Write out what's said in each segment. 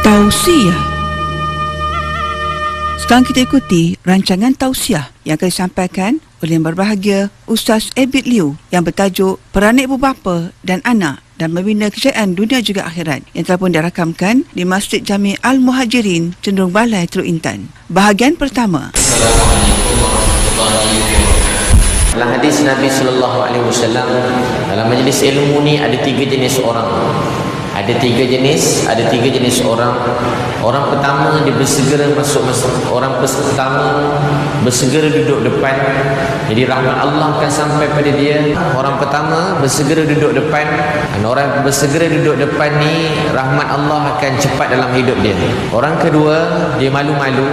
Tausiah. Sekarang kita ikuti rancangan tausiah yang akan disampaikan oleh yang berbahagia Ustaz Abid Liu yang bertajuk Peranik Ibu Bapa dan Anak dan Membina Kejayaan Dunia Juga Akhirat yang telah pun dirakamkan di Masjid Jami' Al-Muhajirin, Cenderung Balai, Teluk Intan. Bahagian pertama. Assalamualaikum warahmatullahi wabarakatuh. Dalam hadis Nabi sallallahu alaihi wasallam, dalam majlis ilmu ni ada tiga jenis orang. Ada tiga jenis orang. Orang pertama dia bersegera masuk masuk. Orang pertama bersegera duduk depan. Jadi rahmat Allah akan sampai pada dia. Orang pertama bersegera duduk depan. Dan orang bersegera duduk depan ni rahmat Allah akan cepat dalam hidup dia. Orang kedua dia malu-malu.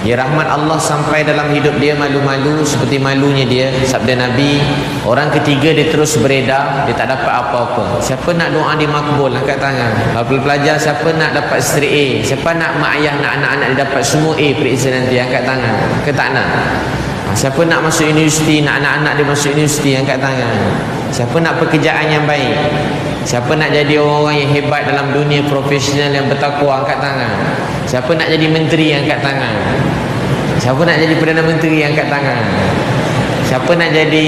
Ya, rahmat Allah sampai dalam hidup dia malu-malu seperti malunya dia. Sabda Nabi. Orang ketiga dia terus beredar, dia tak dapat apa-apa. Siapa nak doa dia makbul, angkat tangan. Kalau pelajar siapa nak dapat isteri A, siapa nak mak ayah nak anak-anak dia dapat semua A periksa nanti, angkat tangan. Ke tak nak? Siapa nak masuk universiti, nak anak-anak dia masuk universiti, angkat tangan. Siapa nak pekerjaan yang baik, siapa nak jadi orang-orang yang hebat dalam dunia profesional yang bertakwa, angkat tangan. Siapa nak jadi menteri, angkat tangan. Siapa nak jadi Perdana Menteri, angkat tangan. Siapa nak jadi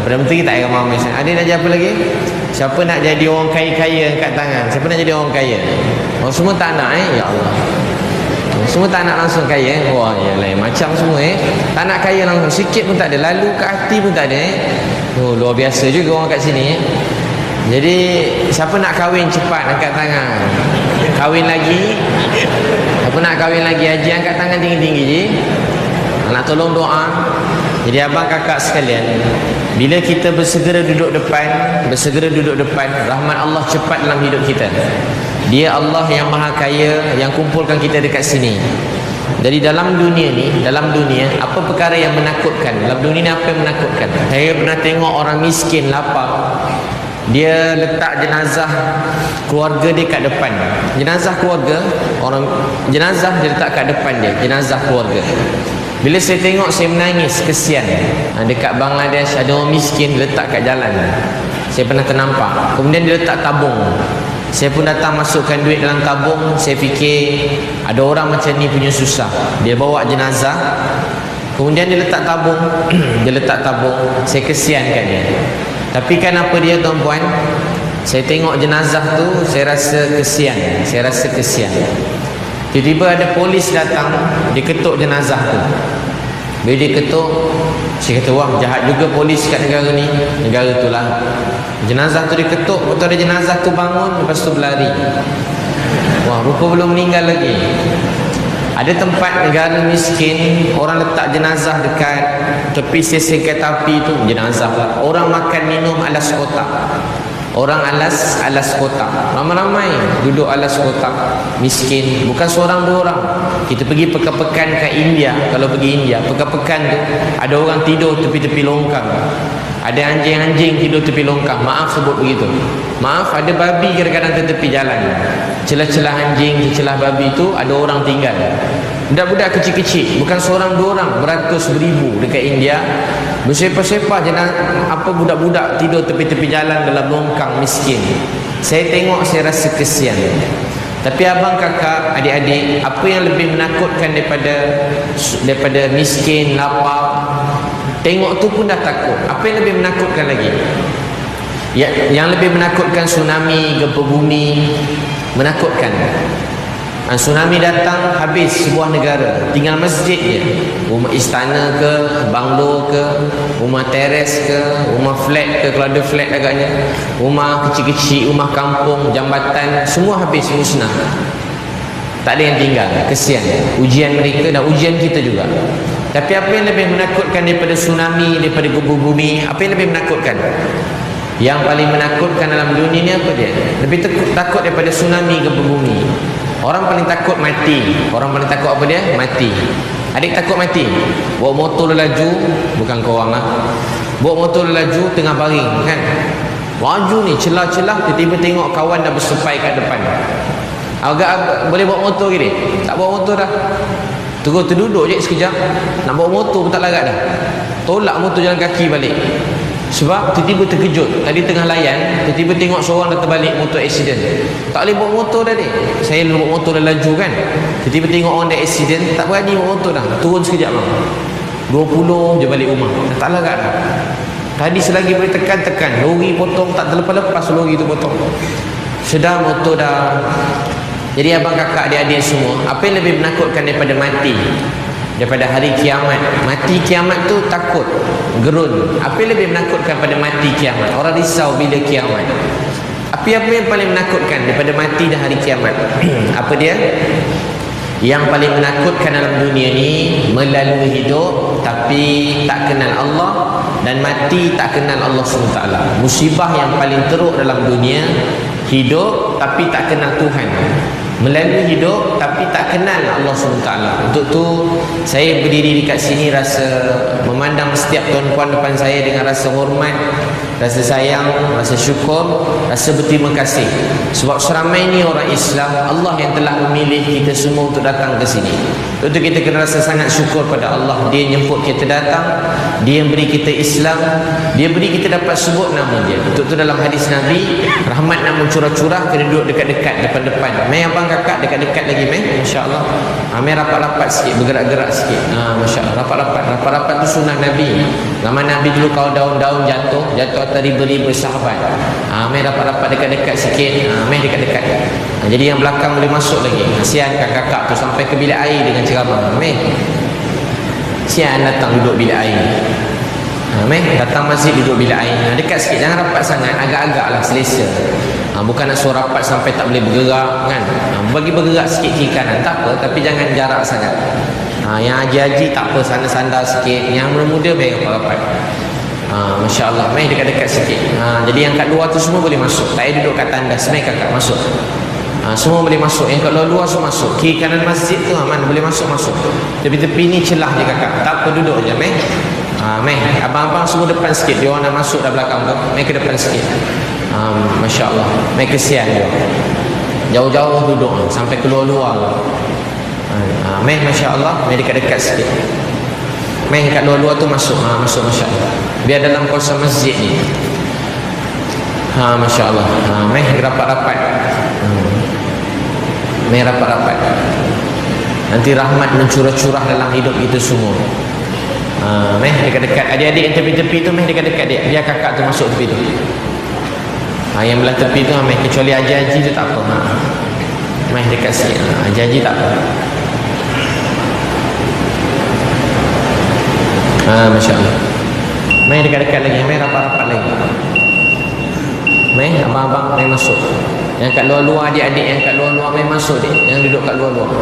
Perdana Menteri tak payah ramai. Ada nak jadi apa lagi? Siapa nak jadi orang kaya-kaya, angkat tangan. Siapa nak jadi orang kaya? Oh, semua tak nak ya Allah. Semua tak nak langsung kaya. Wah, ya lain macam semua tak nak kaya langsung, sikit pun tak ada, lalu ke hati pun tak ada Oh, luar biasa juga orang kat sini Jadi siapa nak kahwin cepat, angkat tangan. Kahwin lagi? Siapa nak kahwin lagi? Haji, angkat tangan tinggi-tinggi je. Nak tolong doa. Jadi abang kakak sekalian, bila kita bersegera duduk depan, rahmat Allah cepat dalam hidup kita. Dia Allah yang maha kaya, yang kumpulkan kita dekat sini. Jadi dalam dunia ni, apa perkara yang menakutkan? Dalam dunia ni apa yang menakutkan? Saya pernah tengok orang miskin lapar, dia letak jenazah keluarga dia kat depan. Jenazah dia letak kat depan dia, jenazah keluarga. Bila saya tengok, saya menangis, kesian. Dekat Bangladesh ada orang miskin letak kat jalan. Saya pernah ternampak. Kemudian dia letak tabung. Saya pun datang masukkan duit dalam tabung. Saya fikir ada orang macam ni punya susah. Dia bawa jenazah, kemudian dia letak tabung. Saya kesiankan dia. Tapi kan apa dia tuan-puan, saya tengok jenazah tu, saya rasa kesian. Tiba-tiba ada polis datang, dia ketuk jenazah tu. Bila dia ketuk, saya kata, wah jahat juga polis kat negara ni. Negara tu lah. Jenazah tu diketuk, betul ada jenazah tu bangun, lepas tu berlari. Wah, rupa belum meninggal lagi. Ada tempat negara miskin, orang letak jenazah dekat tepi stesen kereta api tu, jenazah lah. Orang makan minum alas kotak. Orang alas kotak, ramai-ramai duduk alas kotak, miskin, bukan seorang dua orang. Kita pergi pekan-pekan ke India. Kalau pergi India, pekan-pekan tu ada orang tidur tepi-tepi longkang, ada anjing-anjing tidur tepi longkang. Maaf sebut begitu, maaf, ada babi kadang-kadang di tepi jalan. Celah-celah anjing, celah babi tu ada orang tinggal. Budak-budak kecil-kecil, bukan seorang dua orang, beratus beribu dekat India. Bersepah-sepah budak-budak tidur tepi-tepi jalan dalam longkang, miskin. Saya tengok, saya rasa kesian. Tapi abang kakak, adik-adik, apa yang lebih menakutkan daripada miskin, lapar? Tengok tu pun dah takut. Apa yang lebih menakutkan lagi? Yang lebih menakutkan tsunami, gempa bumi, menakutkan. Tsunami datang, habis sebuah negara, tinggal masjid je. Rumah istana ke, banglo ke, rumah teres ke, rumah flat ke, kalau ada flat agaknya, rumah kecil-kecil, rumah kampung, jambatan, semua habis, musnah. Tak ada yang tinggal, kesian. Ujian mereka dan ujian kita juga. Tapi apa yang lebih menakutkan daripada tsunami, daripada gempa bumi? Apa yang lebih menakutkan? Yang paling menakutkan dalam dunia ni apa dia? Lebih takut daripada tsunami, gempa bumi. Orang paling takut mati. Orang paling takut apa dia? Mati. Adik takut mati? Bawa motor laju, bukan korang lah. Bawa motor laju tengah baring kan, laju ni celah-celah, tiba-tiba tengok kawan dah bersepai kat depan. Agak boleh bawa motor ke dia? Tak bawa motor dah. Terus terduduk je sekejap. Nak bawa motor pun tak larat dah. Tolak motor jalan kaki balik. Sebab tiba-tiba terkejut. Tadi tengah layan, tiba-tiba tengok seorang dah terbalik motor accident. Tak boleh bawa motor dah ni. Saya bawa motor dah laju kan. Tiba-tiba tengok orang dah accident, tak berani bawa motor dah. Turun sekejap bang. 20 je balik rumah. Tak larat dah. Tadi selagi boleh tekan-tekan, lori potong, tak terlepas-lepas lori tu potong. Sedar motor dah. Jadi abang kakak adik-adik semua, apa yang lebih menakutkan daripada mati? Daripada hari kiamat. Mati kiamat tu takut, gerun. Apa yang lebih menakutkan pada mati kiamat? Orang risau bila kiamat. Apa yang paling menakutkan daripada mati dan hari kiamat? Apa dia? Yang paling menakutkan dalam dunia ni, melalui hidup tapi tak kenal Allah, dan mati tak kenal Allah SWT. Musibah yang paling teruk dalam dunia, hidup tapi tak kenal Tuhan, melalui hidup tapi tak kenal Allah SWT. Untuk tu saya berdiri dekat sini rasa memandang setiap tuan-puan depan saya dengan rasa hormat, rasa sayang, rasa syukur, rasa berterima kasih. Sebab seramai ni orang Islam, Allah yang telah memilih kita semua untuk datang ke sini. Untuk kita kena rasa sangat syukur pada Allah. Dia jemput kita datang, Dia yang beri kita Islam, Dia beri kita dapat sebut nama Dia. Untuk tu dalam hadis Nabi, rahmat nak mencurah-curah, kena duduk dekat-dekat depan-depan. Mai abang kakak dekat-dekat lagi mai, insya-Allah. Mai rapat-rapat sikit, bergerak-gerak sikit. Masya-Allah, rapat-rapat. Rapat-rapat tu sunnah Nabi. Zaman Nabi dulu kalau daun-daun jatuh atas ribu-ribu sahabat. Mai rapat-rapat dekat-dekat sikit. Mai dekat-dekat. Jadi yang belakang boleh masuk lagi. Kasihan kakak tu sampai ke bilik air dengan ceramah. Mai. Sian datang duduk bilik air. Mai datang masjid duduk bilik air. Dekat sikit, jangan rapat sangat, agak-agak lah selesa. Bukan nak suruh rapat sampai tak boleh bergerak kan. Bagi bergerak sikit kiri kanan tak apa, tapi jangan jarak sangat. Yang haji-haji tak apa, sandar-sandar sikit. Yang muda-muda mai rapat. Masya Allah, mai dekat-dekat sikit. Jadi yang kat luar tu semua boleh masuk. Tak payah duduk kat tandas, mai kakak masuk. Semua boleh masuk. Yang kat luar semua masuk. Kiri kanan masjid tu aman, boleh masuk-masuk. Tepi-tepi ni celah je kakak. Tak apa, duduk je mai. Mai, abang-abang semua depan sikit. Dia orang nak masuk dah belakang tu. Mai ke depan sikit. Masya Allah, mai kesian dia. Jauh-jauh duduk sampai keluar-luar. Mai Masya Allah, mai dekat-dekat sikit. Mai kat luar-luar tu masuk. Masuk Masya Allah. Biar dalam kawasan masjid ni. Masya Allah. Mai rapat-rapat. Mai rapat-rapat. Nanti rahmat mencurah-curah dalam hidup kita semua. Mai dekat-dekat. Adik-adik yang tepi-tepi tu mai dekat-dekat dia. Biar kakak tu masuk tepi tu. Yang belah tepi tu mai, kecuali haji-haji tu tak apa. Mai dekat sikit. Haji-haji tak apa. Masya Allah. Mai dekat-dekat lagi. Mai rapat-rapat lagi. Mai abang-abang mai masuk. Yang kat luar-luar, adik-adik yang kat luar-luar mai masuk dia. Yang duduk kat luar-luar.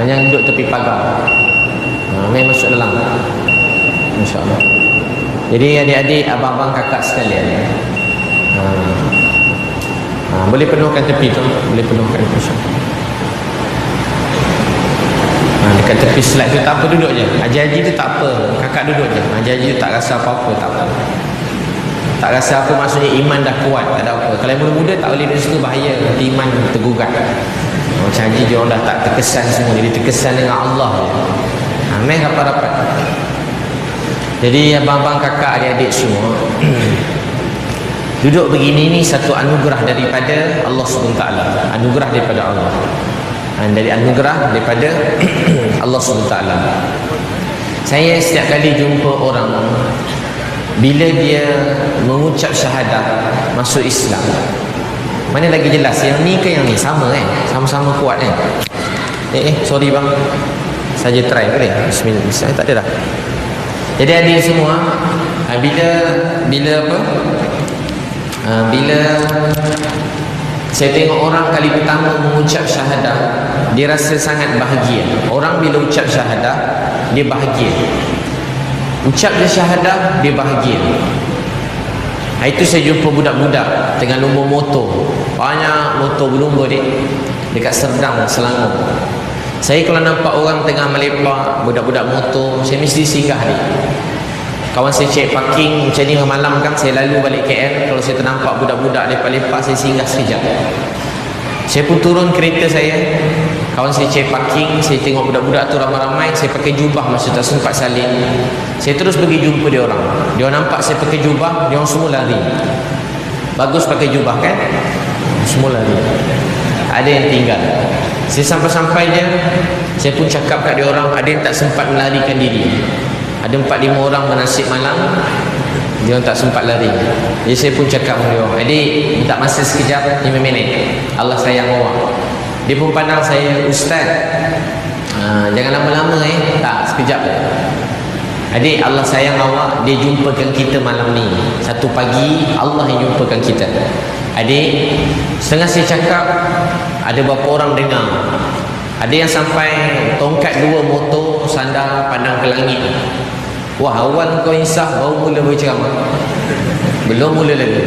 Yang duduk tepi pagar. Mai masuk dalam. Masya Allah. Jadi adik-adik, abang-abang, kakak sekalian, boleh penuhkan tepi tu. Boleh penuhkan tepi. Dekat tepi slide tu tak apa, duduk je. Haji-haji tu tak apa, kakak duduk je. Haji-haji tu tak rasa apa-apa, tak apa. Tak rasa apa maksudnya iman dah kuat, tak ada apa. Kalau yang muda-muda tak boleh di situ, bahaya, nanti iman tergugat. Macam haji dia orang dah tak terkesan semua, jadi terkesan dengan Allah je. Mai rapat-rapat. Jadi abang-abang, kakak, adik-adik semua, duduk begini ni satu anugerah daripada Allah SWT. Anugerah daripada Allah. Dari anugerah daripada Allah SWT. Saya setiap kali jumpa orang, bila dia mengucap syahadat masuk Islam, mana lagi jelas, yang ni ke yang ni? Sama kan? Sama-sama kuat kan? Sorry bang, saja try boleh? Bismillah, tak ada dah. Jadi adik semua, bila apa? Bila saya tengok orang kali pertama mengucap syahadah, dia rasa sangat bahagia. Orang bila ucap syahadah, dia bahagia. Ucap dia syahadah, dia bahagia. Itu saya jumpa budak-budak tengah lumba motor. Banyak motor berlumba dekat Serdang, Selangor. Saya kalau nampak orang tengah melepak, budak-budak motor, saya mesti singgah ni. Kawan saya cek parking macam ni malam kan, saya lalu balik KL, kalau saya ternampak budak-budak lepak-lepak, saya singgah sekejap. Saya pun turun kereta saya, Kawan saya cek parking, saya tengok budak-budak tu ramai-ramai, saya pakai jubah masa tak sempat salin. Saya terus pergi jumpa dia orang. Dia orang nampak saya pakai jubah, dia orang semua lari. Bagus pakai jubah kan? Semua lari. Ada yang tinggal. Saya sampai-sampai dia, saya pun cakap kat dia orang, ada yang tak sempat melarikan diri. Ada 4-5 orang bernasib malam, dia orang tak sempat lari. Jadi saya pun cakap dengan dia orang, adik, minta masa sekejap, 5 minit. Allah sayang awak. Dia pun pandang saya, ustaz, jangan lama-lama tak, sekejap. Adik, Allah sayang awak, dia jumpakan kita malam ni. Satu pagi, Allah yang jumpakan kita. Adik, setengah saya cakap, ada berapa orang dengar. Ada yang sampai tongkat 2 motor sandar pandang ke langit. Wah, awal kau insaf baru mula berceramah. Belum mula lagi.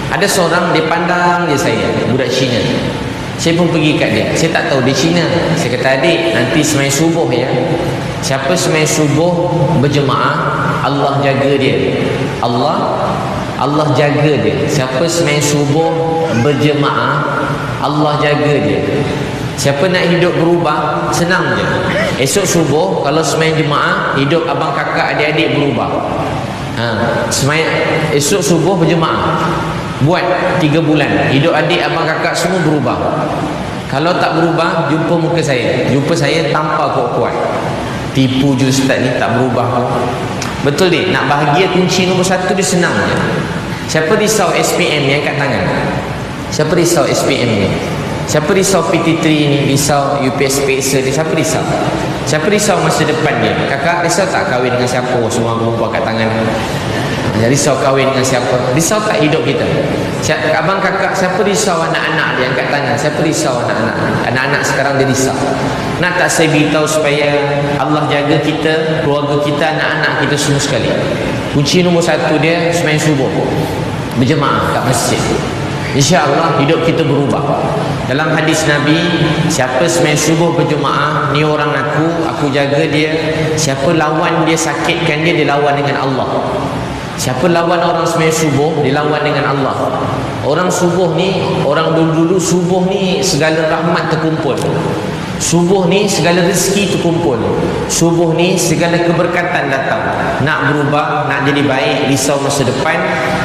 Ada seorang dia pandang je saya, budak Cina. Saya pun pergi kat dia. Saya tak tahu dia Cina. Saya kata, adik, nanti sembahyang subuh ya. Siapa sembahyang subuh berjemaah, Allah jaga dia. Allah jaga dia. Siapa sembahyang subuh berjemaah, Allah jaga dia. Siapa nak hidup berubah, senang je. Esok subuh kalau sembahyang jemaah, hidup abang kakak adik-adik berubah. Esok subuh berjemaah, buat 3 bulan, hidup adik abang kakak semua berubah. Kalau tak berubah, jumpa muka saya. Jumpa saya tanpa kuat-kuat. Tipu je ustaz ni, tak berubah. Betul dia, nak bahagia kunci nombor 1 dia senang je. Siapa risau SPM ni angkat tangan? Siapa risau SPM ni? Siapa risau PT3 ni, risau UPSPSA ni, siapa risau? Siapa risau masa depan dia? Kakak risau tak kahwin dengan siapa? Semua perempuan kat tangan. Risau kahwin dengan siapa? Risau tak hidup kita? Abang kakak, siapa risau anak-anak dia? Angkat tangan. Siapa risau anak-anak? Anak-anak sekarang dia risau. Nak tak saya beritahu supaya Allah jaga kita, keluarga kita, anak-anak kita semua sekali. Kunci nombor 1 dia sembahyang subuh berjemaah kat masjid. InsyaAllah hidup kita berubah. Dalam hadis Nabi, siapa sembahyang subuh berjemaah, ni orang aku jaga dia. Siapa lawan dia, sakitkan dia, dia lawan dengan Allah. Siapa lawan orang sembahyang subuh, dia lawan dengan Allah. Orang subuh ni, orang dulu-dulu subuh ni segala rahmat terkumpul. Subuh ni segala rezeki terkumpul. Subuh ni segala keberkatan datang. Nak berubah, nak jadi baik, risau masa depan,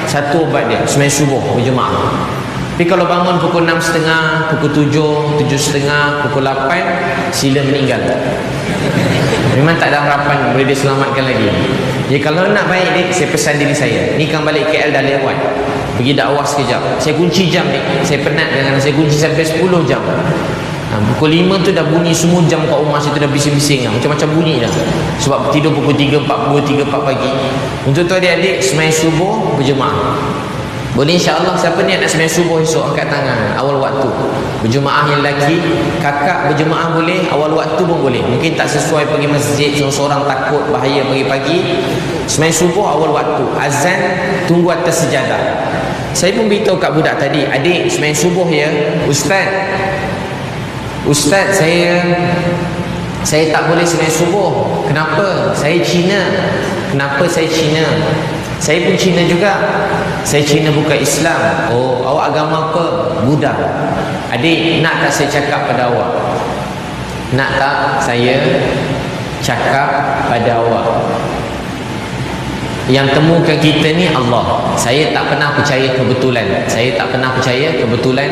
satu obat dia, sembahyang subuh berjemaah. Tapi kalau bangun pukul 6.30, pukul 7, 7.30, pukul 8, sila meninggal. Memang tak ada harapan boleh diselamatkan lagi. Jadi kalau nak baik ni, saya pesan diri saya, ni kan balik KL dah lewat, pergi dakwah sekejap, saya kunci jam ni. Saya penat dengan saya kunci sampai 10 jam. Pukul 5 tu dah bunyi semua jam kat rumah saya tu dah bising-bising dah. Macam-macam bunyi dah. Sebab tidur pukul 3.40, 3.4 pagi. Untuk tu adik-adik, sembahyang subuh berjemaah. Boleh insya-Allah. Siapa ni nak sembahyang subuh esok angkat tangan awal waktu. Berjemaah yang lelaki, kakak berjemaah boleh, awal waktu pun boleh. Mungkin tak sesuai pergi masjid, seorang-seorang takut bahaya pagi-pagi. Sembahyang subuh awal waktu. Azan tunggu atas sejadah. Saya pun beritahu kat budak tadi, adik sembahyang subuh ya. Ustaz, saya tak boleh sembahyang subuh. Kenapa? Saya Cina. Kenapa saya Cina? Saya pun Cina juga. Saya Cina bukan Islam. Oh, awak agama apa? Buddha. Adik, nak tak saya cakap pada awak? Nak tak saya cakap pada awak? Yang temukan kita ni Allah. Saya tak pernah percaya kebetulan. Saya tak pernah percaya kebetulan.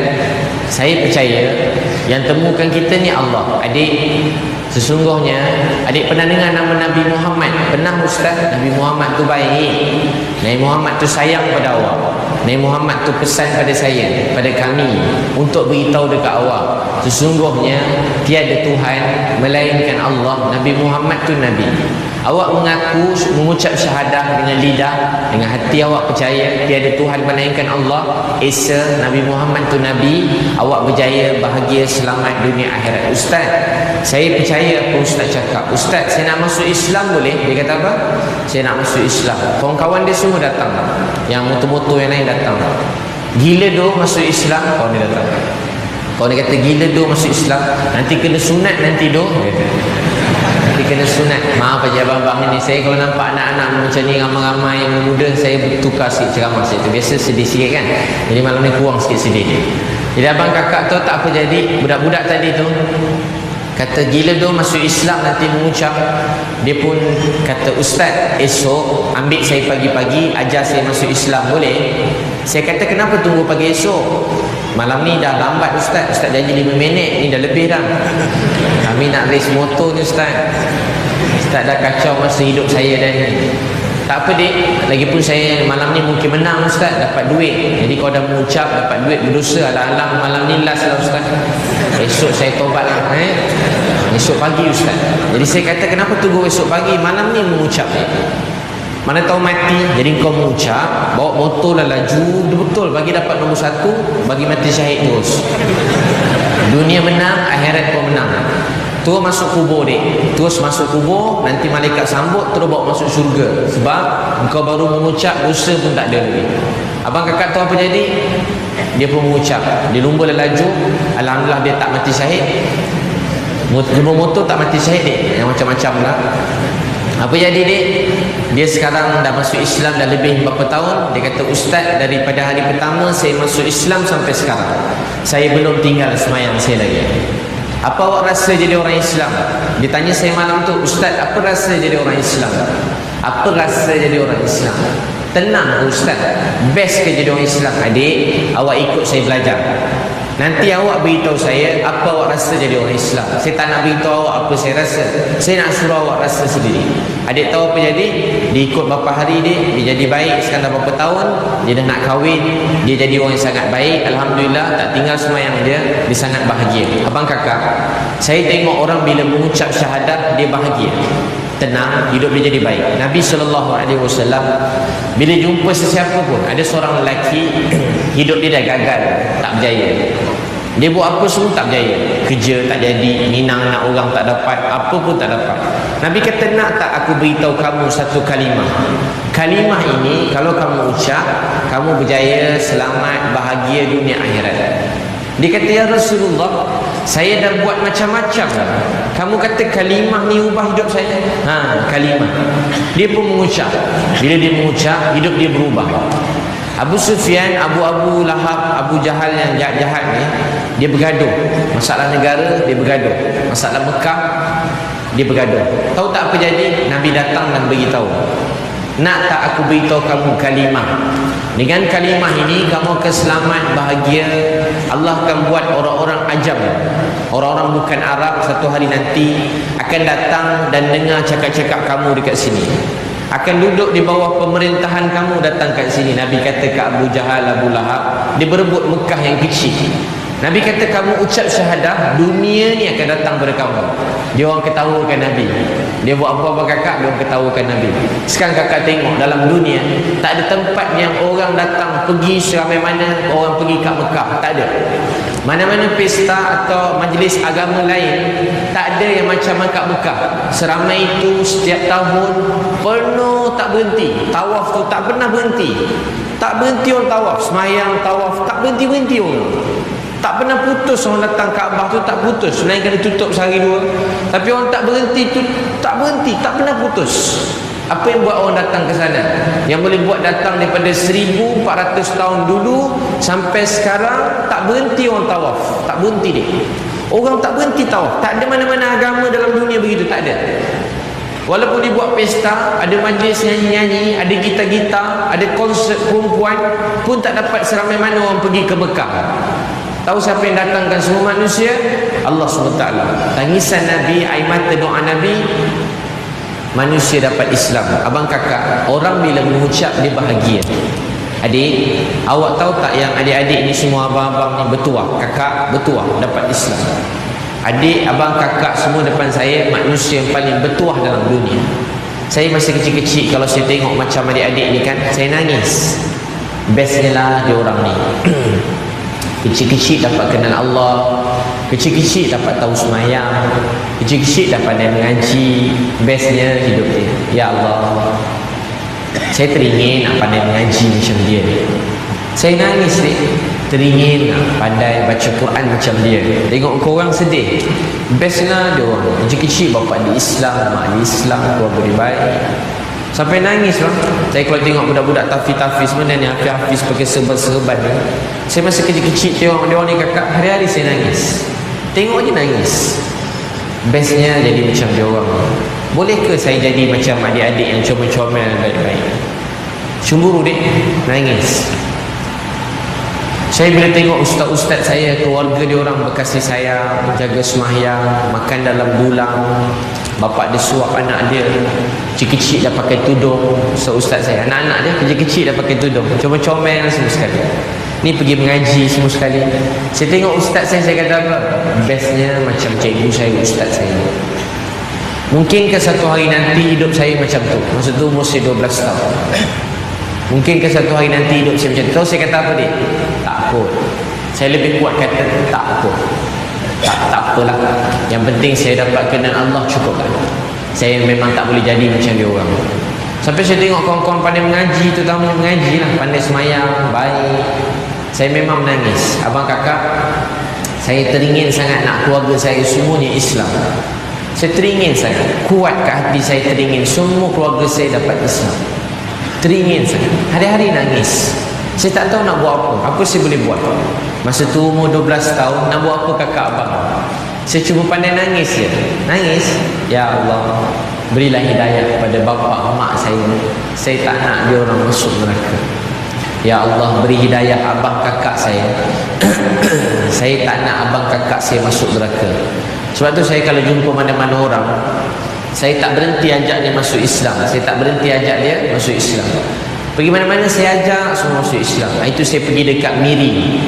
Saya percaya yang temukan kita ni Allah. Adik, sesungguhnya adik pernah dengar nama Nabi Muhammad? Pernah ustaz? Nabi Muhammad tu baik. Nabi Muhammad tu sayang pada awak. Nabi Muhammad tu pesan pada saya, pada kami, untuk beritahu dekat awak, sesungguhnya tiada Tuhan melainkan Allah. Nabi Muhammad tu Nabi. Awak mengaku, mengucap syahadah dengan lidah, dengan hati awak percaya tiada Tuhan melainkan Allah, Esa Nabi Muhammad tu Nabi. Awak berjaya, bahagia, selamat dunia akhirat. Ustaz, saya percaya apa ustaz cakap. Ustaz, saya nak masuk Islam boleh? Dia kata apa? Saya nak masuk Islam. Kawan-kawan dia semua datang, yang motor-motor yang lain datang. Gila doh masuk Islam. Kawan dia datang. Kawan dia kata gila doh masuk Islam, nanti kena sunat nanti doh. Nanti kena sunat. Maaf aja abang-abang ni, saya kalau nampak anak-anak macam ni ramai-ramai yang muda, saya bertukar sikit ceramah saya tu. Biasa sedih sikit kan, jadi malam ni kurang sikit sedih. Jadi abang kakak tu tak apa jadi. Budak-budak tadi tu Kata gila doh masuk Islam nanti mengucap. Dia pun kata, ustaz, esok ambil saya pagi-pagi, ajar saya masuk Islam, boleh? Saya kata, kenapa tunggu pagi esok? Malam ni dah lambat ustaz. Ustaz janji 5 minit, ni dah lebih dah. Kami nak race motor ni ustaz. Ustaz dah kacau masa hidup saya dah ni. Tak apa dik, lagipun saya malam ni mungkin menang ustaz, dapat duit. Jadi kalau dah mengucap dapat duit berdosa, alang-alang malam ni last lah ustaz. Esok saya tobat lah esok pagi ustaz. Jadi saya kata, kenapa tunggu esok pagi? Malam ni mengucap mana tahu mati. Jadi kau mengucap, bawa motor lah laju betul bagi dapat nombor 1, bagi mati syahid terus. Dunia menang, akhirat pun menang. Terus masuk kubur dik. Terus masuk kubur, nanti malaikat sambut, terus bawa masuk syurga. Sebab engkau baru mengucap, dosa pun tak ada lagi. Abang kakak tahu apa jadi? Dia pun mengucap, dia lumba laju. Alhamdulillah dia tak mati syahid. Motor tak mati syahid dik. Yang macam-macam lah. Apa jadi dik? Dia sekarang dah masuk Islam dah lebih berapa tahun. Dia kata, ustaz, daripada hari pertama saya masuk Islam sampai sekarang, saya belum tinggal semayang saya lagi. Apa awak rasa jadi orang Islam? Dia tanya saya malam tu, ustaz, apa rasa jadi orang Islam? Apa rasa jadi orang Islam? Tenang ustaz, best ke jadi orang Islam? Adik, awak ikut saya belajar. Nanti awak beritahu saya apa awak rasa jadi orang Islam. Saya tak nak beritahu awak apa saya rasa. Saya nak suruh awak rasa sendiri. Adik tahu apa jadi? Dia ikut berapa hari dia jadi baik. Sekarang dah berapa tahun, dia dah nak kahwin. Dia jadi orang yang sangat baik. Alhamdulillah, tak tinggal semayang dia sangat bahagia. Abang kakak, saya tengok orang bila mengucap syahadat, dia bahagia, tenang, hidup dia jadi baik. Nabi SAW bila jumpa sesiapa pun, ada seorang lelaki hidup dia dah gagal, tak berjaya. Dia buat apa semua tak berjaya. Kerja tak jadi, minang nak orang tak dapat, apa pun tak dapat. Nabi kata, nak tak aku beritahu kamu satu kalimah? Kalimah ini kalau kamu ucap, kamu berjaya, selamat, bahagia dunia akhirat. Dia kata, ya Rasulullah, saya dah buat macam-macam. Kamu kata kalimah ni ubah hidup saya? Kalimah. Dia pun mengucap. Bila dia mengucap, hidup dia berubah. Abu Sufyan, Abu Lahab, Abu Jahal yang jahat-jahat ni, dia bergaduh. Masalah negara, dia bergaduh. Masalah Mekah, dia bergaduh. Tahu tak apa jadi? Nabi datang dan beritahu, nak tak aku beritahu kamu kalimah? Dengan kalimah ini kamu akan selamat, bahagia. Allah akan buat orang-orang ajam, orang-orang bukan Arab, satu hari nanti akan datang dan dengar cakap-cakap kamu dekat sini, akan duduk di bawah pemerintahan kamu, datang kat sini. Nabi kata ke Abu Jahal, Abu Lahab, dia berebut Mekah yang kecil. Nabi kata, kamu ucap syahadah, dunia ni akan datang pada kamu. Dia orang ketawakan Nabi. Dia buat apa-apa kakak, dia orang ketawakan Nabi. Sekarang kakak tengok dalam dunia, tak ada tempat yang orang datang pergi seramai mana orang pergi kat Mekah. Tak ada. Mana-mana pesta atau majlis agama lain, tak ada yang macam kat Mekah. Seramai itu setiap tahun penuh, tak berhenti. Tawaf tu tak pernah berhenti. Tak berhenti orang tawaf, semayang, tawaf, tak berhenti-berhenti orang. Tak pernah putus orang datang Kaabah tu, tak putus. Melainkan dia tutup sehari dua. Tapi orang tak berhenti tu, tak berhenti, tak pernah putus. Apa yang buat orang datang ke sana? Yang boleh buat datang daripada 1400 tahun dulu sampai sekarang, tak berhenti orang tawaf. Tak berhenti dia. Orang tak berhenti tawaf. Tak ada mana-mana agama dalam dunia begitu, tak ada. Walaupun dia buat pesta, ada majlis nyanyi-nyanyi, ada gitar-gitar, ada konsert perempuan, pun tak dapat seramai mana orang pergi ke Mekah. Tahu siapa yang datangkan semua manusia? Allah SWT. Tangisan Nabi, air mata doa Nabi, manusia dapat Islam. Abang kakak, orang bila mengucap dia bahagia. Adik, awak tahu tak yang adik-adik ni semua abang-abang ni bertuah, kakak bertuah dapat Islam. Adik, abang, kakak semua depan saya manusia yang paling bertuah dalam dunia. Saya masih kecil-kecil, kalau saya tengok macam adik-adik ni kan, saya nangis. Bestnya lah dia orang ni. Kecil-kecil dapat kenal Allah, kecil-kecil dapat tahu semayang, kecil-kecil dapat mengaji. Bestnya hidup dia. Ya Allah, saya teringin nak pandai mengaji macam dia. Saya nangis ni, teringin nak pandai baca Quran macam dia. Tengok korang sedih, bestnya dia orang kecil-kecil bapak di Islam, mak di Islam, keluarga dia baik. Sampai nangis lah. Saya kalau tengok budak-budak tafiz-tafiz mana ni, hafiz-hafiz pakai serban-serban ni, saya masih kecil-kecil tengok dia orang ni kakak, hari-hari saya nangis. Tengok je nangis. bestnya jadi macam dia orang. Boleh ke saya jadi macam adik-adik yang comel-comel baik-baik? Cemburu dek, nangis. Saya bila tengok ustaz-ustaz saya, keluarga dia orang berkasih sayang, menjaga sembahyang, makan dalam dulang, bapak dia suap anak dia, kecil-kecil dah pakai tudung. So ustaz saya, anak-anak dia kecil-kecil dah pakai tudung, comel-comel semua sekali. Ni pergi mengaji semua sekali. Saya tengok ustaz saya kata apa? Bestnya macam cikgu saya, ustaz saya. Mungkinkah satu hari nanti hidup saya macam tu? Masa tu umur saya 12 tahun. Mungkinkah satu hari nanti hidup saya macam tu? Tahu saya kata apa dia? Tak apa. Saya lebih kuat kata tak apa. Tak apalah. Yang penting saya dapat kenal Allah, cukup lah. Saya memang tak boleh jadi macam dia orang. Sampai saya tengok kawan-kawan pandai mengaji, terutama mengaji lah, pandai semayang, baik. Saya memang menangis. Abang kakak, saya teringin sangat nak keluarga saya semuanya Islam. Saya teringin sangat, kuat ke hati saya teringin semua keluarga saya dapat Islam. Teringin sangat, hari-hari nangis. Saya tak tahu nak buat apa saya boleh buat. Masa tu umur 12 tahun, nak buat apa kakak abang? Saya cuba pandai nangis je. Nangis, ya Allah, berilah hidayah kepada bapa mak saya. Saya tak nak dia orang masuk neraka. Ya Allah, beri hidayah abang kakak saya. Saya tak nak abang kakak saya masuk neraka. Sebab tu saya kalau jumpa mana-mana orang, saya tak berhenti ajak dia masuk Islam. Saya tak berhenti ajak dia masuk Islam. Pergi mana-mana saya ajak semua masuk Islam. Itu saya pergi dekat Miri.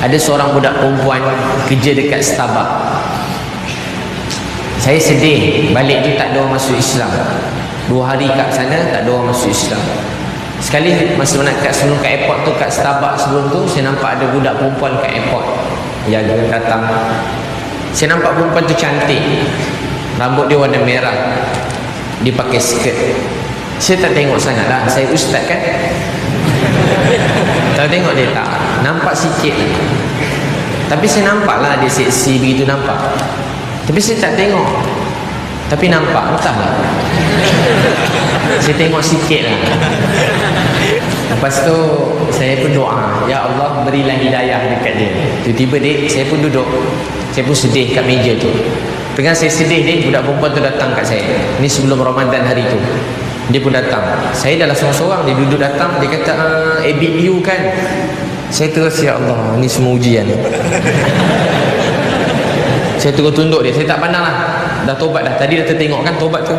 Ada seorang budak perempuan kerja dekat Starbucks. Saya sedih, balik tu tak ada orang masuk Islam. 2 hari kat sana tak ada orang masuk Islam. Sekali masa sebelum kat airport tu, kat Starbucks sebelum tu, saya nampak ada budak perempuan kat airport. Yang dia datang. Saya nampak perempuan tu cantik. Rambut dia warna merah. Dia pakai skirt. Saya tak tengok sangat lah. Saya ustaz kan. Tak tengok dia tak. Nampak sikit. Tapi saya nampak lah dia seksi begitu, nampak. Tapi saya tak tengok. Tapi nampak, entahlah. Saya tengok sikit lah. Lepas tu saya pun doa, ya Allah berilah hidayah dekat dia. Tiba-tiba dia, saya pun duduk. Saya pun sedih kat meja tu. Tengah saya sedih dia, budak perempuan tu datang kat saya. Ni sebelum Ramadan hari tu. Dia pun datang. Saya dah seorang-seorang, dia duduk datang, dia kata, Abid Liu kan? Saya terus, ya Allah, ni semua ujian. Saya terus tunduk dia, saya tak pandang lah. Dah tobat dah, tadi dah tertengok kan tobat tu.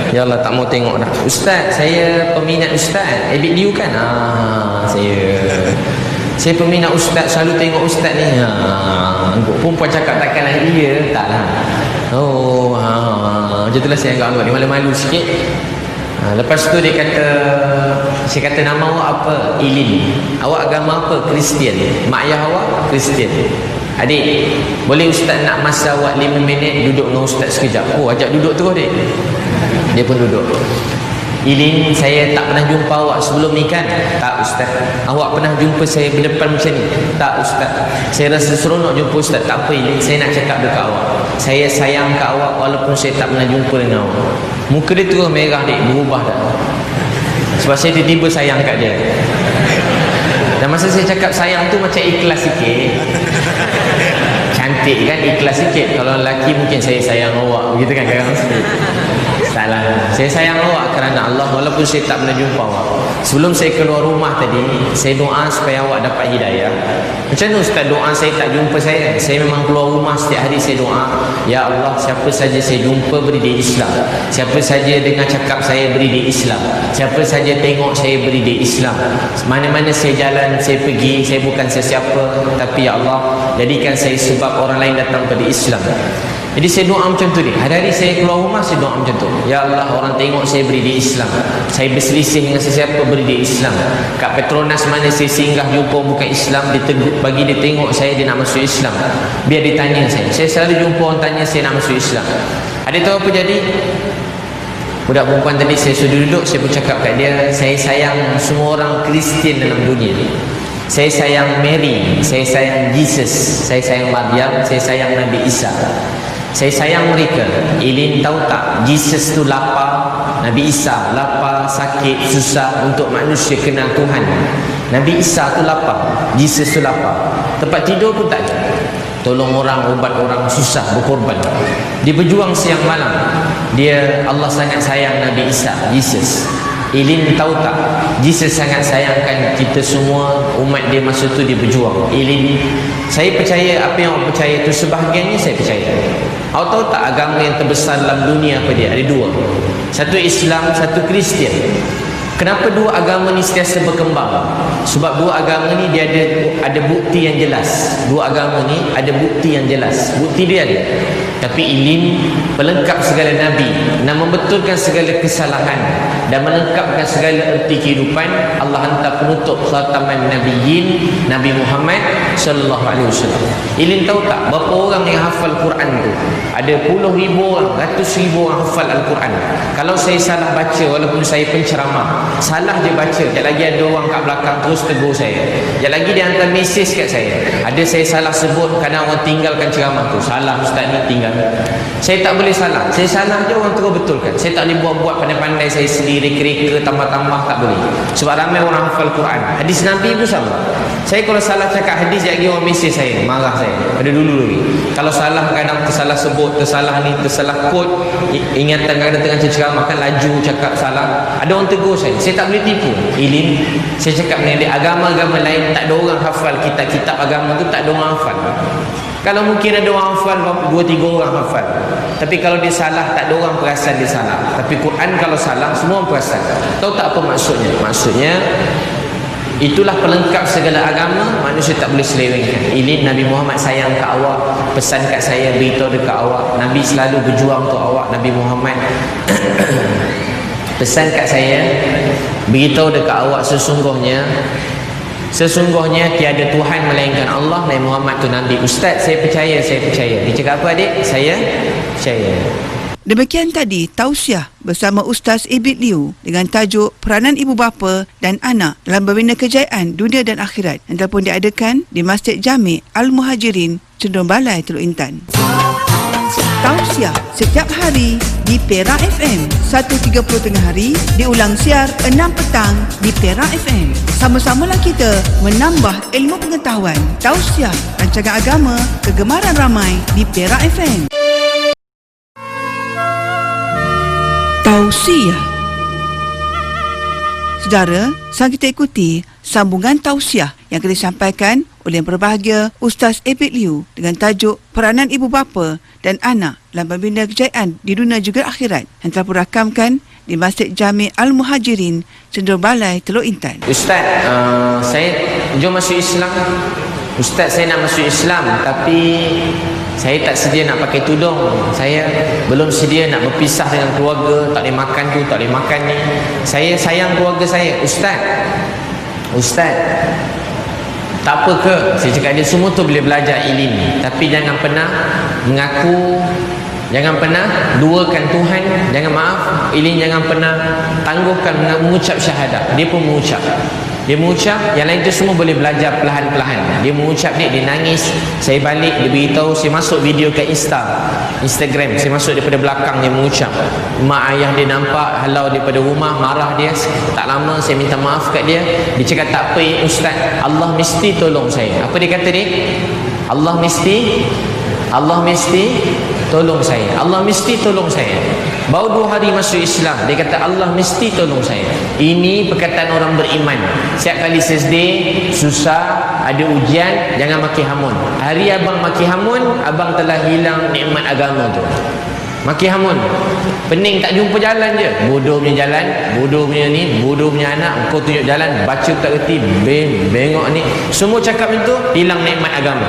Ya Allah, tak mau tengok dah. Ustaz, saya peminat Ustaz Abid Liu kan? Saya peminat Ustaz, selalu tengok Ustaz ni. Perempuan cakap takkanlah dia. Taklah. Macam itulah saya anggap dia malu-malu sikit. Lepas tu dia kata, saya kata nama awak apa? Ilin. Awak agama apa? Kristian. Mak ayah awak? Kristian. Adik, boleh Ustaz nak masa awak 5 minit duduk dengan Ustaz sekejap? Ajak duduk terus adik. Dia pun duduk. Ilin, saya tak pernah jumpa awak sebelum ni kan? Tak Ustaz. Awak pernah jumpa saya berdepan macam ni? Tak Ustaz. Saya rasa seronok jumpa Ustaz. Tak apa Ilin, saya nak cakap dekat awak. Saya sayang kat awak walaupun saya tak pernah jumpa dengan awak. Muka dia terus merah dik, berubah dah. Sebab saya tiba-tiba sayang kat dia. Dan masa saya cakap sayang tu macam ikhlas sikit. Cantik kan, ikhlas sikit. Kalau lelaki mungkin saya sayang awak, begitu kan kadang-kadang sikit. Salah. Saya sayang awak kerana Allah walaupun saya tak pernah jumpa awak. Sebelum saya keluar rumah tadi, saya doa supaya awak dapat hidayah. Macam mana Ustaz doa saya tak jumpa saya? Saya memang keluar rumah setiap hari saya doa, ya Allah, siapa saja saya jumpa beri dia Islam. Siapa saja dengar cakap saya beri dia Islam. Siapa saja tengok saya beri dia Islam. Mana-mana saya jalan, saya pergi, saya bukan sesiapa, tapi ya Allah, jadikan saya sebab orang lain datang pada Islam. Jadi saya doa macam tu ni. Hari-hari saya keluar rumah saya doa macam tu. Ya Allah, orang tengok saya beri dia Islam. Saya berselisih dengan sesiapa beri dia Islam. Kat Petronas mana saya singgah jumpa bukan Islam, dia tegur, bagi dia tengok saya dia nak masuk Islam. Biar dia tanya saya. Saya selalu jumpa orang tanya saya nak masuk Islam. Ada tahu apa jadi? Budak perempuan tadi saya sudah duduk, saya pun cakap kat dia, saya sayang semua orang Kristian dalam dunia. Saya sayang Mary, saya sayang Jesus, saya sayang Maryam, saya sayang Nabi Isa. Saya sayang mereka. Ilin tahu tak, Jesus tu lapar, Nabi Isa lapar, sakit, susah untuk manusia kenal Tuhan. Nabi Isa tu lapar, Jesus tu lapar, tempat tidur pun tak ada. tolong orang, ubat orang susah, berkorban. Dia berjuang siang malam. Allah sangat sayang Nabi Isa, Jesus. Ilin tahu tak, Jesus sangat sayangkan kita semua, umat dia masa tu dia berjuang. Ilin, saya percaya apa yang awak percaya tu sebahagiannya saya percaya. Awak tahu tak agama yang terbesar dalam dunia apa dia? Ada dua. Satu Islam, satu Kristian. Kenapa dua agama ni sentiasa berkembang? Sebab dua agama ni dia ada bukti yang jelas. Dua agama ni ada bukti yang jelas. Bukti dia ada. Tapi ilim pelengkap segala nabi dan membetulkan segala kesalahan dan melengkapkan segala erti kehidupan. Allah hantar penutup khataman nabiyyin, Nabi Muhammad sallallahu alaihi wasallam. Ilim tahu tak berapa orang yang hafal Quran tu? Ada puluh ribu orang, ratus ribu orang hafal Al-Quran. Kalau saya salah baca, walaupun saya penceramah, salah je baca, sekejap lagi ada orang kat belakang terus tegur saya, sekejap lagi dia hantar mesej kat saya, ada saya salah sebut, kadang orang tinggalkan ceramah tu, salah ustaz ni tinggal. Saya tak boleh salah, saya salah je orang terus betulkan. Saya tak boleh buat-buat pandai-pandai saya sendiri, reka-reka, tambah-tambah, tak boleh. Sebab ramai orang hafal Quran. Hadis Nabi pun sama. Saya kalau salah cakap hadis, sekejap lagi orang mesej saya, marah saya, pada dulu lagi. Kalau salah kadang tersalah sebut, tersalah ni, tersalah kod, ingatan kadang tengah ceramah kan laju cakap salah, ada orang tegur saya tak boleh tipu. Ilim, saya cakap ni, agama-agama lain tak ada orang hafal kitab-kitab agama tu, tak ada orang hafal. Kalau mungkin ada orang hafal, 2-3 orang hafal. Tapi kalau dia salah, tak ada orang perasan dia salah. Tapi Quran kalau salah, semua orang perasan. Tahu tak apa maksudnya? Maksudnya itulah pelengkap segala agama, manusia tak boleh selewengkan. Ilim, Nabi Muhammad sayang kat awak, pesan kat saya, beritahu dekat awak. Nabi selalu berjuang untuk awak, Nabi Muhammad pesan kat saya, beritahu dekat awak, sesungguhnya tiada Tuhan melainkan Allah, Nabi Muhammad tu Nabi. Ustaz, saya percaya. Dia cakap apa adik? Saya percaya. Demikian tadi tausiah bersama Ustaz Abid Liu dengan tajuk Peranan Ibu Bapa dan Anak dalam Membina Kejayaan Dunia dan Akhirat yang telah pun diadakan di Masjid Jami' Al-Muhajirin, Cenderon Balai, Teluk Intan. Tausiah setiap hari di Perak FM 1.30 tengah hari, diulang siar 6 petang di Perak FM. Sama-samalah kita menambah ilmu pengetahuan. Tausiah, rancangan agama kegemaran ramai di Perak FM. Tausiah. Saudara, sekarang kita ikuti sambungan tausiah yang akan disampaikan oleh yang berbahagia Ustaz Abid Liu dengan tajuk Peranan Ibu Bapa dan Anak dalam Membina Kejayaan di Dunia juga Akhirat yang telah dirakamkan di Masjid Jami' Al-Muhajirin, Cenderon Balai, Teluk Intan. Ustaz, saya jom masuk Islam. Ustaz, saya nak masuk Islam tapi saya tak sedia nak pakai tudung. Saya belum sedia nak berpisah dengan keluarga, tak boleh makan tu, tak boleh makan ni. Saya sayang keluarga saya. Ustaz, tak apa ke? Saya cakap dia semua tu boleh belajar ilmu, tapi jangan pernah mengaku, jangan pernah duakan Tuhan, jangan maaf, ilmu jangan pernah tangguhkan mengucap syahadat. Dia pun mengucap. Dia mengucap, yang lain tu semua boleh belajar perlahan-perlahan. Dia mengucap, dia nangis. Saya balik, dia beritahu, saya masuk video ke Instagram. Saya masuk daripada belakang, dia mengucap. Mak ayah dia nampak, halau daripada rumah, marah dia. Tak lama saya minta maaf kat dia. Dia cakap, tak apa Ustaz, Allah mesti tolong saya. Apa dia kata dia? Allah mesti tolong saya. Allah mesti tolong saya. Baru 2 hari masuk Islam, dia kata Allah mesti tolong saya. Ini perkataan orang beriman. Setiap kali sedih, susah, ada ujian, jangan maki hamun. Hari abang maki hamun, abang telah hilang nikmat agama tu. Maki hamun, pening tak jumpa jalan je. Bodoh punya jalan, bodoh punya ni, bodoh punya anak. Kau tunjuk jalan, baca tak kerti, bengok ni. Semua cakap itu, hilang nikmat agama.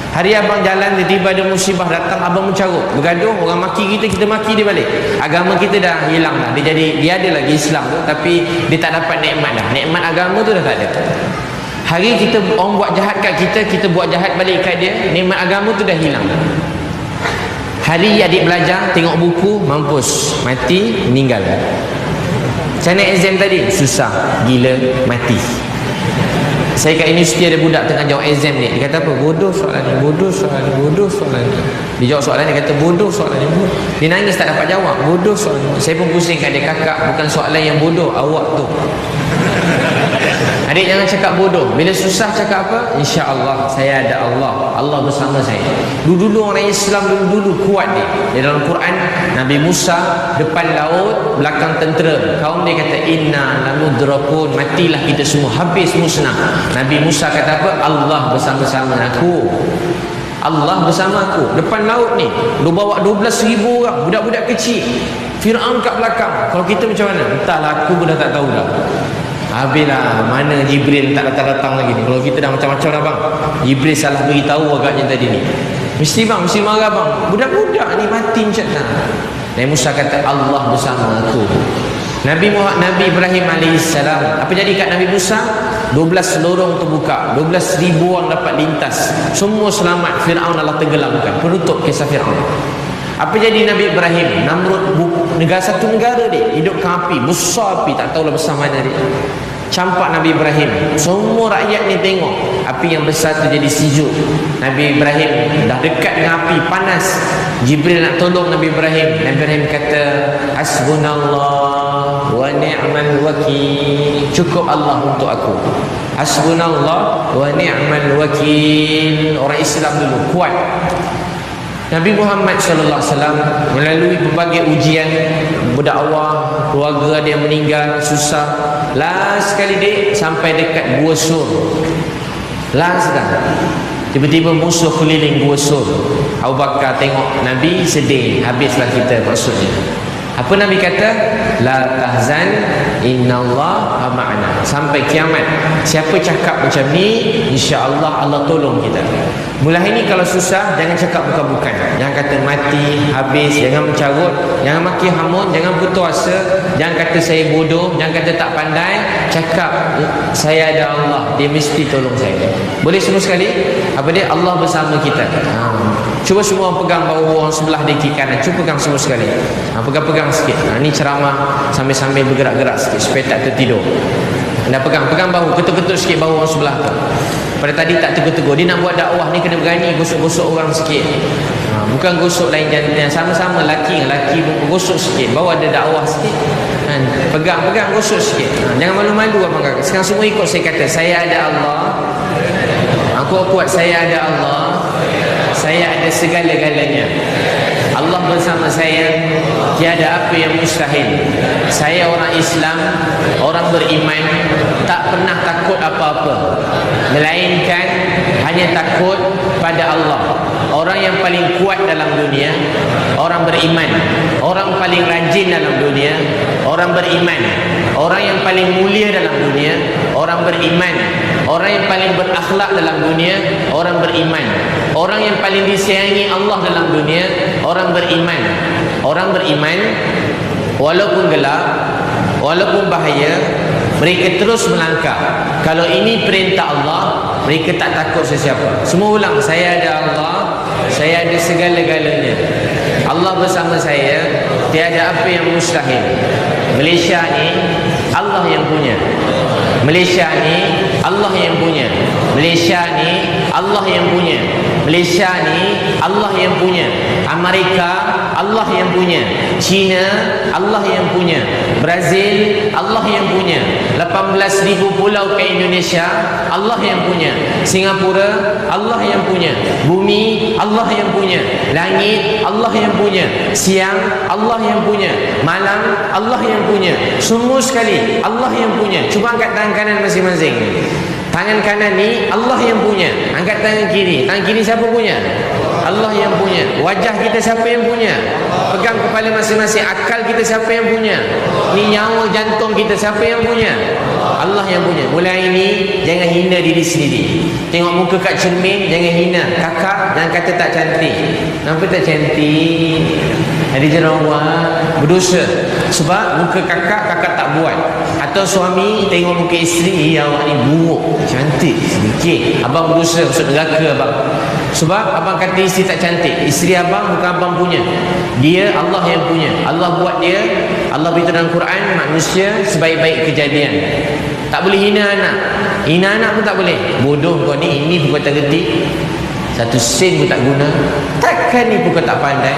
Hari abang jalan, tiba-tiba ada musibah datang, abang mencarut, bergaduh, orang maki kita, kita maki dia balik. Agama kita dah hilang dah. Dia ada lagi Islam tu, tapi dia tak dapat nikmat dah. Nikmat agama tu dah tak ada. Hari kita orang buat jahat kat kita, kita buat jahat balik kat dia, nikmat agama tu dah hilang. Hari adik belajar, tengok buku, mampus, mati, meninggal. Macam mana exam tadi? Susah, gila, mati. Saya kat universiti ada budak tengah jawab exam ni. Dia kata apa? Bodoh soalan ni, bodoh soalan ni, bodoh soalan ni. Dia jawab soalan ni, kata bodoh soalan ni. Dia nangis tak dapat jawab. Bodoh soalan ni. Saya pun pusing kat dia, kakak, bukan soalan yang bodoh, awak tu. Ada Adik jangan cakap bodoh. Bila susah cakap apa? InsyaAllah saya ada Allah. Allah bersama saya. Dulu orang Islam dulu kuat dia. Di dalam Quran, Nabi Musa depan laut, belakang tentera. Kaum dia kata inna lamudrakun, matilah kita semua, habis musnah. Nabi Musa kata apa? Allah bersama-sama aku. Allah bersama aku. Depan laut ni dia bawa 12,000 orang, budak-budak kecil. Fir'aun kat belakang. Kalau kita macam mana? Entahlah, aku pun dah tak tahu dah. Habislah, mana Jibril tak datang-datang lagi ni. Kalau kita dah macam-macam dah bang. Jibril salah beritahu agaknya tadi ni. Mesti bang, mesti marah bang. Budak-budak ni mati macam mana? Nabi Musa kata Allah bersama aku. Nabi Ibrahim AS, apa jadi kat Nabi Musa? 12 lorong terbuka, 12,000 orang dapat lintas, semua selamat. Fir'aun Allah tenggelamkan. Penutup kisah Fir'aun. Apa jadi Nabi Ibrahim? Namrud, satu negara dia hidupkan api, besar api, tak tahulah besar mana dia. Campak Nabi Ibrahim, semua rakyat ni tengok api yang besar tu jadi sejuk. Nabi Ibrahim dah dekat dengan api, panas. Jibril nak tolong Nabi Ibrahim. Nabi Ibrahim kata hasbunallah wa ni'mal wakil. Cukup Allah untuk aku. Hasbunallah wa ni'mal wakil. Orang Islam dulu kuat. Nabi Muhammad sallallahu alaihi wasallam melalui berbagai ujian, berdakwah, keluarga ada yang meninggal, susah. Last sekali dia sampai dekat Gua Sur. Last dah. Tiba-tiba musuh keliling Gua Sur. Abu Bakar tengok Nabi sedih, habislah kita maksudnya. Apa Nabi kata? La tahzan innallaha ma'ana. Sampai kiamat. Siapa cakap macam ni, insya-Allah Allah tolong kita. Mulai ini kalau susah, jangan cakap bukan-bukan. Jangan kata mati, habis, jangan mencarut, jangan maki hamun, jangan putus asa, jangan kata saya bodoh, jangan kata tak pandai. Cakap saya ada Allah, dia mesti tolong saya. Boleh semua sekali? Apa dia? Allah bersama kita. Cuba semua pegang bahu orang sebelah di kiri kanan. Cuba pegang semua sekali. Pegang-pegang sikit. Ini ceramah sambil-sambil bergerak-gerak sikit supaya tak tertidur. Anda pegang bahu, ketuk-ketuk sikit bahu orang sebelah tu. Pada tadi tak tegur-tegur. Dia nak buat dakwah ni kena berani gosok-gosok orang sikit. Bukan gosok lain jantan. Sama-sama laki pun gosok sikit. Baru ada dakwah sikit. Pegang gosok sikit. Jangan malu-malu abang kakak. Sekarang semua ikut saya kata, saya ada Allah. Aku kuat, saya ada Allah. Saya ada segala-galanya. Allah bersama saya, tiada apa yang mustahil. Saya orang Islam, orang beriman, tak pernah takut apa-apa, melainkan hanya takut pada Allah. Orang yang paling kuat dalam dunia, orang beriman. Orang paling rajin dalam dunia, orang beriman. Orang yang paling mulia dalam dunia, orang beriman. Orang yang paling berakhlak dalam dunia, orang beriman. Orang yang paling disayangi Allah dalam dunia, orang beriman. Orang beriman, walaupun gelap, walaupun bahaya, mereka terus melangkah. Kalau ini perintah Allah, mereka tak takut sesiapa. Semua ulang, saya ada Allah, saya ada segala-galanya. Allah bersama saya, tiada apa yang mustahil. Malaysia ni Allah yang punya. Malaysia ni Allah yang punya. Malaysia ni Allah yang punya. Malaysia ni Allah yang punya. Amerika Allah yang punya. China Allah yang punya. Brazil Allah yang punya. 18,000 pulau ke Indonesia Allah yang punya. Singapura Allah yang punya. Bumi Allah yang punya. Langit Allah yang punya. Siang Allah yang punya. Malam Allah yang punya. Semua sekali Allah yang punya. Cuba angkat tangan kanan masing-masing. Tangan kanan ni Allah yang punya. Angkat tangan kiri. Tangan kiri siapa punya? Allah yang punya. Wajah kita siapa yang punya? Pegang kepala masing-masing. Akal kita siapa yang punya? Ni nyawa jantung kita siapa yang punya? Allah yang punya. Mulai ini jangan hina diri sendiri. Tengok muka kat cermin, jangan hina. Kakak jangan kata tak cantik. Kenapa tak cantik? Ada jerawat, berdosa. Sebab muka kakak tak buat. Atau suami tengok muka isteri, awak ni buruk, cantik sedikit. Abang berdosa, masuk neraka abang. Sebab abang kata isteri tak cantik. Isteri abang bukan abang punya. Dia Allah yang punya. Allah buat dia. Allah beritahu dalam Quran, manusia sebaik-baik kejadian. Tak boleh hina anak. Hina anak pun tak boleh. Bodoh kau ni, ini pun kau tak reti. Satu sen pun tak guna. Takkan ni pun kau tak pandai.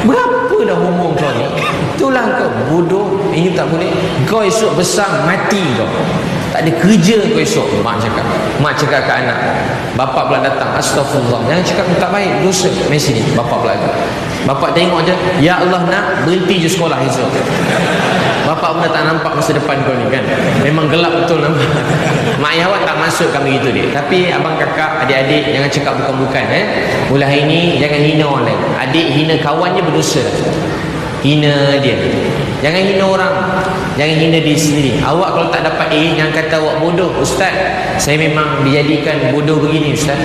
Berapa dah umur kau ni? Itulah kau bodoh. Ini tak boleh. Kau esok besar mati kau. Tak tak ada kerja kau esok. Mak cakap ke anak. Bapa pula datang, astagfirullah, jangan cakap tak baik, dosa. Mari sini, bapa pula kata. Bapa tengok je, ya Allah nak, berhenti je sekolah esok. Bapa pun dah tak nampak masa depan kau ni kan. Memang gelap betul nampak. Mak ayah awak tak masukkan begitu dia. Tapi abang kakak, adik-adik jangan cakap bukan-bukan Mulai hari ni jangan hina orang lain. Adik hina kawan je berdosa. Hina dia. Jangan hina orang. Jangan hina diri sendiri. Awak kalau tak dapat A, jangan kata awak bodoh. Ustaz, saya memang dijadikan bodoh begini Ustaz.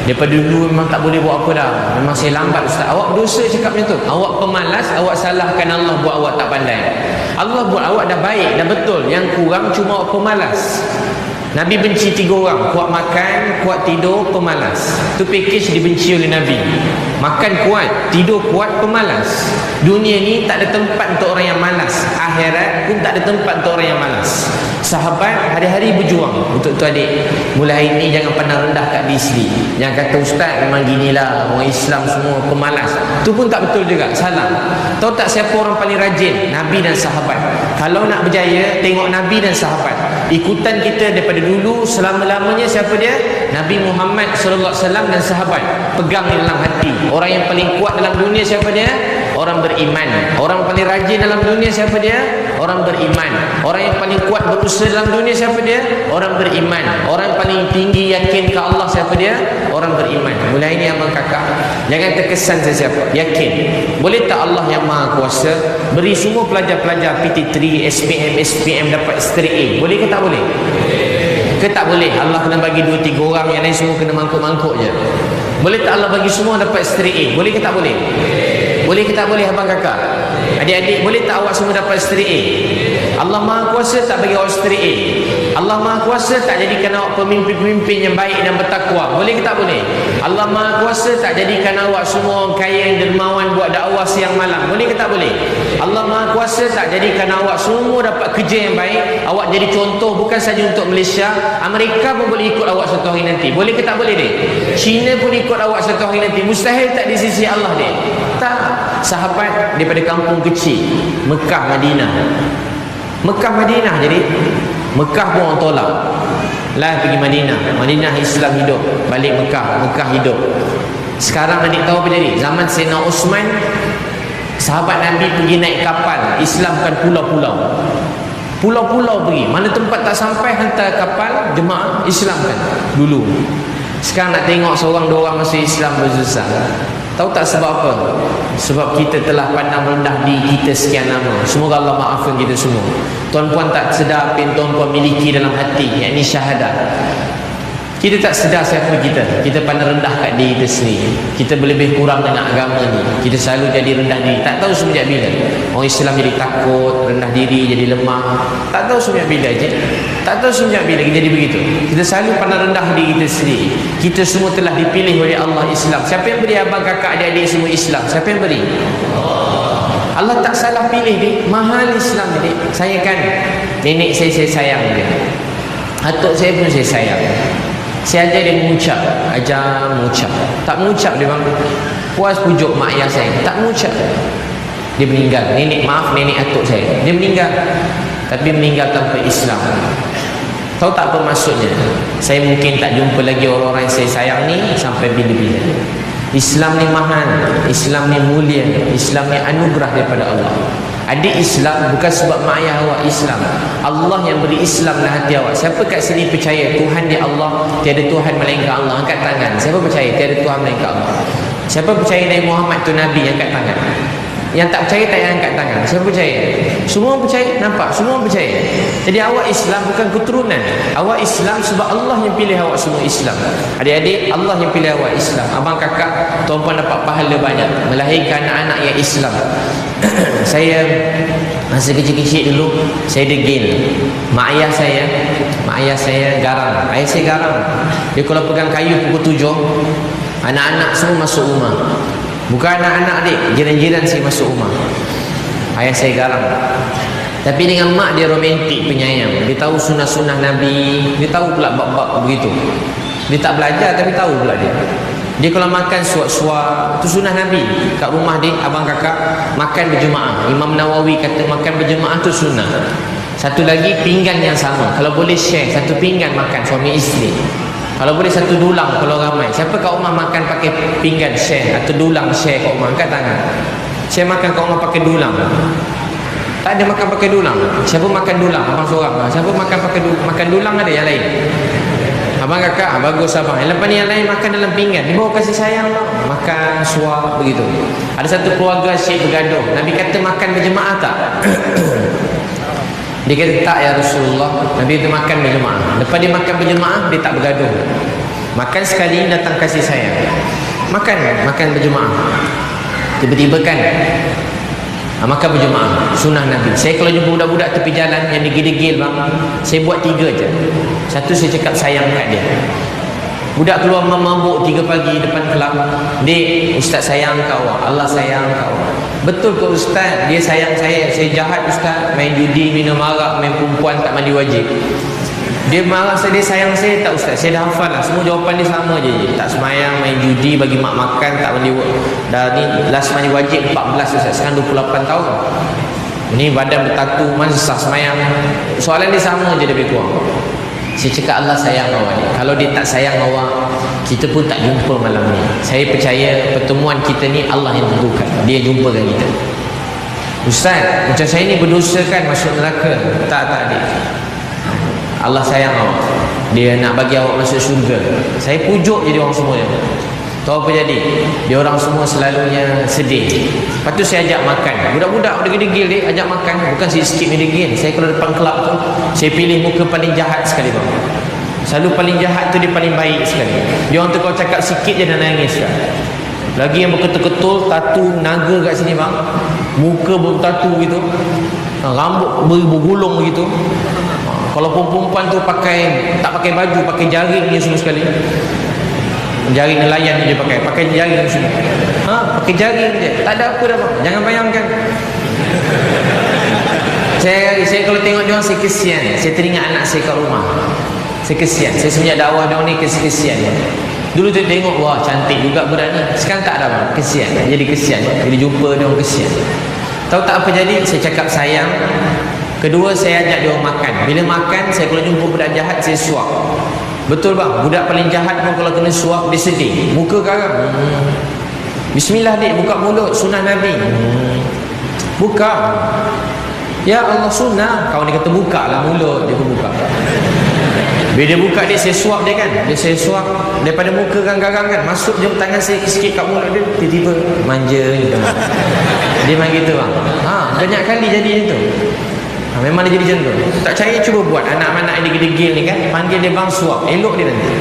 Daripada dulu memang tak boleh buat apa dah. Memang saya lambat Ustaz. Awak berdosa cakap macam tu. Awak pemalas, awak salahkan Allah buat awak tak pandai. Allah buat awak dah baik, dah betul. Yang kurang cuma awak pemalas. Nabi benci 3 orang, kuat makan, kuat tidur, pemalas. Itu package dibenci oleh Nabi. Makan kuat, tidur kuat, pemalas. Dunia ni tak ada tempat untuk orang yang malas. Akhirat pun tak ada tempat untuk orang yang malas. Sahabat hari-hari berjuang untuk tu adik. Mulai hari ni jangan pandang rendah kat diri sendiri. Jangan kata ustaz memang ginilah orang Islam semua pemalas. Tu pun tak betul juga, salah. Tahu tak siapa orang paling rajin? Nabi dan sahabat. Kalau nak berjaya, tengok Nabi dan sahabat. Ikutan kita daripada dulu selama-lamanya siapa dia? Nabi Muhammad sallallahu alaihi wasallam dan sahabat. Pegang di dalam hati. Orang yang paling kuat dalam dunia siapa dia? Orang beriman. Orang paling rajin dalam dunia siapa dia? Orang beriman. Orang yang paling kuat berusaha dalam dunia siapa dia? Orang beriman. Orang yang paling tinggi yakin ke Allah siapa dia? Orang beriman. Mulai ini abang kakak, jangan terkesan sesiapa. Yakin. Boleh tak Allah yang Maha Kuasa beri semua pelajar-pelajar PT3, SPM dapat straight A? Boleh ke tak boleh? Ke tak boleh? Allah kena bagi 2-3 orang, yang lain semua kena mangkuk-mangkuk je. Boleh tak Allah bagi semua dapat straight A? Boleh ke tak boleh? Boleh ke tak boleh abang kakak? Adik-adik, boleh tak awak semua dapat straight A? Allah Maha Kuasa tak bagi awak straight A. Allah Maha Kuasa tak jadikan awak pemimpin-pemimpin yang baik dan bertakwa. Boleh ke tak boleh? Allah Maha Kuasa tak jadikan awak semua orang kaya yang dermawan buat dakwah siang malam. Boleh ke tak boleh? Allah Maha Kuasa tak jadikan awak semua dapat kerja yang baik. Awak jadi contoh bukan saja untuk Malaysia, Amerika pun boleh ikut awak satu hari nanti. Boleh ke tak boleh dek? China pun ikut awak satu hari nanti. Mustahil tak di sisi Allah dek? Tak. Sahabat daripada kampung kecil Mekah, Madinah. Mekah, Madinah jadi Mekah pun orang tolak. Lah pergi Madinah. Madinah Islam hidup. Balik Mekah, Mekah hidup. Sekarang adik tahu apa jadi? Zaman Sayyidina Osman, sahabat Nabi pergi naik kapal, Islamkan pulau-pulau. Pulau-pulau pergi. Mana tempat tak sampai, hantar kapal, jemaah Islamkan dulu. Sekarang nak tengok seorang dua orang masuk Islam bersusah. Tahu tak sebab apa? Sebab kita telah pandang rendah diri kita sekian lama. Semoga Allah maafkan kita semua. Tuan-puan tak sedar apa yang tuan-puan miliki dalam hati, yakni syahadat. Kita tak sedar siapa kita. Kita pandang rendah kat diri kita sendiri. Kita berlebih kurang dengan agama ni. Kita selalu jadi rendah diri. Tak tahu semenjak bila orang Islam jadi takut, rendah diri, jadi lemah. Tak tahu semenjak bila je. Tak tahu semenjak bila kita jadi begitu. Kita selalu pandang rendah diri kita sendiri. Kita semua telah dipilih oleh Allah Islam. Siapa yang beri abang kakak adik-adik semua Islam? Siapa yang beri? Allah tak salah pilih dia. Mahal Islam dia. Saya kan nenek saya sayang dia. Atuk saya pun saya sayang. Saya ajar dia mengucap. Ajar mengucap. Tak mengucap dia bang. Puas pujuk mak ayah saya. Tak mengucap. Dia meninggal. Nenek atuk saya. Dia meninggal. Tapi meninggal tanpa Islam. Tahu tak apa maksudnya? Saya mungkin tak jumpa lagi orang-orang yang saya sayang ni sampai bila-bila. Islam ni mahal. Islam ni mulia. Islam ni anugerah daripada Allah. Adik Islam bukan sebab mak ayah awak Islam. Allah yang beri Islam dalam hati awak. Siapa kat sini percaya Tuhan dia Allah, tiada Tuhan melainkan Allah? Angkat tangan. Siapa percaya tiada Tuhan melainkan Allah? Siapa percaya Nabi Muhammad tu Nabi? Angkat tangan. Yang tak percaya tak payah angkat tangan. Siapa percaya? Semua percaya. Nampak? Semua percaya. Jadi awak Islam bukan keturunan. Awak Islam sebab Allah yang pilih awak semua Islam. Adik-adik, Allah yang pilih awak Islam. Abang kakak, tuan-puan dapat pahala banyak melahirkan anak-anak yang Islam. Saya masa kecil-kecil dulu saya degil. Mak ayah saya garang. Ayah saya garang. Dia kalau pegang kayu pukul 7, anak-anak semua masuk rumah. Bukan anak-anak dik, jiran-jiran saya masuk rumah. Ayah saya garang. Tapi dengan mak dia romantik, penyayang. Dia tahu sunnah-sunnah Nabi. Dia tahu pula bab-bab begitu. Dia tak belajar tapi tahu pula dia. Dia kalau makan suap-suap, itu sunnah Nabi. Kat rumah dia, abang kakak, makan berjemaah. Imam Nawawi kata makan berjemaah tu sunnah. Satu lagi pinggan yang sama. Kalau boleh share satu pinggan makan suami isteri. Kalau boleh satu dulang kalau ramai. Siapa kat rumah makan pakai pinggan share atau dulang share kat rumah? Angkat tangan. Saya makan kat rumah pakai dulang. Tak ada makan pakai dulang. Siapa makan dulang? Abang seorang. Siapa makan pakai makan dulang ada yang lain? Abang kakak, bagus abang. Yang lepas ni yang lain makan dalam pinggan. Ni bawa kasih sayang bang. Makan, suap, begitu. Ada satu keluarga syekh bergaduh. Nabi kata makan berjemaah tak? Dia kata tak ya Rasulullah. Nabi itu makan berjemaah. Lepas dia makan berjemaah, dia tak bergaduh. Makan sekali datang kasih sayang. Makan berjemaah. Tiba-tiba kan makan berjemaah, sunnah Nabi. Saya kalau jumpa budak-budak tepi jalan yang digil-gil bang, saya buat 3 je. Satu, saya cakap sayang kat dia. Budak keluar mabuk 3 pagi depan kelab, "Dek, ustaz sayang kau, Allah sayang kau." "Betul ke ustaz? Dia sayang saya jahat ustaz, main judi, minum arak, main perempuan, tak mandi wajib." Dia marah saya, dia sayang saya tak ustaz? Saya dah hafal lah, semua jawapan dia sama je. Tak semayang, main judi, bagi mak makan, tak mandi. Dah ni last mandi wajib 14 ustaz, sekarang 28 tahun. Ini badan bertatu, mana sah semayang. Soalan dia sama je lebih kurang. Saya cakap Allah sayang awak ni. Kalau dia tak sayang awak, kita pun tak jumpa malam ni. Saya percaya pertemuan kita ni Allah yang tentukan. Dia jumpakan kita. "Ustaz, macam saya ni berdosa kan masuk neraka?" Tak dia. Allah sayang awak. Dia nak bagi awak masuk syurga. Saya pujuk je dia orang semua. Tahu apa jadi? Dia orang semua selalunya sedih. Lepas tu saya ajak makan. Budak-budak degil-degil dia ajak makan. Bukan sikit-sikit dia degil. Saya kalau depan kelab tu, saya pilih muka paling jahat sekali bang. Selalu paling jahat tu dia paling baik sekali. Dia orang tu kalau cakap sikit je dah nangis kan. Lagi yang berketul-ketul, tatu naga kat sini bang. Muka bertatu gitu. Rambut bergulung begitu. Kalau perempuan tu tak pakai baju, pakai jaring dia semua sekali. Jaring nelayan dia pakai jaring semua. Pakai jaring je. Tak ada apa dah bang. Jangan bayangkan. Saya kalau tengok dia orang saya kesian. Saya teringat anak saya kat rumah. Saya kesian. Saya semenjak dakwah dia orang ni kesian. Dulu tu tengok, wah cantik juga budak ni. Sekarang tak ada bang. Kesian. Jadi kesian. Bila jumpa dia orang kesian. Tahu tak apa jadi? Saya cakap sayang. Kedua, saya ajak dia orang makan. Bila makan, saya kalau jumpa budak jahat, saya suap. Betul bang, budak paling jahat pun kalau kena suap, dia sedih. Muka karam. Bismillah dik, buka mulut, sunnah Nabi. Buka. Ya Allah sunnah. Kawan dia kata buka lah mulut, dia pun buka. Bila dia buka dia, saya suap dia kan. Saya suap daripada muka garang-garang kan, masuk je tangan saya sikit kat mulut dia, tiba-tiba manja gitu. Dia main gitu bang. Banyak kali jadi itu. Memang dia jadi macam tu. Tak percaya cuba buat. Anak-anak yang degil-degil ni kan, panggil dia bang suap, elok dia nanti.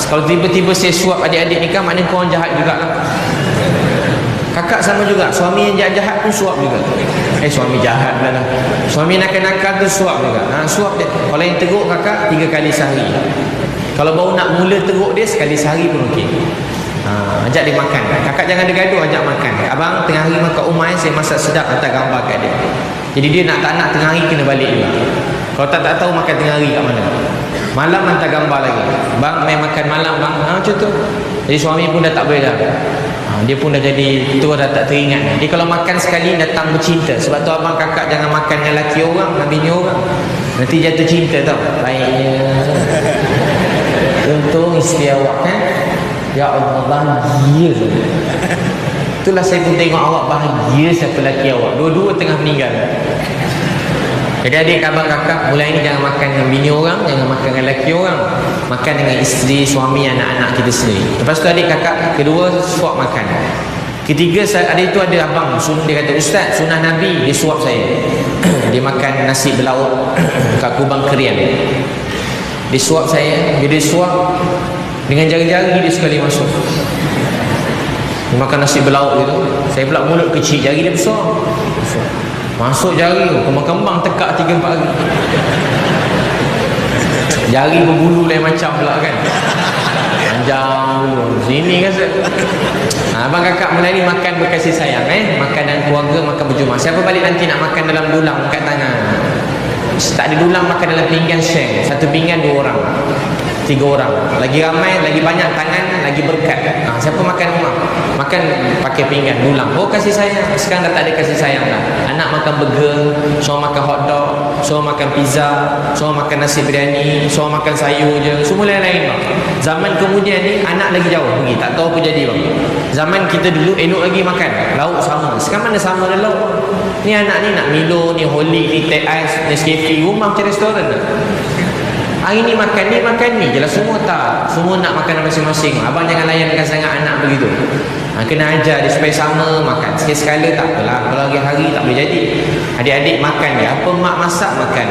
Kalau tiba-tiba saya suap adik-adik ni kan, maknanya korang jahat juga lah. Kakak sama juga, suami yang jahat-jahat pun suap juga. Suami jahat lah. Suami nakal-nakal tu suap juga. Suap dia. Kalau yang teruk kakak 3 kali sehari. Kalau baru nak mula teruk dia, sekali sehari pun okey. Ajak dia makan. Kakak jangan ada gaduh, ajak makan. Abang tengah hari makan umai, saya masak sedap, hantar gambar kat dia. Jadi dia tak nak tengah hari kena balik juga. Kalau tak tahu makan tengah hari kat mana. Malam hantar gambar lagi. Bang main makan malam bang. Macam tu. Jadi suami pun dah tak boleh dah. Dia pun dah jadi tua, dah tak teringat. Dia kalau makan sekali datang bercinta. Sebab tu abang kakak jangan makan dengan lelaki orang, dengan bini orang. Nanti jatuh cinta tau. Baiknya. Untung isteri awak kan. Ya Allah bahagia. Itulah saya pun tengok awak bahagia siapa lelaki awak. Dua-dua tengah meninggal. Jadi adik abang kakak, mulai ini jangan makan dengan bini orang, jangan makan dengan lelaki orang. Makan dengan isteri, suami, anak-anak kita sendiri. Lepas tu adik kakak, kedua suap makan. Ketiga, adik tu ada abang, dia kata, "Ustaz, sunnah Nabi," dia suap saya. Dia makan nasi berlauk kat Kubang Kerian. Dia suap saya, bila dia suap, dengan jari-jari dia sekali masuk. Dia makan nasi berlauk gitu. Saya pula mulut kecil, jari dia besar. Masuk jari, kembang-kembang tekak 3-4 hari. Jari berbulu lain macam pula kan. Panjang dulu. Sini kan abang kakak mulai ni makan berkasih sayang makan dengan keluarga, makan berjemaah. Siapa balik nanti nak makan dalam dulang, angkat tangan. Tak ada dulang, makan dalam pinggan share. Satu pinggan 2 orang, 3 orang. Lagi ramai, lagi banyak tangan, lagi berkat. Siapa makan rumah? Makan pakai pinggan, dulang. Oh, kasih sayang. Sekarang dah tak ada kasih sayang dah. Anak makan burger, semua makan hotdog, semua makan pizza, semua makan nasi biryani, semua makan sayur je. Semua lain-lain bang. Zaman kemudian ni anak lagi jauh pergi, tak tahu apa jadi bang. Zaman kita dulu elok lagi makan, lauk sama. Sekarang mana sama dah lauk. Ni anak ni nak Milo, ni Holy, ni Teh Ais, Nescafe, rumah macam restoran dah. Hari ni makan ni je lah. Semua tak, semua nak makan masing-masing. Abang jangan layankan sangat anak begitu. Kena ajar dia supaya sama makan. Sekali-sekala tak apalah, kalau hari-hari tak boleh jadi. Adik-adik makan je, apa mak masak makan.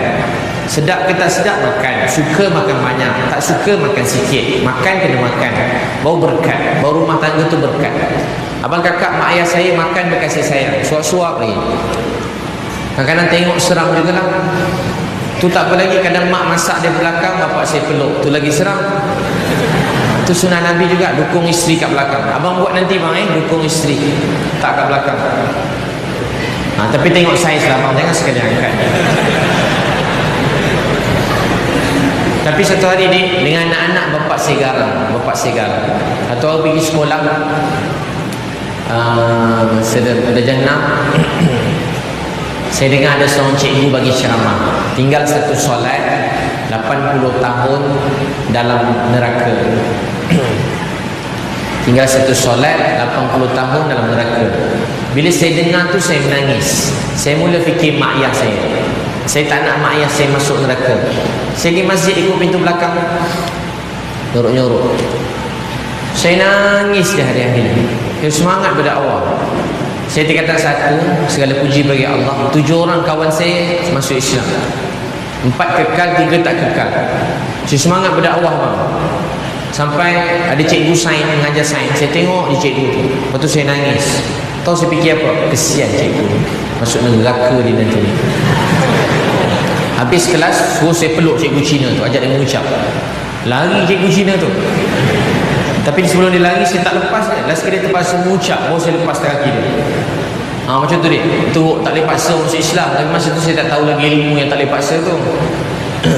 Sedap ke tak sedap makan. Suka makan banyak, tak suka makan sikit. Makan kena makan, baru berkat, baru rumah tangga tu berkat. Abang kakak mak ayah saya makan berkasih sayang, suap-suap lagi. Kadang-kadang tengok seram juga lah. Tu tak apa lagi, kadang mak masak dia belakang, bapak saya peluk, tu lagi seram. Tu sunnah Nabi juga, dukung isteri kat belakang. Abang buat nanti bang dukung isteri, tak kat belakang. Tapi tengok saiz lah bang, jangan sekali angkat. Tapi satu hari ni dengan anak-anak bapak saya garang. Satu hari pergi sekolah, ada jannah. Saya dengar ada seorang cikgu bagi ceramah, tinggal satu solat 80 tahun dalam neraka. Tinggal satu solat 80 tahun dalam neraka. Bila saya dengar tu saya menangis. Saya mula fikir mak ayah saya. Saya tak nak mak ayah saya masuk neraka. Saya pergi masjid ikut pintu belakang, nyorok-nyorok. Saya nangis dah hari-hari. Saya semangat berdakwah. Saya tingkatan satu, segala puji bagi Allah. 7 orang kawan saya masuk Islam, 4 kekal, 3 tak kekal. Saya semangat berdakwah bang. Sampai ada cikgu sains mengajar sains, saya tengok dia cikgu tu, lepas tu saya nangis. Tahu saya fikir apa? Kesian cikgu, masuk neraka dia nanti. Habis kelas, suruh saya peluk cikgu Cina tu, ajak dia mengucap. Lari cikgu Cina tu. Tapi sebelum dia lari, saya tak lepas dia. Last kali dia terpaksa mengucap, baru saya lepas kaki dia. Macam tu dia. Itu tak boleh paksa masuk Islam. Tapi masa tu saya tak tahu lagi ilmu yang tak boleh paksa tu.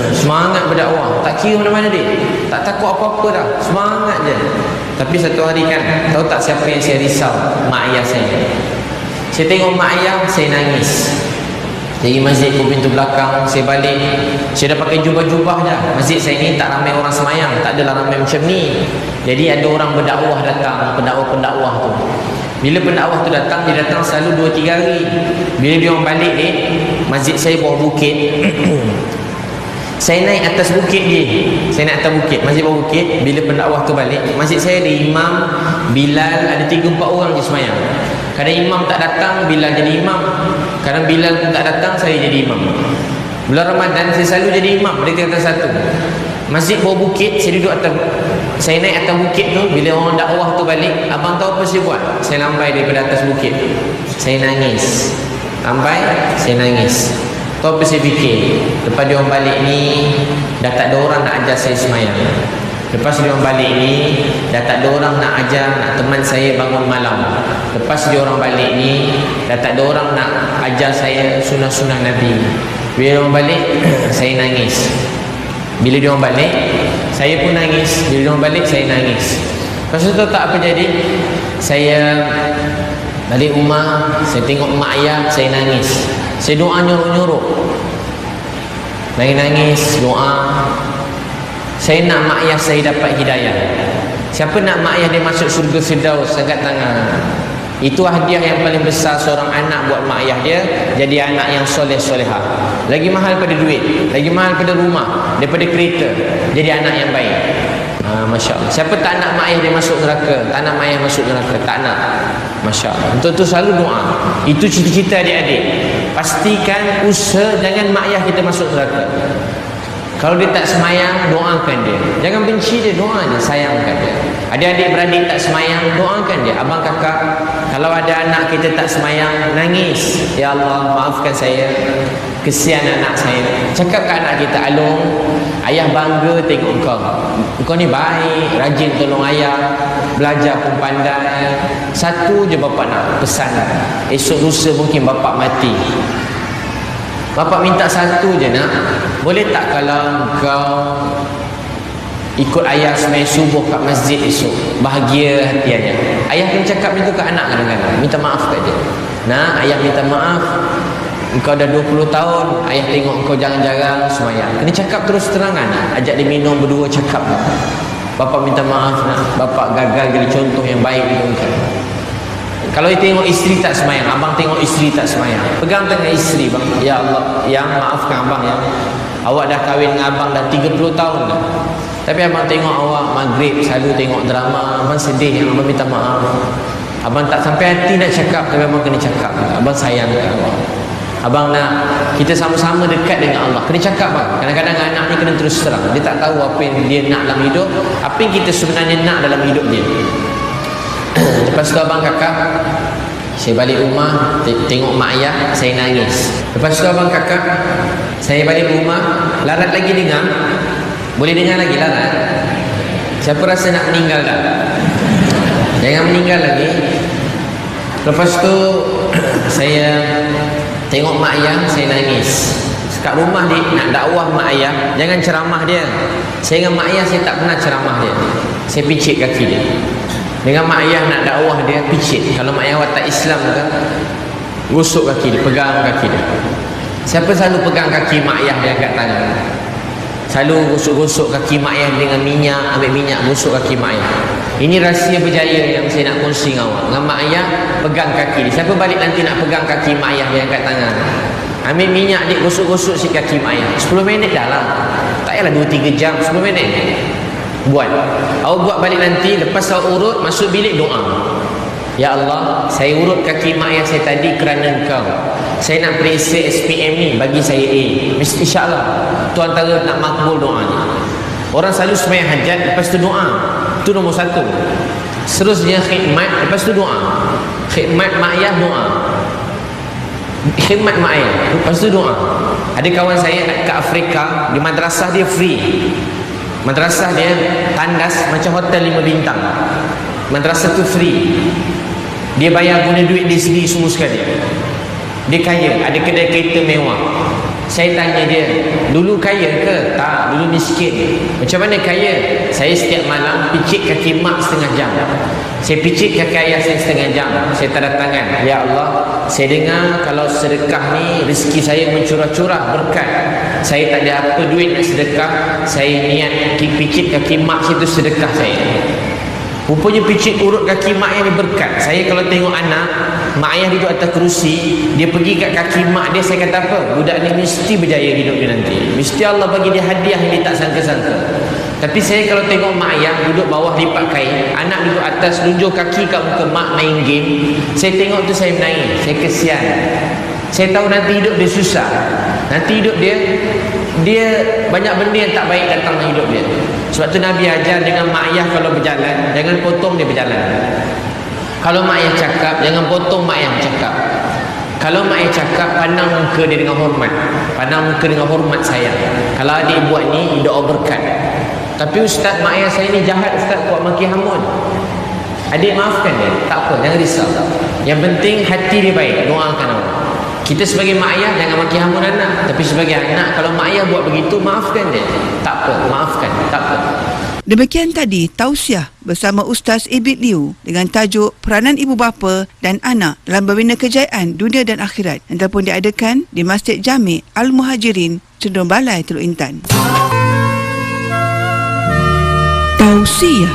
Semangat berdakwah, tak kira mana-mana dia. Tak takut apa-apa dah, semangat je. Tapi satu hari kan, tahu tak siapa yang saya risau? Mak ayah saya. Saya tengok mak ayah, saya nangis. Saya pergi masjid ke pintu belakang, saya balik. Saya dah pakai jubah-jubah je. Masjid saya ni tak ramai orang semayang, tak adalah ramai macam ni. Jadi ada orang berdakwah datang, pendakwah-pendakwah tu. Bila pendakwah tu datang, dia datang selalu 2-3 hari. Bila dia orang balik ni, masjid saya bawah bukit. Saya naik atas bukit dia. Saya naik atas bukit, masjid bawah bukit. Bila pendakwah tu balik, masjid saya ada imam, Bilal, ada 3-4 orang je semayang. Kadang imam tak datang, Bilal jadi imam. Kadang Bilal pun tak datang, saya jadi imam. Bulan Ramadan saya selalu jadi imam, dia tingkatan satu. Masjid bawah bukit, saya duduk atas. Saya naik atas bukit tu, bila orang dakwah tu balik, abang tahu apa saya buat? Saya lambai daripada atas bukit. Saya nangis. Lambai, saya nangis. Tahu apa saya fikir? Lepas dia orang balik ni, dah tak ada orang nak ajar saya semayang. Lepas dia orang balik ni, dah tak ada orang nak ajar, nak teman saya bangun malam. Lepas dia orang balik ni, dah tak ada orang nak ajar saya sunnah-sunnah Nabi. Bila dia orang balik, saya nangis. Bila dia orang balik, saya pun nangis. Bila dia orang balik, saya nangis. Lepas tu tak apa jadi, saya balik rumah, saya tengok mak ayah, saya nangis. Saya doa nyorok-nyorok, nangis, doa. Saya nak mak ayah saya dapat hidayah. Siapa nak mak ayah dia masuk surga Firdaus, angkat tangan. Itu hadiah yang paling besar seorang anak buat mak ayah dia, jadi anak yang soleh-solehah. Lagi mahal pada duit, lagi mahal pada rumah, daripada kereta. Jadi anak yang baik. Masya Allah. Siapa tak nak mak ayah dia masuk neraka? Tak nak mak ayah masuk neraka? Tak nak. Masya Allah. Untuk tu selalu doa. Itu cita-cita adik-adik. Pastikan usaha jangan mak ayah kita masuk neraka. Kalau dia tak semayang, doakan dia. Jangan benci dia, doa dia, sayangkan dia. Adik-adik beradik tak semayang, doakan dia. Abang kakak, kalau ada anak kita tak semayang, nangis. Ya Allah, maafkan saya. Kesian anak saya. Cakap ke anak kita, Alung, ayah bangga tengok kau. Kau ni baik, rajin tolong ayah, belajar pun pandai. Satu je bapak nak pesan. Esok lusa mungkin bapak mati. Bapak minta satu je nak. Boleh tak kalau kau ikut ayah sembahyang subuh kat masjid esok, bahagia hati ayah. Ayah kena cakap itu ke anak kadang-kadang, minta maaf kat dia. Nak, ayah minta maaf, engkau dah 20 tahun ayah tengok engkau jarang-jarang sembahyang. Kena cakap terus terangan, ajak dia minum berdua, cakap, bapa minta maaf nak, bapa gagal jadi contoh yang baik untuk engkau. Kalau dia tengok isteri tak sembahyang, abang tengok isteri tak sembahyang, pegang tangan isteri, bang, ya Allah, yang maafkan abang ya, awak dah kahwin dengan abang dah 30 tahun dah, tapi abang tengok awak maghrib selalu tengok drama, abang sedih, abang minta maaf. Abang tak sampai hati nak cakap, tapi abang kena cakap, abang sayang kat awak, abang nak kita sama-sama dekat dengan Allah. Kena cakap bang. Kadang-kadang anak ni kena terus terang, dia tak tahu apa yang dia nak dalam hidup, apa yang kita sebenarnya nak dalam hidup dia. Lepas tu abang kakak, saya balik rumah tengok mak ayah, saya nangis. Lepas tu abang kakak, saya balik rumah, larat lagi dengar, boleh dengar lagi larat. Siapa rasa nak meninggal dah? Jangan meninggal lagi. Lepas tu saya tengok mak ayah, saya nangis. Kat rumah dia nak dakwah mak ayah, jangan ceramah dia. Saya dengan mak ayah saya tak pernah ceramah dia, saya picit kaki dia. Dengan mak ayah nak dakwah dia, picit. Kalau mak ayah watak Islam ke, gosok kaki dia, pegang kaki dia. Siapa selalu pegang kaki mak ayah dia angkat tangan? Selalu gosok-gosok kaki mak ayah dengan minyak, ambil minyak gosok kaki mak ayah. Ini rahsia berjaya yang saya nak kongsi dengan awak. Dengan mak ayah pegang kaki dia. Siapa balik nanti nak pegang kaki mak ayah dia angkat tangan? Ambil minyak dia, gosok-gosok si kaki mak ayah. 10 minit dah lah, tak payahlah 2-3 jam, 10 minit buat. Awak buat balik nanti, lepas awak urut masuk bilik, doa, ya Allah, saya urut kaki mak ayah saya tadi kerana engkau, saya nak periksa SPM ni, bagi saya A. InsyaAllah tu antara nak makbul doa ni. Orang selalu sembahyang hajat, lepas tu doa, tu nombor 1. Seterusnya khidmat, lepas tu doa. Khidmat mak ayah, doa. Khidmat mak ayah, lepas tu doa. Ada kawan saya ke Afrika, di madrasah dia free. Madrasah dia tandas macam hotel 5 bintang. Madrasah tu free, dia bayar guna duit dia sendiri semua sekali. Dia kaya, ada kedai kereta mewah. Saya tanya dia, dulu kaya ke? Tak, dulu miskin. Macam mana kaya? Saya setiap malam picit kaki mak setengah jam, saya picit kaki ayah saya setengah jam, saya tanda tangan, ya Allah, saya dengar kalau sedekah ni rezeki saya mencurah-curah berkat, saya tak ada apa duit nak sedekah, saya niat picit kaki mak situ sedekah saya. Rupanya picit urut kaki mak ayah ni berkat. Saya kalau tengok anak, mak ayah duduk atas kerusi, dia pergi kat kaki mak dia, saya kata apa? Budak ni mesti berjaya hidup dia nanti, mesti Allah bagi dia hadiah yang dia tak sangka-sangka. Tapi saya kalau tengok mak ayah duduk bawah lipat kain, anak duduk atas lunjuk kaki kat muka mak main game, saya tengok tu saya menangis, saya kesian. Saya tahu nanti hidup dia susah, nanti hidup dia banyak benda yang tak baik datang dalam hidup dia. Sebab tu Nabi ajar dengan mak ayah kalau berjalan, jangan potong dia berjalan. Kalau mak ayah cakap, jangan potong mak ayah cakap. Kalau mak ayah cakap, pandang muka dia dengan hormat, pandang muka dengan hormat sayang. Kalau adik buat ni, doa berkat. Tapi ustaz, mak ayah saya ni jahat ustaz, buat maki hamun. Adik maafkan dia, tak apa, jangan risau. Yang penting hati dia baik, doakan Allah. Kita sebagai mak ayah jangan maki hamun anak, tapi sebagai anak kalau mak ayah buat begitu, maafkan dia. Tak apa, maafkan, tak apa. Demikian tadi tausiah bersama Ustaz Abid Liu dengan tajuk Peranan Ibu Bapa dan Anak dalam Membina Kejayaan Dunia dan Akhirat yang telah pun diadakan di Masjid Jami' Al-Muhajirin, Cenderum Balai, Teluk Intan. Tausiah.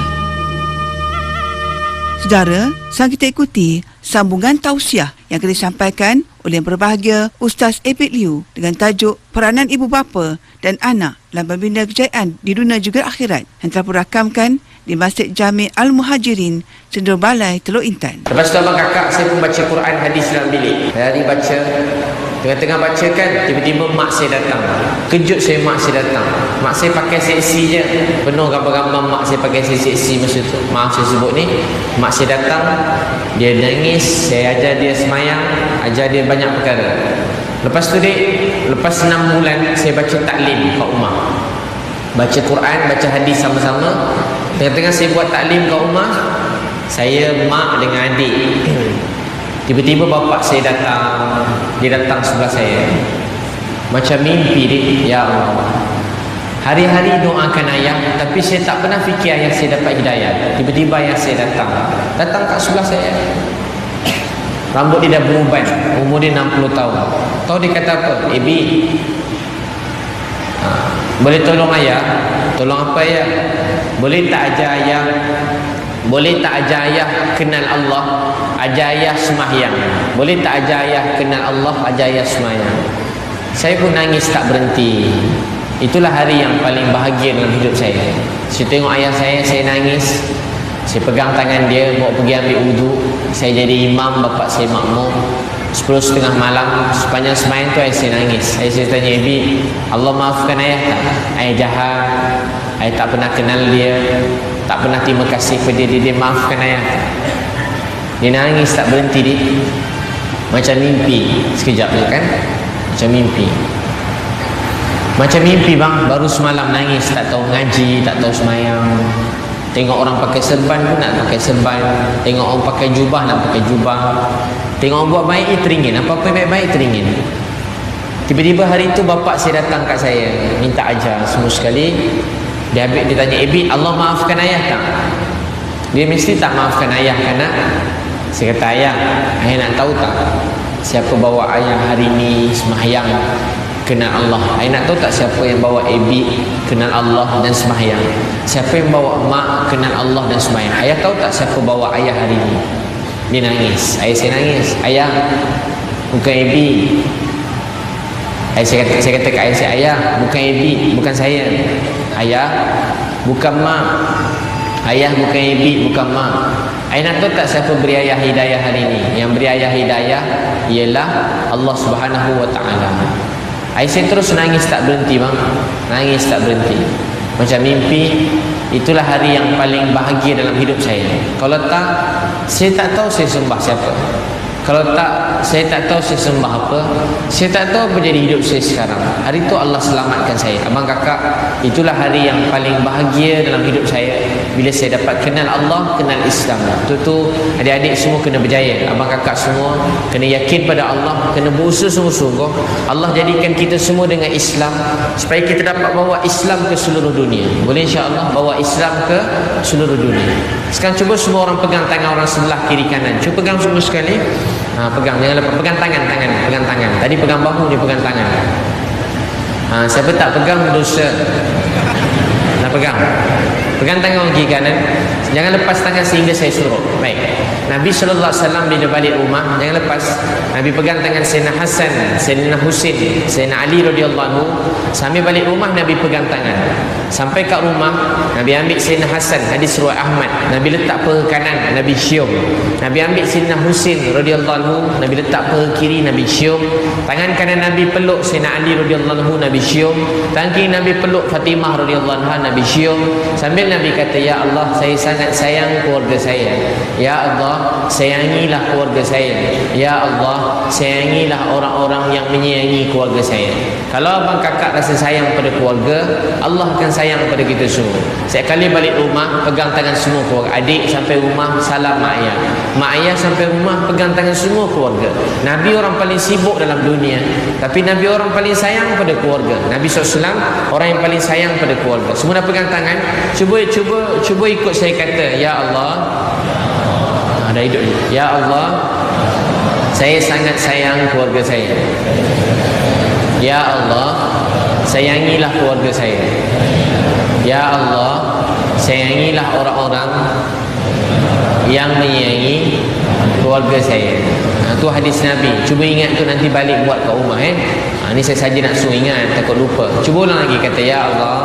Saudara, sekarang kita ikuti sambungan tausiah yang akan disampaikan oleh yang berbahagia Ustaz Abid Liu dengan tajuk Peranan Ibu Bapa dan Anak dalam Membina Kejayaan di Dunia juga Akhirat yang telah dirakamkan di Masjid Jami' Al-Muhajirin, Cenderum Balai, Teluk Intan. Lepas tu abang kakak saya pun baca Quran hadis dalam bilik. Hari baca, tengah-tengah baca kan, tiba-tiba mak saya datang. Kejut saya mak saya datang. Mak saya pakai seksi je, penuh gambar-gambar mak saya pakai seksi masa tu. Maaf saya sebut ni. Mak saya datang, dia nangis, saya ajar dia semayang, ajar dia banyak perkara. Lepas tu lepas 6 bulan saya baca taklim kat rumah, baca Quran, baca hadis sama-sama. Tengah-tengah saya buat taklim kat rumah, saya, mak dengan adik. Tiba-tiba bapak saya datang, dia datang sebelah saya macam mimpi dia. Ya Allah, Hari-hari doakan ayah, tapi saya tak pernah fikir ayah saya dapat hidayah. Tiba-tiba ayah saya datang kat sebelah saya. Rambut dia dah beruban, umur dia 60 tahun. Tahu dia kata apa? Ebi, boleh tolong ayah? Tolong apa ayah? Boleh tak ajar ayah? Boleh tak ajar ayah kenal Allah? Ajar ayah sembahyang. Boleh tak ajar ayah kenal Allah? Ajar ayah sembahyang. Saya pun nangis tak berhenti. Itulah hari yang paling bahagia dalam hidup saya. Saya tengok ayah saya nangis. Saya pegang tangan dia, bawa pergi ambil wudu. Saya jadi imam, bapak saya makmum. 10:30 malam, sepanjang sembahyang tu ayah saya nangis. Ayah saya tanya, Ebi, Allah maafkan ayah tak? Ayah jahat, ayah tak pernah kenal dia, tak pernah terima kasih kepada dia maafkan ayah tak? Dia nangis tak berhenti dia. Macam mimpi sekejap je kan? Macam mimpi. Macam mimpi bang, baru semalam nangis, tak tahu ngaji, tak tahu sembahyang. Tengok orang pakai serban pun nak pakai serban. Tengok orang pakai jubah nak pakai jubah. Tengok orang buat baik teringin. Apa-apa baik-baik teringin. Tiba-tiba hari itu bapak saya datang kat saya, minta ajar semua sekali. Dia tanya, Ebi, Allah maafkan ayah tak? Dia mesti tak maafkan ayah kan nak? Saya kata, ayah nak tahu tak siapa bawa ayah hari ni sembahyang kenal Allah? Ayah nak tahu tak siapa yang bawa Ebi kenal Allah dan sembahyang? Siapa yang bawa mak kenal Allah dan sembahyang? Ayah tahu tak siapa bawa ayah hari ni? Dia nangis. Ayah saya nangis. Ayah, bukan Ebi. Saya kata ke ayah saya, ayah bukan Ebi, bukan saya. Ayah bukan mak. Ayah bukan Ebi, bukan mak. Ayah nak tahu tak siapa beri ayah hidayah hari ni? Yang beri ayah hidayah ialah Allah Subhanahu wa ta'ala. Ayah saya terus nangis tak berhenti bang. Nangis tak berhenti. Macam mimpi. Itulah hari yang paling bahagia dalam hidup saya. Kalau tak, saya tak tahu saya sembah siapa. Kalau tak, saya tak tahu saya sembah apa. Saya tak tahu apa jadi hidup saya sekarang. Hari itu Allah selamatkan saya. Abang kakak, itulah hari yang paling bahagia dalam hidup saya. Bila saya dapat kenal Allah, kenal Islam. Itu adik-adik semua kena berjaya. Abang kakak semua kena yakin pada Allah, kena berusaha sungguh-sungguh. Allah jadikan kita semua dengan Islam supaya kita dapat bawa Islam ke seluruh dunia. Boleh insya-Allah bawa Islam ke seluruh dunia. Sekarang cuba semua orang pegang tangan orang sebelah kiri kanan. Cuba pegang semua sekali. Pegang, jangan lupa pegang tangan. Tadi pegang bahu, ni pegang tangan. Siapa tak pegang dosa. Nak pegang tangan kiri kanan. Jangan lepas tangan sehingga saya suruh. Baik. Nabi SAW bila balik rumah, jangan lepas. Nabi pegang tangan Sayyidina Hasan, Sayyidina Husin, Sayyidina Ali radhiyallahu anhu. Sambil balik rumah Nabi pegang tangan. Sampai kat rumah Nabi ambil Sayyidina Hasan, hadis riwayat Ahmad. Nabi letak paha kanan, Nabi cium. Nabi ambil Sayyidina Husin radhiyallahu anhu, Nabi letak paha kiri, Nabi cium. Tangan kanan Nabi peluk Sayyidina Ali radhiyallahu anhu, Nabi cium. Tangan kiri Nabi peluk Fatimah radhiyallahu anha, Nabi cium. Sambil Nabi kata, ya Allah, saya sangat sayang keluarga saya. Ya Allah, sayangilah keluarga saya. Ya Allah, sayangilah orang-orang yang menyayangi keluarga saya. Kalau abang kakak rasa sayang pada keluarga, Allah akan sayang pada kita semua. Setiap kali balik rumah, pegang tangan semua keluarga. Adik sampai rumah, salam mak ayah. Mak ayah sampai rumah, pegang tangan semua keluarga. Nabi orang paling sibuk dalam dunia, tapi Nabi orang paling sayang pada keluarga. Nabi SAW orang yang paling sayang pada keluarga. Semua dah pegang tangan. Cuba ikut saya kata, ya Allah. Ada hidup. Ya Allah, saya sangat sayang keluarga saya. Ya Allah, sayangilah keluarga saya. Ya Allah, sayangilah orang-orang yang menyayangi keluarga saya. Itu hadis Nabi. Cuba ingat tu nanti balik buat kat rumah ni saya saja nak suruh ingat, takut lupa. Cuba ulang lagi kata, ya Allah,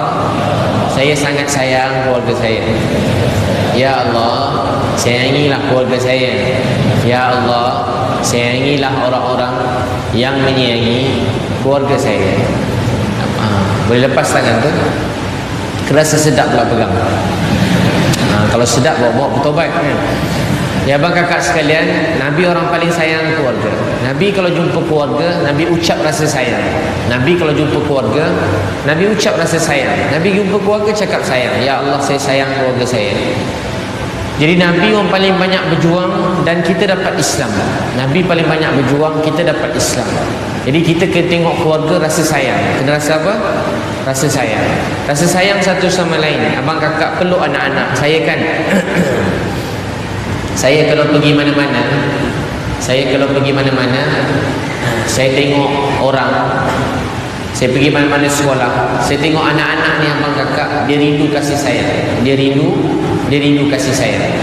saya sangat sayang keluarga saya. Ya Allah, sayangilah keluarga saya. Ya Allah, sayangilah orang-orang yang menyayangi keluarga saya. Boleh lepas tangan tu. Kerasa sedap pula pegang. Kalau sedap, bawa bertobat kan. Ya abang kakak sekalian, Nabi orang paling sayang keluarga. Nabi kalau jumpa keluarga, Nabi ucap rasa sayang. Nabi kalau jumpa keluarga, Nabi ucap rasa sayang. Nabi jumpa keluarga cakap sayang. Ya Allah, saya sayang keluarga saya. Jadi Nabi orang paling banyak berjuang dan kita dapat Islam. Nabi paling banyak berjuang, kita dapat Islam. Jadi kita kena tengok keluarga, rasa sayang. Kena rasa apa? Rasa sayang. Rasa sayang satu sama lain. Abang kakak peluk anak-anak. Saya kan saya kalau pergi mana-mana, saya tengok orang, saya pergi mana-mana sekolah, saya tengok anak-anak ni abang kakak, dia rindu kasih sayang. Dia rindu kasih sayang.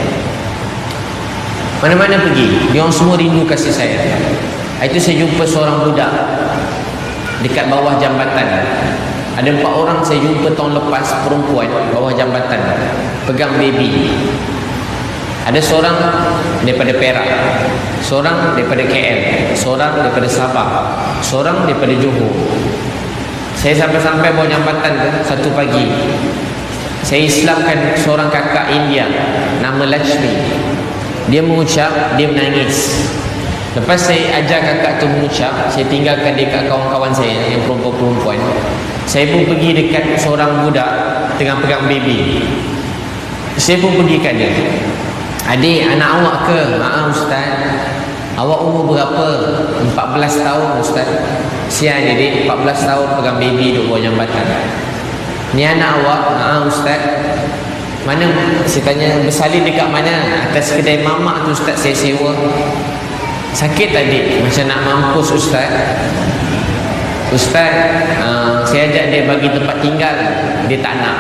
Mana-mana pergi, dia orang semua rindu kasih sayang. Itu saya jumpa seorang budak dekat bawah jambatan. Ada 4 orang saya jumpa tahun lepas, perempuan bawah jambatan, pegang baby. Ada seorang daripada Perak, seorang daripada KL, seorang daripada Sabah, seorang daripada Johor. Saya sampai-sampai bawah jambatan tu satu pagi. Saya Islamkan seorang kakak India nama Lakshmi. Dia mengucap, dia menangis. Lepas saya ajar kakak tu mengucap, saya tinggalkan dia kat kawan-kawan saya yang perempuan-perempuan. Saya pun pergi dekat seorang budak tengah pegang baby. Saya pun pergi kat dia. Adik, anak awak ke? Ustaz. Awak umur berapa? 14 tahun Ustaz. Sian jadi 14 tahun pegang baby duduk bawah jambatan. Ni anak awak? Ustaz. Mana? Saya tanya, bersalin dekat mana? Atas kedai mamak tu Ustaz saya sewa. Sakit adik? Macam nak mampus Ustaz. Ustaz, saya ajak dia bagi tempat tinggal, dia tak nak.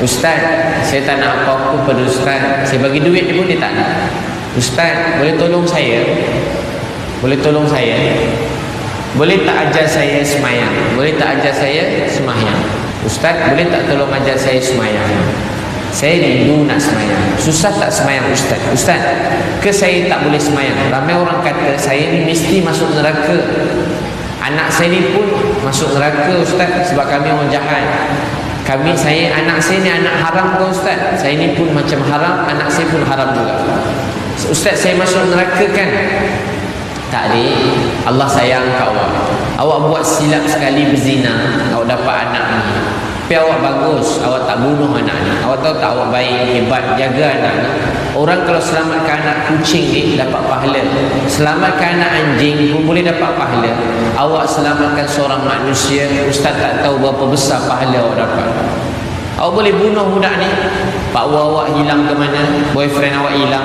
Ustaz, saya tak nak apa-apa pada Ustaz. Saya bagi duit dia pun dia tak nak. Ustaz, boleh tolong saya? Boleh tolong saya? Boleh tak ajar saya semayang? Boleh tak ajar saya semayang? Ustaz, boleh tak tolong ajar saya semayang? Saya rindu nak semayang. Susah tak semayang Ustaz? Ustaz, ke saya tak boleh semayang? Ramai orang kata saya ni mesti masuk neraka. Anak saya ni pun masuk neraka Ustaz, sebab kami orang jahat. Anak saya ni anak haram ke Ustaz? Saya ni pun macam haram, anak saya pun haram juga. Ustaz, saya masuk neraka kan? Tak adik, Allah sayang kat awak. Awak buat silap sekali berzina, awak dapat anak ni. Tapi awak bagus, awak tak bunuh anak ni. Awak tahu tak, awak baik, hebat, jaga anak ni. Orang kalau selamatkan anak kucing ni dapat pahala, selamatkan anak anjing pun boleh dapat pahala. Awak selamatkan seorang manusia, Ustaz tak tahu berapa besar pahala awak dapat. Awak boleh bunuh budak ni. Pak awak hilang ke mana? Boyfriend awak hilang.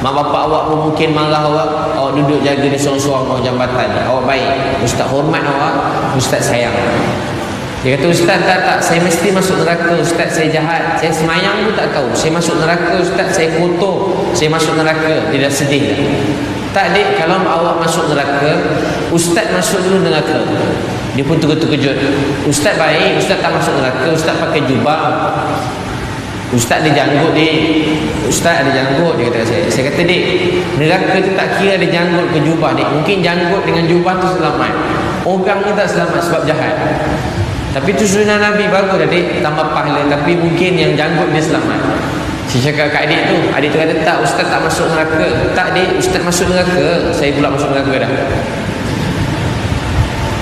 Mak bapak awak pun mungkin marah awak. Awak duduk jaga dia seorang-seorang bawah jambatan. Awak baik, Ustaz hormat awak, Ustaz sayang. Dia kata, Ustaz tak, saya mesti masuk neraka Ustaz, saya jahat, saya semayang pun tak tahu. Saya masuk neraka Ustaz, saya kotor, saya masuk neraka. Dia dah sedih. Tak adik, kalau awak masuk neraka, Ustaz masuk dulu neraka. Dia pun terkejut. Ustaz baik, Ustaz tak masuk neraka, Ustaz pakai jubah. Ustaz ada janggut dia. Ustaz ada janggut, dia kata saya. Saya kata, dik, neraka tu tak kira ada janggut ke jubah dik. Mungkin janggut dengan jubah tu selamat, orang ni tak selamat sebab jahat. Tapi tu sunnah Nabi, bagus adik, tambah pahala. Tapi mungkin yang janggut dia selamat. Saya cakap kat adik tu kata, tak, Ustaz tak masuk neraka. Tak adik, Ustaz masuk neraka. Saya pula masuk neraka dah.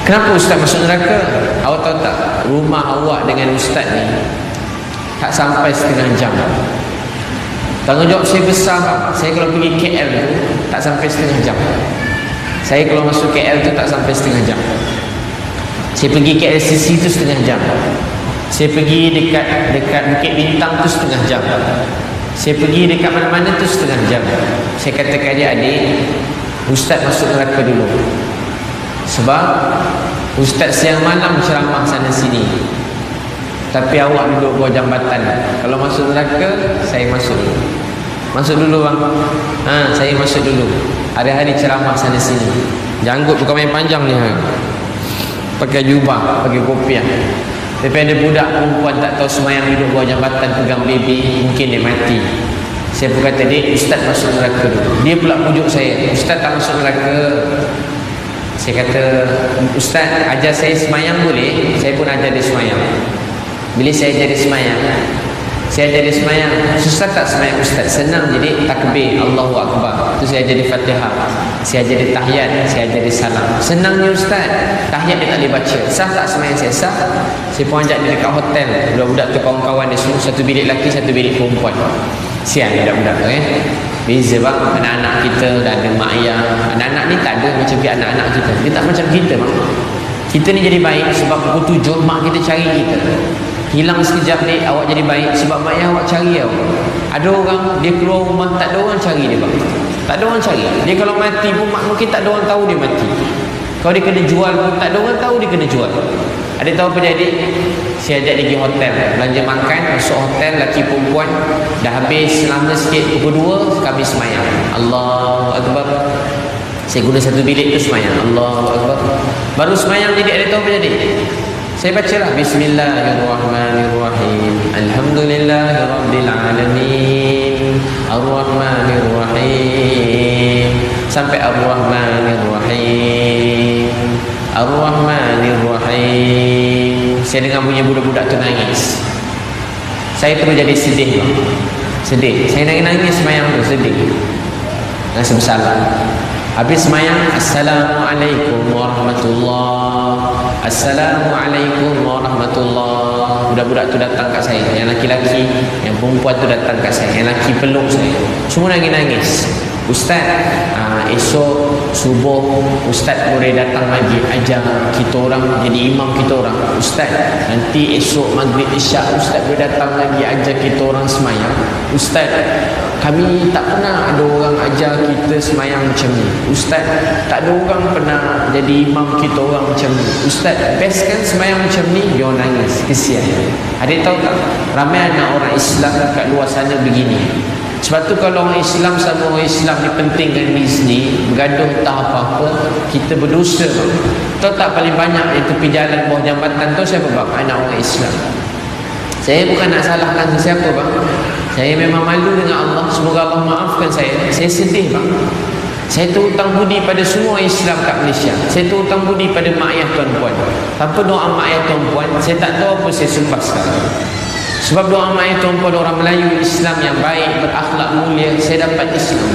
Kenapa Ustaz masuk neraka? Awak tahu tak, rumah awak dengan Ustaz ni tak sampai setengah jam. Tanggungjawab saya besar. Saya kalau pergi KL tu tak sampai setengah jam. Saya kalau masuk KL tu tak sampai setengah jam. Saya pergi ke LCC tu setengah jam. Saya pergi dekat Bukit Bintang tu setengah jam. Saya pergi dekat mana-mana tu setengah jam. Saya katakan dia, adik, Ustaz masuk neraka dulu. Sebab Ustaz siang malam ceramah sana sini, tapi awak duduk bawah jambatan. Kalau masuk neraka, saya masuk dulu. Masuk dulu bang. Saya masuk dulu. Hari-hari ceramah sana sini. Janggut bukan main panjang ni. Pakai jubah, pakai kopiah. Tapi ada budak perempuan tak tahu semayang duduk bawah jambatan pegang baby, mungkin dia mati. Saya pun kata, dik, Ustaz masuk neraka dulu. Dia pula pujuk saya, Ustaz tak masuk neraka. Saya kata, Ustaz ajar saya semayang boleh? Saya pun ajar dia semayang. Bila saya ajar dia semayang, susah tak semayang Ustaz? Senang. Jadi takbir, Allahu Akbar, tu saya ajar dia Fatihah, saya ajar dia tahiyat, saya ajar dia salam. Senangnya Ustaz. Tahiyat dia tak boleh baca. Sah tak semayang saya? Sah. Saya pun ajak dia dekat hotel. Budak-budak tu kawan-kawan dia semua, satu bilik lelaki, satu bilik perempuan. Sian budak-budak tu Beza bang, anak-anak kita dah ada mak ayah. Anak-anak ni tak ada macam anak-anak kita. Dia tak macam kita bang. Kita ni jadi baik sebab pukul 7 mak kita cari kita. Hilang sekejap ni awak jadi baik sebab mak ayah awak cari awak. Ada orang dia keluar rumah tak ada orang cari dia bang. Tak ada orang cari. Dia kalau mati pun mak mungkin tak ada orang tahu dia mati. Kalau dia kena jual pun tak ada orang tahu dia kena jual. Ada tahu apa jadi? Saya ajak dia pergi hotel, belanja makan, masuk hotel, lelaki perempuan dah habis lama sikit pukul 2 kami semayang. Allahu Akbar. Saya guna satu bilik tu semayang. Allahu Akbar. Baru semayang jadi ada tahu apa jadi? Saya bacalah Bismillahirrahmanirrahim. Alhamdulillahirabbil Ar-Rahmanirrahim sampai Ar-Rahmanirrahim. Ar-Rahmanirrahim. Saya dengar bunyi budak-budak tu nangis. Saya terus jadi sedih bang. Sedih. Saya nangis semayang tu sedih. Rasa bersalah. Habis semayang, Assalamualaikum warahmatullahi. Assalamualaikum warahmatullahi. Budak-budak tu datang kat saya. Yang laki-laki, yang perempuan tu datang kat saya. Yang laki peluk saya. Semua nangis-nangis. Ustaz, esok subuh Ustaz boleh datang lagi ajar kita orang jadi imam kita orang. Ustaz, nanti esok maghrib isyak Ustaz boleh datang lagi ajar kita orang semayang. Ustaz, kami tak pernah ada orang ajar kita semayang macam ni. Ustaz, tak ada orang pernah jadi imam kita orang macam ni. Ustaz, best kan semayang macam ni? Dia orang nangis, kesian. Ada tahu tak? Ramai anak orang Islam kat luar sana begini. Sebab tu kalau orang Islam sama orang Islam dipentingkan di sini, bergaduh entah apa-apa, kita berdosa. Tahu tak paling banyak di tepi jalan bawah jambatan tu siapa bang? Anak orang Islam. Saya bukan nak salahkan sesiapa bang. Saya memang malu dengan Allah. Semoga Allah maafkan saya. Saya sedih bang. Saya terhutang budi pada semua Islam kat Malaysia. Saya terhutang budi pada mak ayah tuan-puan. Tanpa doa mak ayah tuan-puan, saya tak tahu apa saya sumpah sekarang. Sebab doa mak ayah tuan-puan orang Melayu Islam yang baik, berakhlak mulia, saya dapat Islam.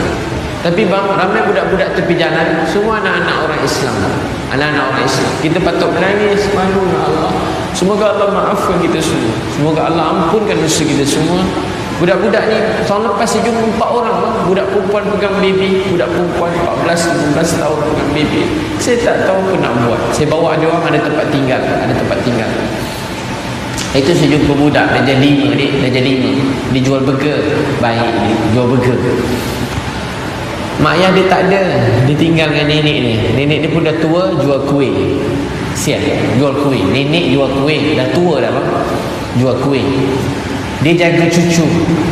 Tapi bang, ramai budak-budak tepi jalan, semua anak-anak orang Islam. Anak-anak orang Islam. Kita patut menangis, malu dengan Allah. Semoga Allah maafkan kita semua. Semoga Allah ampunkan dosa kita semua. Budak-budak ni tahun lepas saya jumpa 4 orang bang. Budak perempuan pegang baby, budak perempuan 14-15 tahun pegang baby. Saya tak tahu apa nak buat. Saya bawa dia orang ada tempat tinggal, Itu saya jumpa budak dah jadi 5 dah jadi 5. Dia jual burger. Baik ni, jual burger. Mak ayah dia tak ada, dia tinggal dengan nenek ni. Nenek dia pun dah tua, jual kuih. Sial, jual kuih. Nenek jual kuih, dah tua dah bang. Jual kuih. Dia jaga cucu.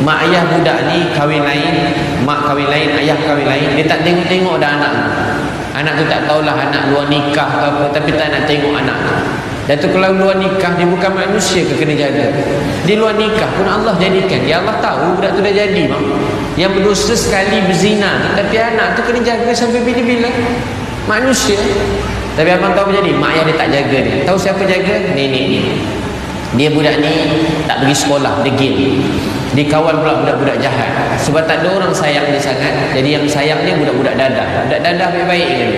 Mak ayah budak ni kahwin lain, mak kahwin lain, ayah kahwin lain. Dia tak tengok-tengok dah anak. Anak tu tak tahulah anak luar nikah ke apa, tapi tak nak tengok anak tu. Dan tu kalau luar nikah, dia bukan manusia ke kena jaga. Dia luar nikah pun Allah jadikan. Ya Allah tahu budak tu dah jadi bang. Yang berdosa sekali berzina tu, tapi anak tu kena jaga sampai bila-bila. Manusia. Tapi abang tahu apa jadi? Mak ayah dia tak jaga dia. Tahu siapa jaga? Nenek ni. Dia budak ni tak pergi sekolah, dia game. Dia kawal pula budak-budak jahat. Sebab tak ada orang sayang dia sangat. Jadi yang sayang dia budak-budak dadah. Budak dadah baik-baik kan.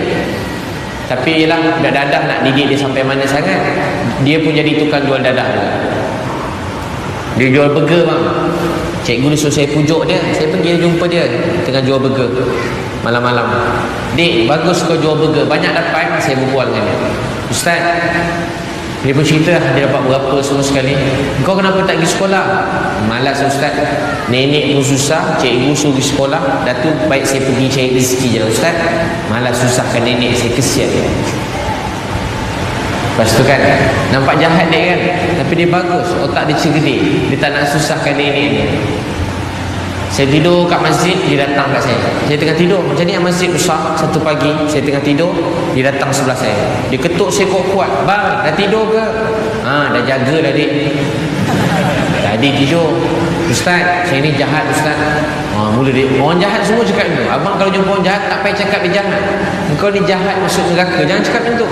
Tapi yelah, budak dadah nak didik dia sampai mana sangat. Dia pun jadi tukang jual dadah juga. Dia jual burger bang. Cikgu dia suruh saya pujuk dia. Saya pergi jumpa dia tengah jual burger malam-malam. Dik, bagus kau jual burger, banyak dapat. Saya berbual dengan dia. Ustaz, dia pun cerita dia dapat berapa semua sekali. Kau kenapa tak pergi sekolah? Malas Ustaz. Nenek pun susah, cikgu suruh pergi sekolah. Dah tu baik saya pergi cari rezeki je Ustaz. Malas susahkan nenek, saya kesian. Lepas tu kan, nampak jahat dia kan, tapi dia bagus, otak dia cerdik. Dia tak nak susahkan nenek ni. Saya tidur kat masjid, dia datang kat saya. Saya tengah tidur, macam ni masjid besar. Satu pagi, saya tengah tidur, dia datang sebelah saya. Dia ketuk saya kuat-kuat. Bang, dah tidur ke? Dah jaga dah dik. Tadi tidur. Ustaz, saya ni jahat Ustaz. Mula dia, orang jahat semua cakap macam tu. Abang kalau jumpa orang jahat, tak payah cakap dia jahat. Engkau ni jahat masuk neraka, jangan cakap macam tu.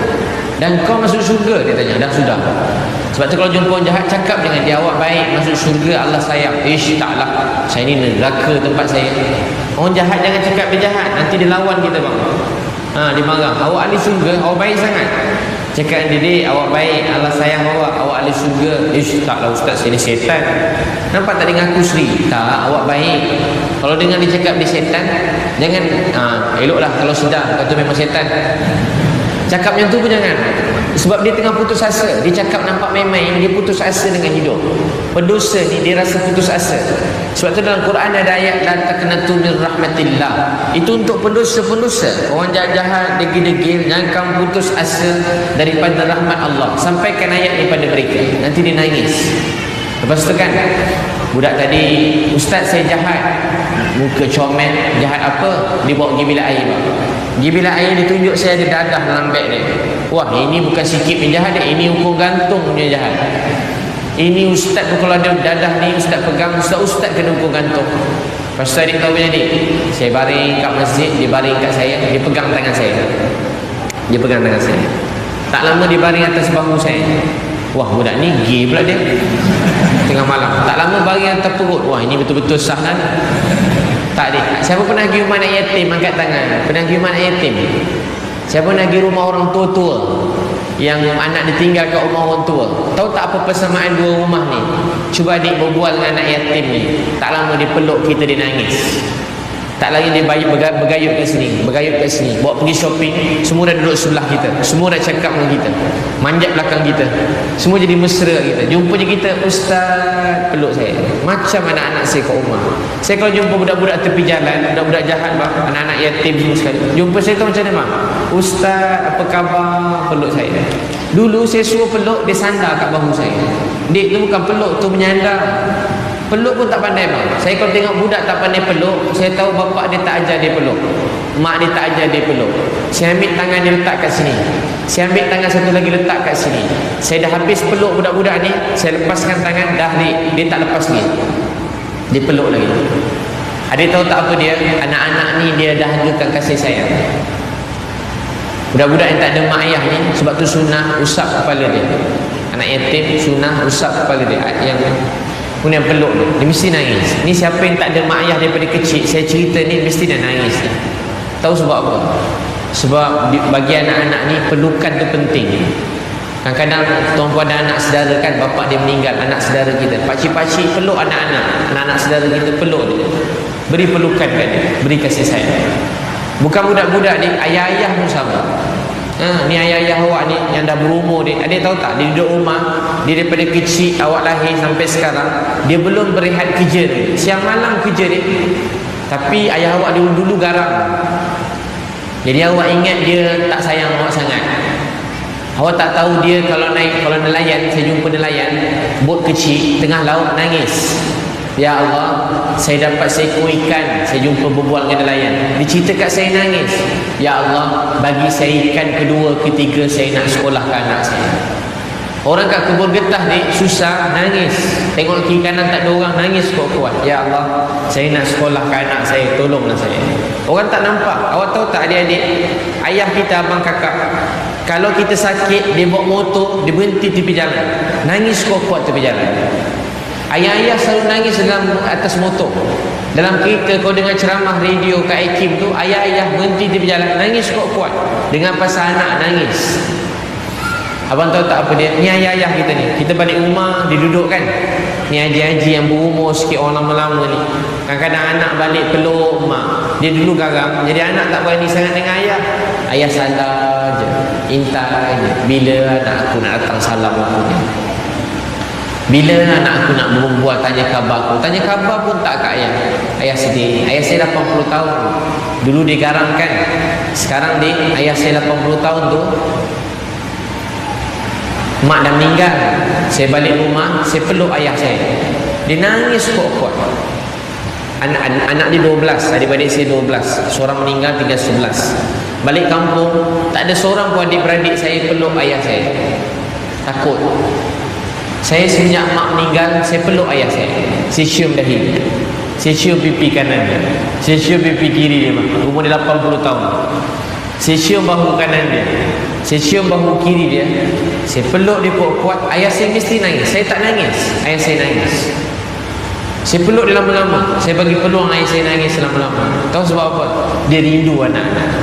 Dan kau masuk syurga, dia tanya. Dah sudah. Sebab tu kalau jumpa orang jahat, cakap dengan dia, awak baik, masuk syurga, Allah sayang. Taklah, saya ni neraka tempat saya. Orang jahat jangan cakap dia jahat, nanti dia lawan kita bang. Dia marah, awak ahli syurga, awak baik sangat. Cakap dia, awak baik, Allah sayang awak ahli syurga. Taklah ustaz, sini setan. Nampak tak dengan aku Sri? Tak, awak baik. Kalau dengar dia cakap dia setan, jangan eloklah kalau sedar kata memang setan. Cakap yang tu pun jangan. Sebab dia tengah putus asa. Dia cakap nampak main-main, dia putus asa dengan hidup. Pendosa ni dia rasa putus asa. Sebab tu dalam Quran ada ayat la taqnatu min rahmatillah. Itu untuk pendosa-pendosa, orang jahat-jahat, degil-degil, jangan kamu putus asa daripada rahmat Allah. Sampaikan ayat ni pada mereka. Nanti dia nangis. Lepas tu kan budak tadi, ustaz saya jahat, muka comel, jahat apa? Dia bawa pergi bilik air. Pergi bilik air, dia tunjuk saya ada dadah dalam beg dia. Wah, ini bukan sikit yang jahat dia, ini ukur gantung punya jahat. Ini ustaz tu kalau ada dadah ni, ustaz pegang, ustaz kena ukur gantung. Lepas tu adik tahu jadi, saya baring kat masjid, dia baring kat saya, dia pegang tangan saya. Dia pegang tangan saya. Tak lama dia baring atas bahu saya. Wah, budak ni gay pula dia. Tengah malam. Tak lama baring atas perut. Wah, ini betul-betul sah kan? Tak adik. Siapa pernah pergi rumah anak yatim? Angkat tangan. Pernah pergi rumah anak yatim? Siapa pernah pergi rumah orang tua-tua yang anak ditinggal kat rumah orang tua? Tahu tak apa persamaan dua rumah ni? Cuba adik berbual dengan anak yatim ni. Tak lama dia peluk kita, dia nangis. Tak lagi dia bergayut kat sini, bawa pergi shopping, semua dah duduk sebelah kita, semua dah cakap dengan kita, manjat belakang kita, semua jadi mesra kita. Jumpa je kita, ustaz peluk saya, macam anak-anak saya kat rumah. Saya kalau jumpa budak-budak tepi jalan, budak-budak jahat bang, anak-anak yatim semua sekali, jumpa saya tu macam mana bang? Ustaz apa khabar? Peluk saya. Dulu saya suruh peluk, dia sandar kat bahu saya. Dik tu bukan peluk, tu menyandar. Peluk pun tak pandai bang. Saya kalau tengok budak tak pandai peluk, saya tahu bapak dia tak ajar dia peluk, mak dia tak ajar dia peluk. Saya ambil tangan dia letak kat sini, saya ambil tangan satu lagi letak kat sini. Saya dah habis peluk budak-budak ni, saya lepaskan tangan, dah dia tak lepas lagi, dia peluk lagi. Adik tahu tak apa dia? Anak-anak ni dia dahagakan kasih sayang. Budak-budak yang tak ada mak ayah ni, sebab tu sunnah usap kepala dia. Anak yatim sunnah usap kepala dia. Yang kemudian peluk dia mesti nangis. Ni siapa yang tak ada mak ayah daripada kecil, saya cerita ni mesti dah nangis ni. Tahu sebab apa? Sebab bagi anak-anak ni pelukan tu penting. Kadang-kadang tuan-puan dan anak saudara kan, bapak dia meninggal, anak saudara kita, pakcik-pakcik peluk anak-anak saudara kita, peluk dia, beri pelukan kat dia, beri kasih sayang. Bukan budak-budak ni, ayah-ayah pun sama. Ni ayah-ayah awak ni yang dah berumur ni, adik tahu tak, dia duduk rumah, dia daripada kecil awak lahir sampai sekarang, dia belum berehat kerja ni, siang malam kerja ni. Tapi ayah awak dulu garang. Jadi awak ingat dia tak sayang awak sangat. Awak tak tahu dia kalau nelayan, saya jumpa nelayan, bot kecil tengah laut nangis. Ya Allah, saya dapat seekor ikan, saya jumpa berbual dengan nelayan, dia cerita kat saya nangis. Ya Allah, bagi saya ikan kedua, ketiga, saya nak sekolahkan anak saya. Orang kat kebun getah ni susah, nangis. Tengok kiri kanan tak ada orang, nangis kuat-kuat. Ya Allah, saya nak sekolahkan anak saya, tolonglah saya. Orang tak nampak. Awak tahu tak adik-adik, ayah kita, abang kakak, kalau kita sakit, dia bawa motor, dia berhenti tepi jalan, nangis kuat-kuat tepi jalan. Ayah-ayah selalu nangis dalam atas motor. Dalam kereta kau dengar ceramah radio kat Aikim tu, ayah-ayah berhenti di berjalan, nangis kuat-kuat. Dengan pasal anak nangis. Abang tahu tak apa dia? Ni ayah-ayah kita ni. Kita balik rumah, dia duduk kan. Ni haji-haji yang berumur sikit, orang lama-lama ni. Kadang-kadang anak balik peluk mak, dia dulu garang, jadi anak tak berani sangat dengan ayah. Ayah salah je, intai je, bila anak aku nak datang salam aku ni, bila anak aku nak berbual, tanya khabar aku. Tanya khabar pun tak kat ayah. Ayah sedih. Ayah saya 80 tahun. Dulu dia garang kan. Sekarang ayah saya 80 tahun tu, mak dah meninggal. Saya balik rumah, saya peluk ayah saya. Dia nangis kuat-kuat. Anak dia 12, adik-adik saya 12. Seorang meninggal, tinggal 11. Balik kampung, tak ada seorang pun adik-beradik saya peluk ayah saya. Takut. Saya semenjak mak meninggal, saya peluk ayah saya. Saya cium dahi, saya cium pipi kanan dia, saya cium pipi kiri dia, umur dia 80 tahun. Saya cium bahu kanan dia, saya cium bahu kiri dia, saya peluk dia kuat-kuat. Ayah saya mesti nangis, saya tak nangis, ayah saya nangis. Saya peluk dia lama-lama, saya bagi peluang ayah saya nangis lama-lama. Tahu sebab apa? Dia rindu anak-anak.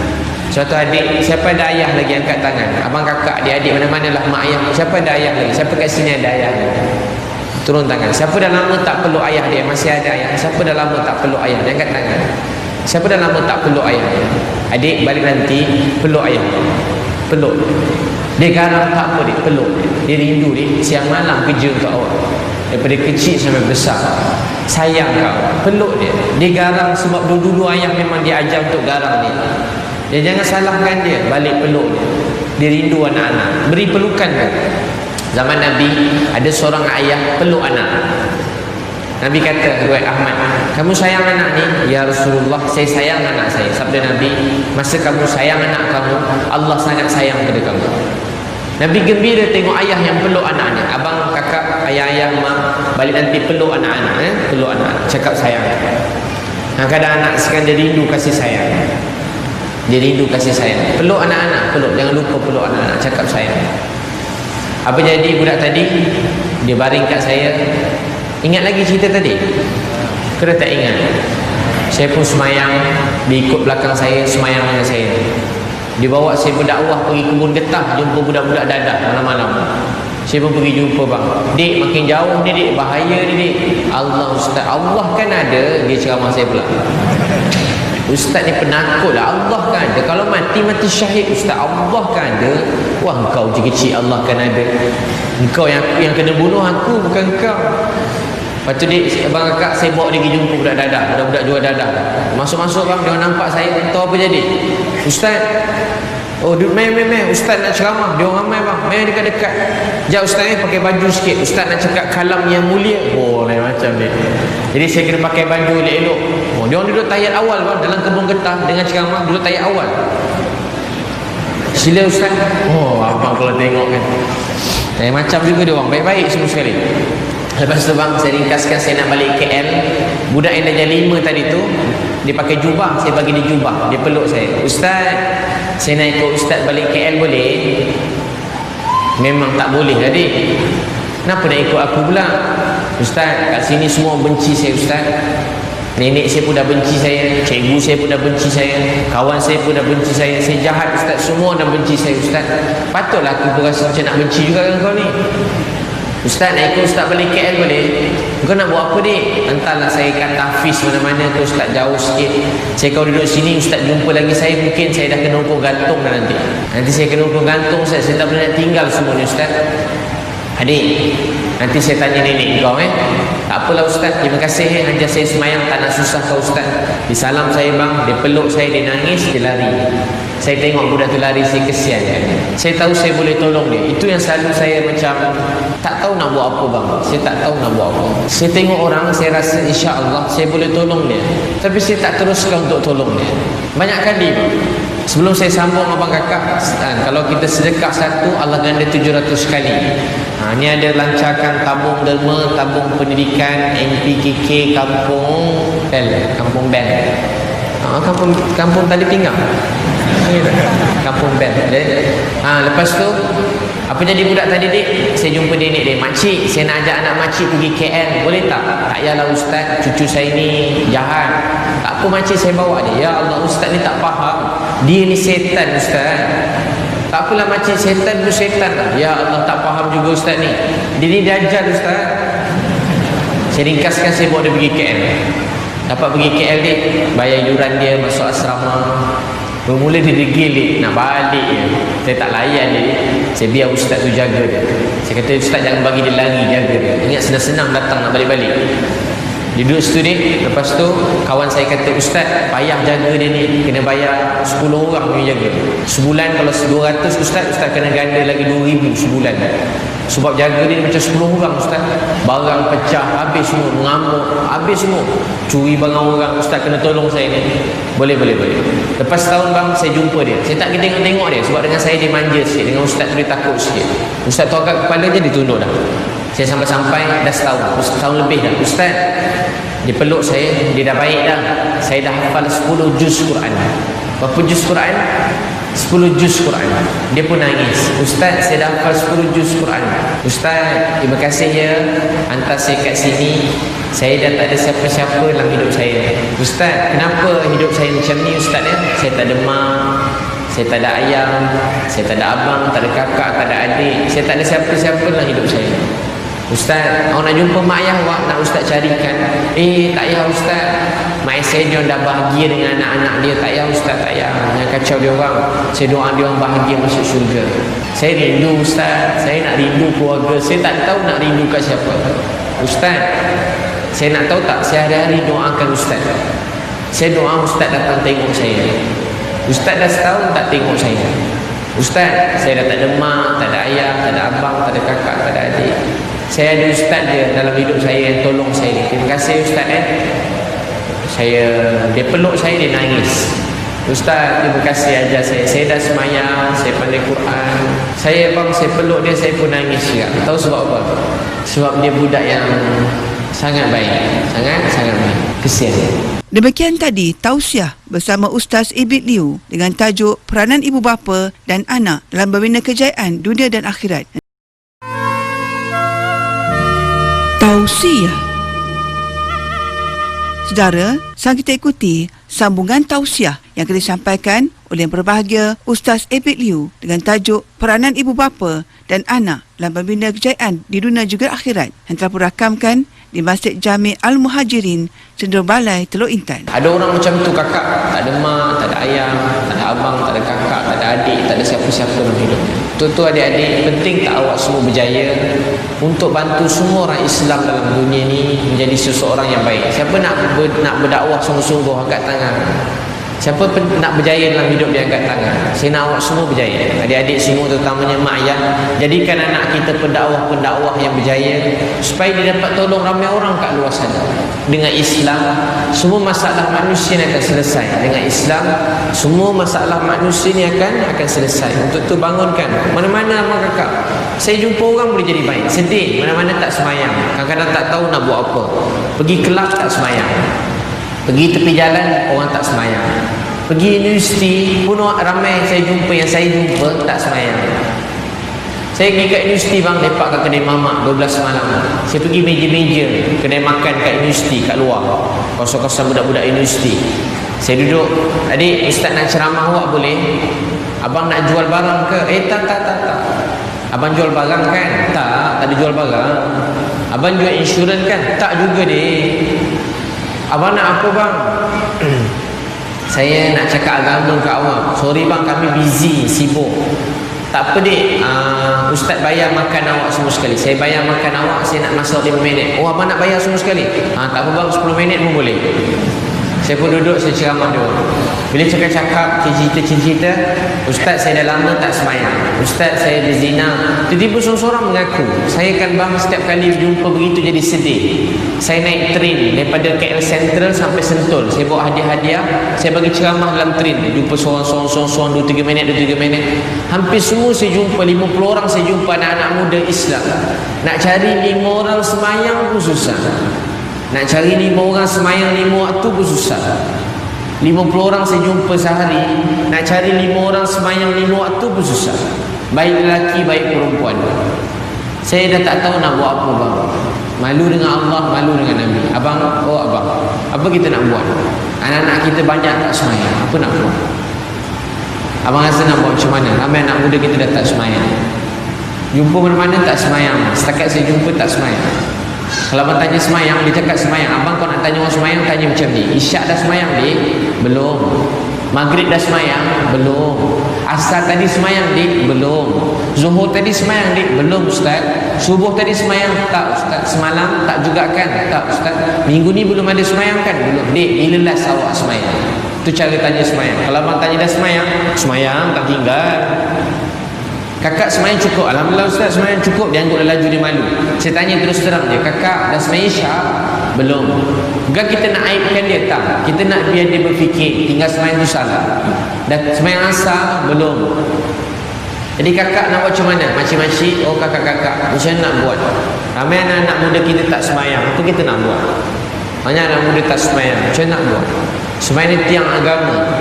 Suatu adik, siapa ada ayah lagi angkat tangan? Abang kakak, adik-adik mana-mana lah mak ayah. Siapa ada ayah lagi? Siapa kat sini ada ayah lagi? Turun tangan. Siapa dah lama tak peluk ayah dia? Masih ada ayah. Siapa dah lama tak peluk ayah? Dia angkat tangan. Siapa dah lama tak peluk ayah dia? Adik balik nanti peluk ayah. Peluk. Dia garang tak apa dia, peluk. Dia rindu dia siang malam kerja untuk awak. Daripada kecil sampai besar. Sayang kau. Peluk dia. Dia garang sebab dulu-dulu ayah memang dia ajar untuk garang dia. Dia jangan salahkan dia, balik peluk dia. Dia rindu anak-anak. Beri pelukan dia. Zaman Nabi ada seorang ayah peluk anak. Nabi kata, riwayat Ahmad, kamu sayang anak ni? Ya Rasulullah, saya sayang anak saya. Sabda Nabi, masa kamu sayang anak kamu, Allah sangat sayang pada kamu. Nabi gembira tengok ayah yang peluk anaknya. Abang, kakak, ayah-ayah, mak, balik nanti peluk anak-anak, peluk anak, cakap sayang. Kadang anak sekarang dia rindu kasih sayang. Dia rindu kasih sayang. Peluk anak-anak, peluk, jangan lupa peluk anak-anak, cakap sayang. Apa jadi budak tadi? Dia baring kat saya. Ingat lagi cerita tadi? Kena tak ingat? Saya pun semayang. Dia ikut belakang saya, semayang dengan saya. Dia bawa saya berdakwah pergi kebun getah, jumpa budak-budak dadah malam-malam. Saya pun pergi jumpa, bang. Dik, makin jauh ni dik, bahaya ni dik. Allah Ustaz, Allah kan ada. Dia ceramah saya pula. Ustaz ni penakut lah. Allah kan ada. Kalau mati syahid Ustaz, Allah kan ada. Wah, engkau je kecil, Allah kan ada. Engkau yang kena bunuh aku, bukan engkau. Lepas tu dia, abang kakak, saya bawa dia pergi jumpa budak dadah, budak-budak jual dadah. Masuk-masuk bang, dia nampak saya. Tahu apa jadi? Ustaz, oh main Ustaz nak ceramah, dia orang ramai bang, main dekat-dekat. Sekejap Ustaz pakai baju sikit, Ustaz nak cakap kalam yang mulia. Oh lain macam ni. Jadi saya kena pakai baju elok-elok. Oh, dia orang duduk tayat awal bang, dalam kebun getah dengan ceramah, duduk tayat awal. Sila Ustaz. Oh abang kalau tengok kan, lain macam juga dia orang, baik-baik semua sekali. Lepas tu bang, saya ringkaskan, saya nak balik KL. Budak yang darjah 5 tadi tu, dia pakai jubah, saya bagi dia jubah. Dia peluk saya. Ustaz, saya nak ikut Ustaz balik KL boleh? Memang tak boleh tadi. Kenapa nak ikut aku pula? Ustaz, kat sini semua benci saya Ustaz. Nenek saya pun dah benci saya, cikgu saya pun dah benci saya, kawan saya pun dah benci saya. Saya jahat Ustaz, semua dah benci saya Ustaz. Patutlah aku berasa macam nak benci juga dengan kau ni. Ustaz, nak ikut Ustaz balik KL boleh? Kau nak buat apa dik? Hantarlah saya kat tahfiz mana-mana tu Ustaz, jauh sikit. Saya kau duduk sini, Ustaz jumpa lagi saya, mungkin saya dah kena hukum gantung dah nanti. Nanti saya kena hukum gantung Ustaz, saya tak boleh nak tinggal semua ni Ustaz. Adik, nanti saya tanya nenek kau Tak apalah Ustaz, terima kasih ajar saya semayang, tak nak susah kau Ustaz. Dia salam saya bang, dia peluk saya, dia nangis, dia lari. Saya tengok budak tu lari, saya kesian dia. Saya tahu saya boleh tolong dia. Itu yang selalu saya macam tak tahu nak buat apa bang. Saya tak tahu nak buat apa. Saya tengok orang, saya rasa insya-Allah saya boleh tolong dia. Tapi saya tak teruskan untuk tolong dia. Banyak kali bang. Sebelum saya sambung abang kakak, kalau kita sedekah satu, Allah ganda 700 kali. Ini ada lancarkan tabung derma, tabung pendidikan, NPKK, kampung Bel, kampung Bel. Kampung tali pinggang. Kampung Bel. Lepas tu apa jadi budak tadi dik? Saya jumpa nenek dia, makcik, saya nak ajak anak makcik pergi KL, boleh tak? Tak yalah Ustaz, cucu saya ni jahat. Tak apa makcik, saya bawa dia. Ya Allah, Ustaz ni tak faham. Dia ni setan Ustaz. Tak apalah makcik, setan tu setan lah. Ya Allah, tak faham juga Ustaz ni. Dia ni dajjal Ustaz. Saya ringkaskan, saya bawa dia pergi KL. Dapat pergi KL dik, bayar yuran dia, masuk asrama. Bermula dia degil nak balik je. Saya tak layan dia. Saya biar Ustaz tu jaga dia. Saya kata Ustaz jangan bagi dia lari, jaga dia. Ingat senang-senang datang nak balik-balik. Dia duduk situ ni. Lepas tu kawan saya kata Ustaz payah jaga dia ni, kena bayar 10 orang punya jaga. Sebulan kalau 200 Ustaz kena ganda lagi 2,000 sebulan. Sebab jaga dia macam 10 orang Ustaz. Barang pecah habis semua, mengamuk habis semua, curi barang orang. Ustaz kena tolong saya ni. Boleh. Lepas setahun bang, saya jumpa dia. Saya tak tengok dia sebab dengan saya dia manja sikit. Dengan Ustaz tu dia takut sikit. Ustaz tu angkat kepala je, dia tunduk dah. Saya sampai-sampai dah setahun lebih dah. Ustaz dia peluk saya, dia dah baik dah. Saya dah hafal 10 juz Quran. Berapa juz Quran? 10 juz Quran. Dia pun nangis. Ustaz, saya dah hafal 10 juz Quran. Ustaz, terima kasih ya, hantar saya kat sini. Saya dah tak ada siapa-siapa dalam hidup saya. Ustaz, kenapa hidup saya macam ni Ustaz ya? Saya tak demam, Saya tak ada ayah, saya tak ada abang, tak ada kakak, tak ada adik. Saya tak ada siapa-siapa dalam hidup saya. Ustaz, awak nak jumpa mak ayah awak, nak ustaz carikan. Tak payah ustaz. Mak saya dia dah bahagia dengan anak-anak dia. Tak payah ustaz, tak payah. Jangan kacau dia orang. Saya doa dia orang bahagia masuk syurga. Saya rindu ustaz. Saya nak rindu keluarga. Saya tak tahu nak rindu kat siapa. Ustaz, saya nak tahu tak, saya hari-hari doakan ustaz. Saya doa ustaz datang tengok saya. Ustaz dah setahun tak tengok saya. Ustaz, saya dah tak ada mak, tak ada ayah, tak ada abang, tak ada kakak, tak ada adik. Saya ada ustaz dia dalam hidup saya yang tolong saya. Terima kasih ustaz dia peluk saya, dia nangis. Ustaz, terima kasih ajar saya. Saya dah semayang, saya pandai Quran. Saya peluk dia, saya pun nangis juga. Tahu sebab apa? Sebab dia budak yang sangat baik. Sangat baik. Kesian. Demikian tadi tausiah bersama Ustaz Ibit Liu dengan tajuk Peranan Ibu Bapa dan Anak dalam Membina Kejayaan Dunia dan Akhirat. Tausiah. Saudara, sekarang kita ikuti sambungan tausiah yang akan disampaikan oleh Yang Berbahagia Ustaz Ibit Liu dengan tajuk Peranan Ibu Bapa dan Anak dalam Membina Kejayaan di Dunia juga Akhirat yang telah dirakamkan di Masjid Jami' Al-Muhajirin, Cenderum Balai, Teluk Intan. Ada orang macam tu kakak, tak ada mak, tak ada ayah, tak ada abang, tak ada kakak, tak ada adik, tak ada siapa-siapa dalam hidup. Tu adik-adik, penting tak awak semua berjaya untuk bantu semua orang Islam dalam dunia ni menjadi seseorang yang baik. Siapa nak berdakwah sungguh-sungguh, angkat tangan. Siapa nak berjaya dalam hidup dia, angkat tangan. Saya nak awak semua berjaya. Adik-adik semua, terutamanya mak ayah, jadikan anak kita pendakwah-pendakwah yang berjaya supaya dia dapat tolong ramai orang kat luar sana. Dengan Islam, semua masalah manusia ni akan selesai. Dengan Islam, semua masalah manusia ni akan selesai. Untuk tu bangunkan. Mana-mana abang kakak, saya jumpa orang boleh jadi baik. Sedih, mana-mana tak semayang. Kadang-kadang tak tahu nak buat apa. Pergi kelab tak semayang. Pergi tepi jalan, orang tak semayang. Pergi universiti pun ramai saya jumpa tak semayang. Saya pergi kat universiti bang, lepak kat kedai mamak 12 malam. Saya pergi meja-meja kedai makan kat universiti, kat luar, kosong-kosong budak-budak universiti. Saya duduk, adik, ustaz nak ceramah awak boleh? Abang nak jual barang ke? Tak. Abang jual barang kan? Tak ada jual barang. Abang jual insurans kan? Tak juga deh. Abang nak apa bang? Saya nak cakap agama kat awak. Sorry bang, kami busy, sibuk. Tak apa dek, ustaz bayar makan awak semua sekali. Saya bayar makan awak, saya nak masuk 5 minit. Oh, abang nak bayar semua sekali? Tak apa bang, 10 minit pun boleh. Saya pun duduk, saya ceramah dia. Bila cakap-cakap, cerita-cerita, ustaz saya dah lama tak semayang. Ustaz saya berzina. Tiba-tiba seorang mengaku, saya kan bang setiap kali jumpa begitu jadi sedih. Saya naik train daripada KL Central sampai Sentul. Saya bawa hadiah-hadiah, saya bagi ceramah dalam train. Jumpa seorang 2-3 minit. Hampir semua saya jumpa, 50 orang saya jumpa anak-anak muda Islam. Nak cari 5 orang semayang pun susah. Nak cari 5 orang semayang 5 waktu pun susah. 50 orang saya jumpa sehari, nak cari 5 orang semayang 5 waktu pun susah. Baik lelaki, baik perempuan. Saya dah tak tahu nak buat apa bang. Malu dengan Allah, malu dengan Nabi. Abang, apa kita nak buat? Anak-anak kita banyak tak semayang, apa nak buat? Abang rasa nak buat macam mana? Ramai anak muda kita dah tak semayang. Jumpa mana-mana tak semayang. Setakat saya jumpa tak semayang. Kalau abang tanya semayang, dia cakap semayang. Abang kau nak tanya orang semayang, tanya macam ni. Isyak dah semayang dik? Belum. Maghrib dah semayang? Belum. Asar tadi semayang dik? Belum. Zuhur tadi semayang dik? Belum ustaz. Subuh tadi semayang? Tak ustaz. Semalam tak juga kan? Tak ustaz. Minggu ni belum ada semayang kan? Belum. Dik, bila last awak semayang? Itu cara tanya semayang. Kalau abang tanya dah semayang tak tinggal. Kakak semayang cukup? Alhamdulillah ustaz, semayang cukup. Dia anggap laju, dia malu. Saya tanya terus terang dia, kakak dah semayang isyak? Belum. Bukan kita nak aibkan dia, tak. Kita nak biar dia berfikir tinggal semayang tu salah. Dah semayang asar? Belum. Jadi kakak nak buat macam mana? Makcik-makcik, kakak-kakak, macam mana nak buat? Ramai anak-anak muda kita tak semayang, apa kita nak buat? Banyak anak muda tak semayang, macam mana nak buat? Semayang ni tiang agama.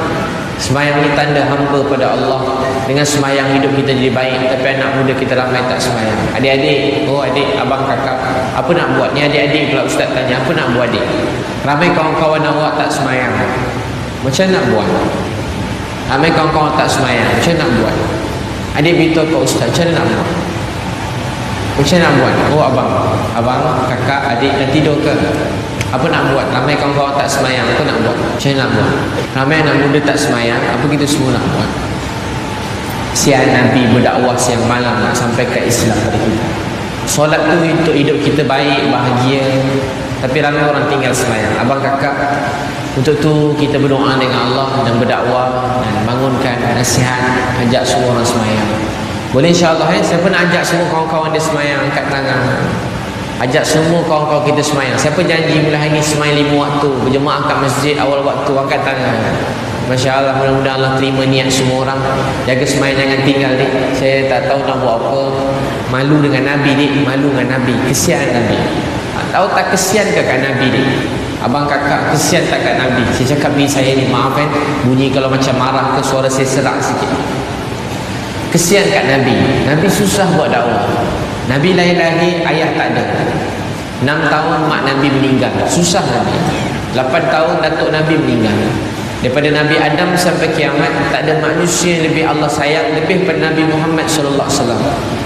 Semayang ni tanda hamba pada Allah. Dengan semayang hidup kita jadi baik. Tapi anak muda kita ramai tak semayang. Adik-adik, adik, abang, kakak, apa nak buat? Ni adik-adik pula ustaz tanya, apa nak buat adik? Ramai kawan-kawan awak tak semayang, macam nak buat? Ramai kawan-kawan tak semayang. Macam nak buat? Adik beritahu kat ustaz, macam mana nak buat? Macam nak buat? Oh abang, kakak, adik dah tidur ke? Apa nak buat? Ramai kawan-kawan tak semayang. Apa nak buat? Macam mana nak buat? Ramai anak muda tak semayang. Apa kita semua nak buat? Siang Nabi berdakwah siang malam nak sampaikan Islam pada kita. Solat tu untuk hidup kita baik, bahagia. Tapi ramai orang tinggal semayang. Abang, kakak, untuk tu kita berdoa dengan Allah dan berdakwah dan bangunkan nasihat, ajak semua orang semayang. Boleh insyaAllah siapa nak ajak semua kawan-kawan dia semayang, angkat tangan. Ajak semua kawan-kawan kita semayang. Siapa janji mulai hari ni semayang 5 waktu, berjemaah kat masjid awal waktu, angkat tangan. Masya Allah, mudah-mudahan Allah terima niat semua orang. Jaga semayang, jangan tinggal ni. Saya tak tahu nak buat apa. Malu dengan Nabi ni, malu dengan Nabi, kesian Nabi. Tahu tak kesian ke kat Nabi ni? Abang, kakak, kesian tak kat Nabi? Saya cakap bini saya ni, maaf bunyi kalau macam marah ke, suara saya serak sikit. Kesian kat Nabi. Nabi susah buat dakwah. Nabi lahir-lahir ayah tak ada. 6 tahun mak Nabi meninggal. Susah Nabi. 8 tahun datuk Nabi meninggal. Daripada Nabi Adam sampai kiamat, tak ada manusia yang lebih Allah sayang lebih daripada Nabi Muhammad sallallahu alaihi wasallam.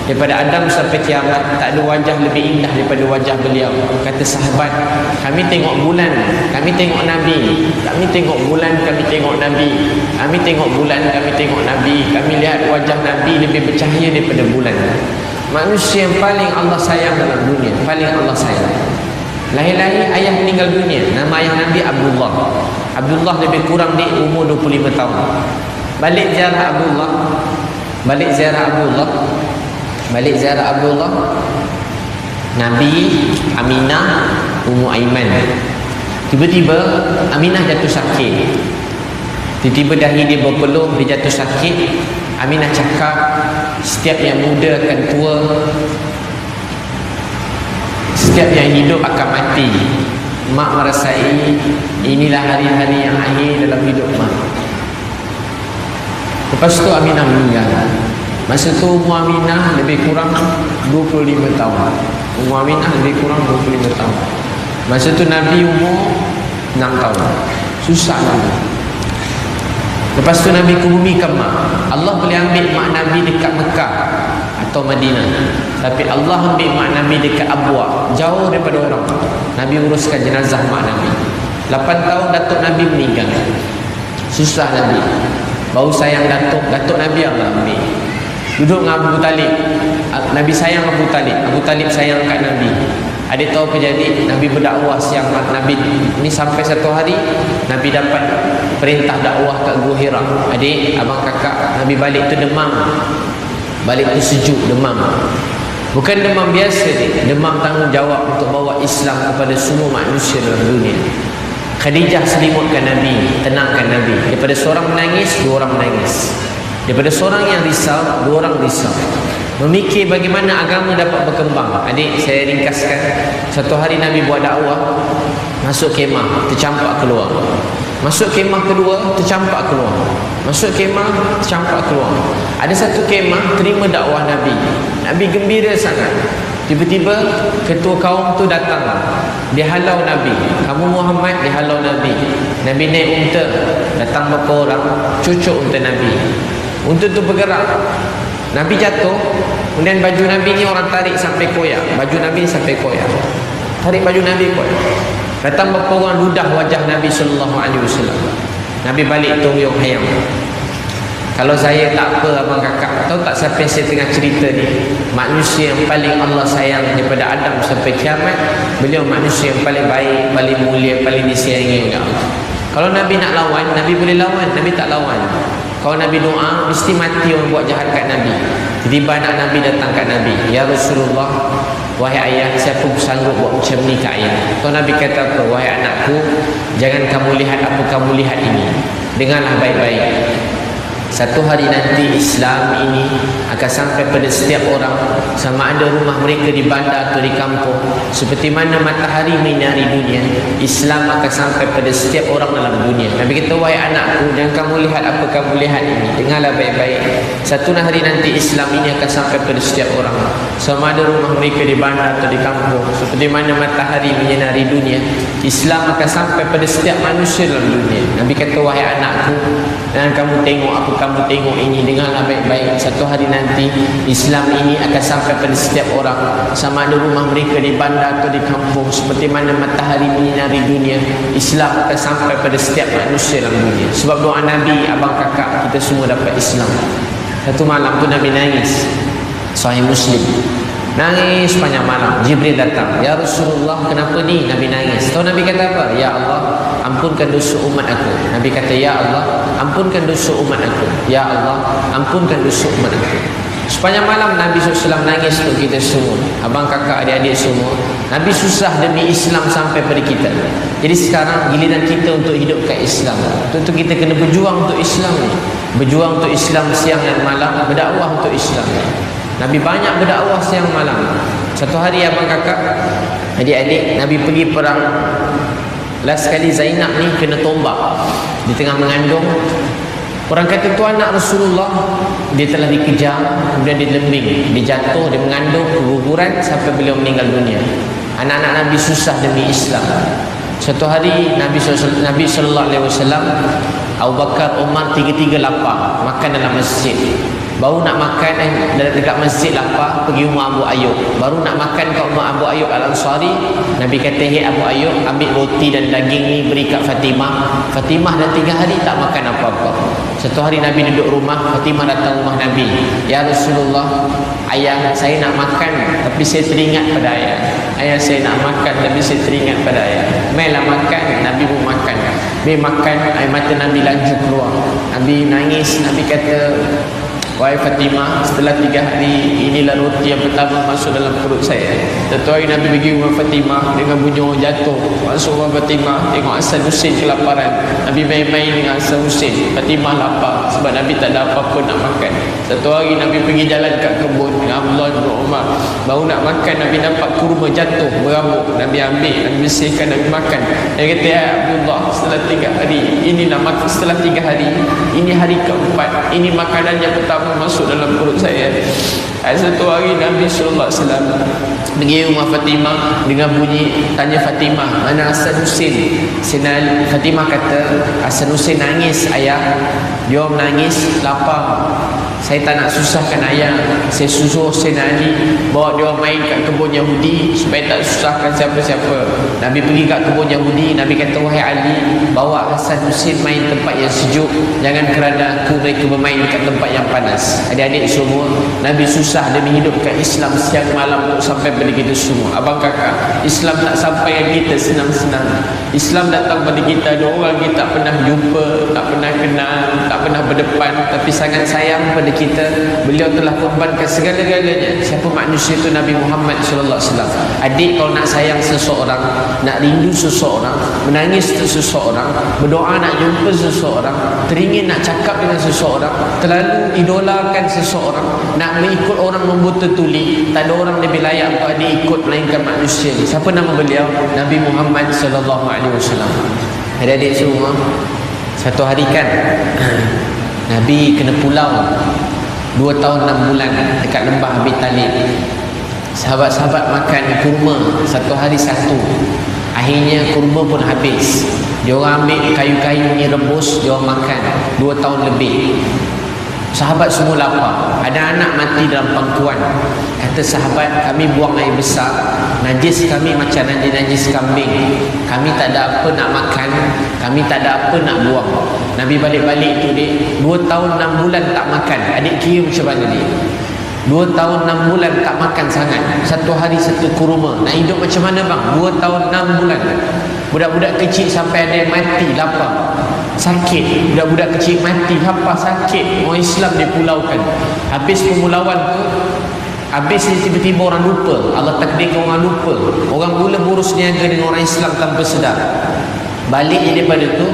Daripada Adam sampai kiamat, tak ada wajah lebih indah daripada wajah beliau. Kata sahabat, kami tengok bulan, kami tengok Nabi. Kami tengok bulan, kami tengok Nabi. Kami tengok bulan, kami tengok Nabi. Kami lihat wajah Nabi lebih bercahaya daripada bulan. Manusia yang paling Allah sayang dalam dunia, paling Allah sayang. Lahir-lahir ayah meninggal dunia. Nama ayah Nabi Abdullah. Abdullah lebih kurang di umur 25 tahun. Balik ziarah Abdullah. Balik ziarah Abdullah. Nabi, Aminah, Ummu Aiman. Tiba-tiba Aminah jatuh sakit. Tiba-tiba dahi dia berpeluh, dia jatuh sakit. Aminah cakap, setiap yang muda akan tua, setiap yang hidup akan mati. Mak merasai inilah hari-hari yang akhir dalam hidup mak. Lepas tu Aminah meninggal. Masa tu umur Aminah lebih kurang 25 tahun. Umur Aminah lebih kurang 25 tahun. Masa tu Nabi umur 6 tahun. Susah Nabi. Lepas tu Nabi ke bumi ke mak. Allah boleh ambil mak Nabi dekat Mekah atau Madinah, tapi Allah ambil mak Nabi dekat Abwa, jauh daripada orang. Nabi uruskan jenazah mak Nabi. 8 tahun datuk Nabi meninggal. Susah Nabi. Baru sayang datuk Nabi Allah ambil. Duduk dengan Abu Talib. Nabi sayang Abu Talib. Abu Talib sayang kat Nabi. Adik tahu apa jadi? Nabi berdakwah siang Nabi ni sampai satu hari Nabi dapat perintah dakwah kat Gua Hira. Adik, abang, kakak, Nabi balik tu demam. Balik tu sejuk, demam. Bukan demam biasa ni, demam tanggungjawab untuk bawa Islam kepada semua manusia dalam dunia. Khadijah selimutkan Nabi, tenangkan Nabi. Daripada seorang menangis, 2 orang menangis. Daripada seorang yang risau, 2 orang risau. Memikir bagaimana agama dapat berkembang. Adik, saya ringkaskan. Satu hari Nabi buat dakwah, masuk kemah, tercampak keluar. Masuk kemah kedua, tercampak keluar. Masuk kemah, tercampak keluar. Ada satu kemah terima dakwah Nabi. Nabi gembira sangat. Tiba-tiba ketua kaum tu datang. Dia halau Nabi. Kamu Muhammad, dia halau Nabi. Nabi naik unta. Datang beberapa orang, cucuk unta Nabi. Unta tu bergerak. Nabi jatuh. Kemudian baju Nabi ni orang tarik sampai koyak. Baju Nabi sampai koyak. Tarik baju Nabi koyak. Datang beberapa orang ludah wajah Nabi sallallahu alaihi wasallam. Nabi balik tunjuk hayam. Kalau saya tak apa abang kakak, tahu tak siapa yang saya tengah cerita ni? Manusia yang paling Allah sayang daripada Adam sampai kiamat. Beliau manusia yang paling baik, paling mulia, paling disayangi oleh Allah. Kalau Nabi nak lawan, Nabi boleh lawan. Nabi tak lawan. Kalau Nabi doa, mesti mati orang buat jahat kat Nabi. Tiba-tiba anak Nabi datang kat Nabi. Ya Rasulullah, wahai ayah, siapa sanggup buat macam ni kat ayah? Kalau Nabi kata apa? Wahai anakku, jangan kamu lihat apa kamu lihat ini. Dengarlah baik-baik. Satu hari nanti Islam ini akan sampai pada setiap orang, sama ada rumah mereka di bandar atau di kampung. Seperti mana matahari menyinari dunia, Islam akan sampai pada setiap orang dalam dunia. Nabi kata, wahai anakku, jangan kamu lihat apa kamu lihat ini. Dengarlah baik-baik. Satu hari nanti Islam ini akan sampai pada setiap orang, sama ada rumah mereka di bandar atau di kampung. Seperti mana matahari menyinari dunia, Islam akan sampai pada setiap manusia dalam dunia. Nabi kata, wahai anakku, Dan kamu tengok apa kamu tengok ini, dengarlah baik-baik. Satu hari nanti Islam ini akan sampai pada setiap orang, sama ada rumah mereka di bandar atau di kampung. Seperti mana matahari menyinari dunia, Islam akan sampai pada setiap manusia dalam dunia. Sebab doa Nabi, abang kakak kita semua dapat Islam. Satu malam tu Nabi nangis, Sahih Muslim. Nangis sepanjang malam. Jibril datang, ya Rasulullah, kenapa ni Nabi nangis? Tahu Nabi kata apa? Ya Allah, ampunkan dosa umat aku. Nabi kata, ya Allah, ampunkan dosa umat aku. Ya Allah, ampunkan dosa umat aku. Sepanjang malam Nabi SAW nangis untuk kita semua, abang kakak adik-adik semua. Nabi susah demi Islam sampai pada kita. Jadi sekarang giliran kita untuk hidupkan Islam. Tentu kita kena berjuang untuk Islam ni. Berjuang untuk Islam siang dan malam, berdakwah untuk Islam. Nabi banyak berdakwah siang malam. Satu hari abang kakak, adik-adik, Nabi pergi perang. Last sekali Zainab ni kena tombak di tengah mengandung. Orang kata tu anak Rasulullah, dia telah dikejar, kemudian dia lembing, dia jatuh, dia mengandung, keguguran sampai beliau meninggal dunia. Anak-anak Nabi susah demi Islam. Satu hari Nabi SAW, Abu Bakar, Umar, tiga-tiga lapar, makan dalam masjid. Baru nak makan dekat masjid lapar, pergi rumah Abu Ayyub. Baru nak makan kat rumah Abu Ayyub Al-Ansari, Nabi kata, "Hei Abu Ayyub, ambil roti dan daging ni beri kat Fatimah." Fatimah dah 3 hari tak makan apa-apa. Satu hari Nabi duduk rumah, Fatimah datang rumah Nabi. "Ya Rasulullah, ayah saya nak makan tapi saya teringat pada ayah. Ayah saya nak makan tapi saya teringat pada ayah." Mainlah makan. Nabi pun makan. Nabi makan, air mata Nabi laju keluar. Nabi nangis. Nabi kata, "Wahai Fatimah, setelah 3 hari, inilah roti yang pertama masuk dalam perut saya." Satu hari Nabi pergi rumah Fatimah, dengan bunyi orang jatuh. Masuk rumah Fatimah, tengok Hasan Husin kelaparan. Nabi main-main dengan Hasan Husin. Fatimah lapar sebab Nabi tak ada apa-apa nak makan. Satu hari Nabi pergi jalan kat kebun dengan Abdullah bin Umar. Baru nak makan, Nabi nampak kurma jatuh berambut. Nabi ambil, Nabi bersihkan, Nabi makan. Dia kata, "Ya Abdullah, setelah 3 hari, inilah makan. Setelah 3 hari, ini hari keempat, ini makanan yang pertama masuk dalam perut saya." Satu hari Nabi SAW pergi rumah Fatimah dengan bunyi, tanya Fatimah, "Mana Hasan Husin?" Fatimah kata, "Hasan Husin nangis ayah. Dia menangis lapar. Saya tak nak susahkan ayah. Saya suruh Sayyidina Ali bawa dia main kat kebun Yahudi supaya tak susahkan siapa-siapa." Nabi pergi kat kebun Yahudi. Nabi kata, "Wahai Ali, bawa Hasan Husin main tempat yang sejuk. Jangan kerana aku mereka bermain kat tempat yang panas." Adik-adik semua, Nabi susah demi hidupkan Islam siang malam untuk sampai pada kita semua. Abang kakak, Islam tak sampai dengan kita senang-senang. Islam datang pada kita, ada orang kita tak pernah jumpa, tak pernah kenal, tak pernah berdepan, tapi sangat sayang pada kita. Beliau telah korbankan segala-galanya. Siapa manusia itu? Nabi Muhammad SAW. Adik, kalau nak sayang seseorang, nak rindu seseorang, menangis untuk seseorang, berdoa nak jumpa seseorang, teringin nak cakap dengan seseorang, terlalu idolakan seseorang, nak mengikut orang membuta tuli, tak ada orang lebih layak untuk adik ikut melainkan manusia ni. Siapa nama beliau? Nabi Muhammad SAW. Adik-adik semua, satu hari kan Nabi kena pulau 2 tahun 6 bulan dekat lembah Abi Talib. Sahabat-sahabat makan kurma, satu hari satu. Akhirnya kurma pun habis. Dia orang ambil kayu-kayu ni rebus, dia orang makan 2 tahun lebih. Sahabat semua lapar. Ada anak mati dalam pangkuan. Kata sahabat, "Kami buang air besar, najis kami macam najis kambing. Kami tak ada apa nak makan, kami tak ada apa nak buang." Nabi balik-balik tu dia 2 tahun 6 bulan tak makan. Adik kira macam mana dia? 2 tahun 6 bulan tak makan sangat. Satu hari satu kurma. Nak hidup macam mana bang? 2 tahun 6 bulan. Budak-budak kecil sampai ada yang mati lapar, sakit. Budak-budak kecil mati lapar, sakit. Orang Islam dipulaukan. Habis pemulauan tu, habis ni tiba-tiba orang lupa. Allah takdirkan orang lupa. Orang mula burus niaga dengan orang Islam tanpa sedar. Balik daripada tu,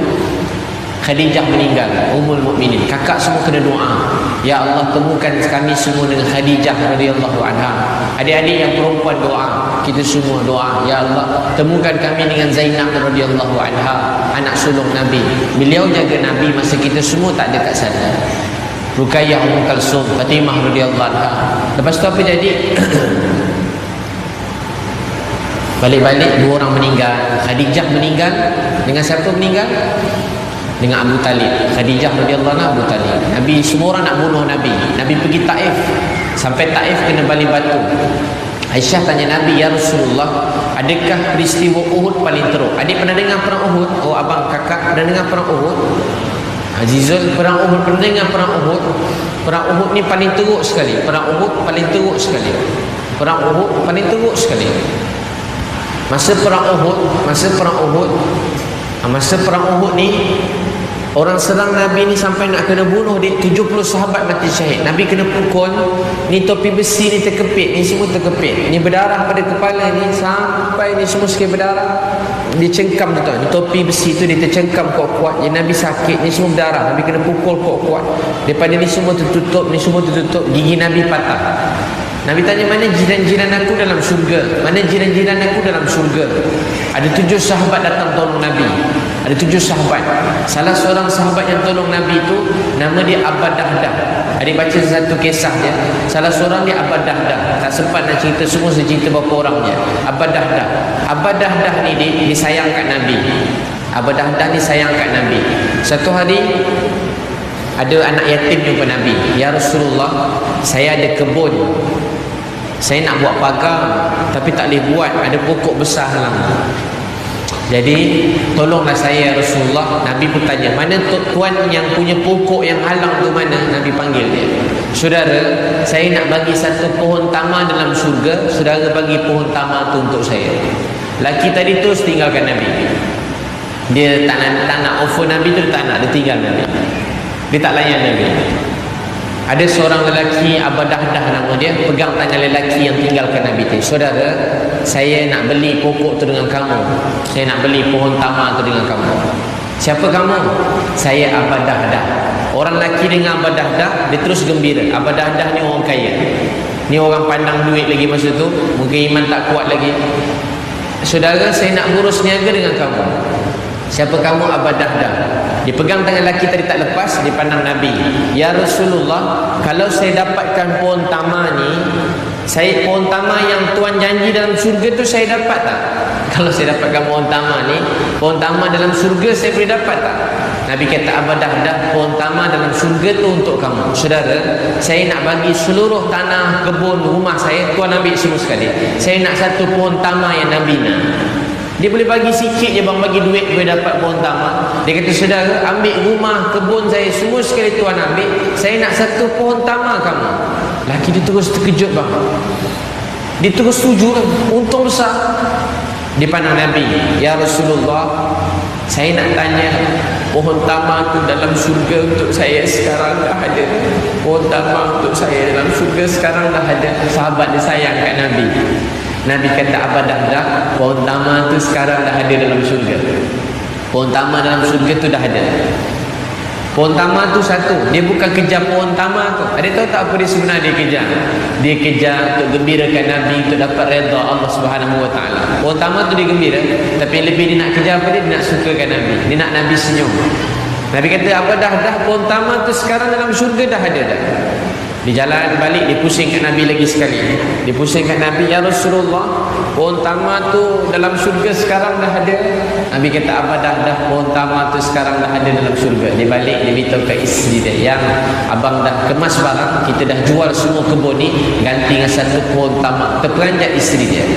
Khadijah meninggal, Ummul Mukminin. Kakak semua kena doa, "Ya Allah, temukan kami semua dengan Khadijah radhiyallahu anha." Adik-adik yang perempuan doa, kita semua doa, "Ya Allah, temukan kami dengan Zainab radhiyallahu anha, anak sulung Nabi." Beliau jaga Nabi masa kita semua tak ada kat sana. Ruqayyah, Ummu Kalsum, Fatimah radhiyallahu anha. Lepas tu apa jadi? Balik-balik 2 orang meninggal. Khadijah meninggal. Dengan siapa meninggal? dengan Abu Talib. Khadijah radhiyallahu anha, Abu Talib. Nabi semua orang nak bunuh Nabi. Nabi pergi Taif. Sampai Taif kena balik batu. Aisyah tanya Nabi, "Ya Rasulullah, adakah peristiwa Uhud paling teruk?" Adik pernah dengar perang Uhud? Oh, abang kakak pernah dengar perang Uhud? Azizul, perang Uhud pernah dengar perang Uhud? Perang Uhud ni paling teruk sekali. Perang Uhud paling teruk sekali. Perang Uhud paling teruk sekali. Masa perang Uhud ni orang serang Nabi ni sampai nak kena bunuh dia, 70 sahabat mati syahid. Nabi kena pukul, ni topi besi ni terkepit, ni semua terkepit, ni berdarah pada kepala ni sampai ni semua sikit berdarah. Dia cengkam tu, ni topi besi tu dia tercengkam kuat-kuat. Jadi Nabi sakit, ni semua berdarah. Nabi kena pukul kuat-kuat. Daripada ni semua tertutup, gigi Nabi patah. Nabi tanya, "Mana jiran-jiran aku dalam syurga? Mana jiran-jiran aku dalam syurga?" Ada 7 sahabat datang tolong Nabi. Ada 7 sahabat. Salah seorang sahabat yang tolong Nabi itu nama dia Abu Dahdah. Adik baca satu kisah dia. Salah seorang dia Abu Dahdah. Tak sempat nak cerita semua, saya cerita berapa orang dia. Abu Dahdah. Abu Dahdah ni dia sayang kat Nabi. Abu Dahdah ni sayang kat Nabi. Satu hari ada anak yatim jumpa Nabi. "Ya Rasulullah, saya ada kebun. Saya nak buat pagar tapi tak boleh buat, ada pokok besar halang. Jadi tolonglah saya ya Rasulullah." Nabi pun tanya, "Mana tuan yang punya pokok yang halang tu mana?" Nabi panggil dia. "Saudara, saya nak bagi satu pohon tamar dalam syurga, saudara bagi pohon tamar tu untuk saya." Laki tadi terus tinggalkan Nabi. Dia tak nak offer Nabi tu, tak nak, dia tinggal Nabi. Dia tak layan Nabi. Ada seorang lelaki, Abu Dahdah nama dia, pegang tangan lelaki yang tinggalkan Nabi tu. "Saudara, saya nak beli pokok tu dengan kamu. Saya nak beli pohon tamar tu dengan kamu." "Siapa kamu?" "Saya Abu Dahdah." Orang lelaki dengan Abu Dahdah, dia terus gembira. Abu Dahdah ni orang kaya. Ni orang pandang duit lagi masa tu, mungkin iman tak kuat lagi. "Saudara, saya nak berus niaga dengan kamu." "Siapa kamu?" "Abu Dahdah." Dia pegang tangan lelaki tadi tak lepas, dia pandang Nabi. "Ya Rasulullah, kalau saya dapatkan pohon tamar ni, pohon tamar yang Tuan janji dalam syurga tu saya dapat tak? Kalau saya dapatkan pohon tamar ni, pohon tamar dalam syurga saya boleh dapat tak?" Nabi kata, "Abu Dahdah, pohon tamar dalam syurga tu untuk kamu. Saudara, saya nak bagi seluruh tanah, kebun, rumah saya, Tuan ambil semua sekali. Saya nak satu pohon tamar yang Nabi nak." Dia boleh bagi sikit je bang, bagi duit boleh dapat pohon tamar. Dia kata, "Saudara, ambil rumah, kebun saya, semua sekali Tuan ambil. Saya nak satu pohon tamar kamu." Laki dia terus terkejut bang. Dia terus setuju kan. Untung besar. Dia pandang Nabi. "Ya Rasulullah, saya nak tanya, pohon tamar tu dalam syurga untuk saya sekarang dah ada. Pohon tamar untuk saya dalam syurga sekarang dah ada." Sahabat dia sayang kat Nabi. Nabi kata, "Abu Dahdah, pohon tamar tu sekarang dah ada dalam syurga. Pohon tamar dalam syurga tu dah ada." Pohon tamar tu satu, dia bukan kejar pohon tamar tu. Ada tahu tak apa dia sebenarnya dia kejar? Dia kejar untuk gembirakan Nabi, untuk dapat redha Allah Subhanahu Wa Taala. Pohon tamar tu dia gembira, tapi lebih dia nak kejar apa dia? Dia nak sukakan Nabi. Dia nak Nabi senyum. Nabi kata, "Abu Dahdah, pohon tamar tu sekarang dalam syurga dah ada dah." Di jalan balik, dia pusing kat Nabi lagi sekali. Dia pusing kat Nabi, "Ya Rasulullah, pohon tamar tu dalam syurga sekarang dah ada." Nabi kata, "Abu Dahdah, pohon tamar tu sekarang dah ada dalam syurga." Dia balik, dia beritahu kat isteri dia, "Yang abang dah kemas barang, kita dah jual semua kebun ni, ganti dengan satu pohon tamar." Terperanjat isteri dia.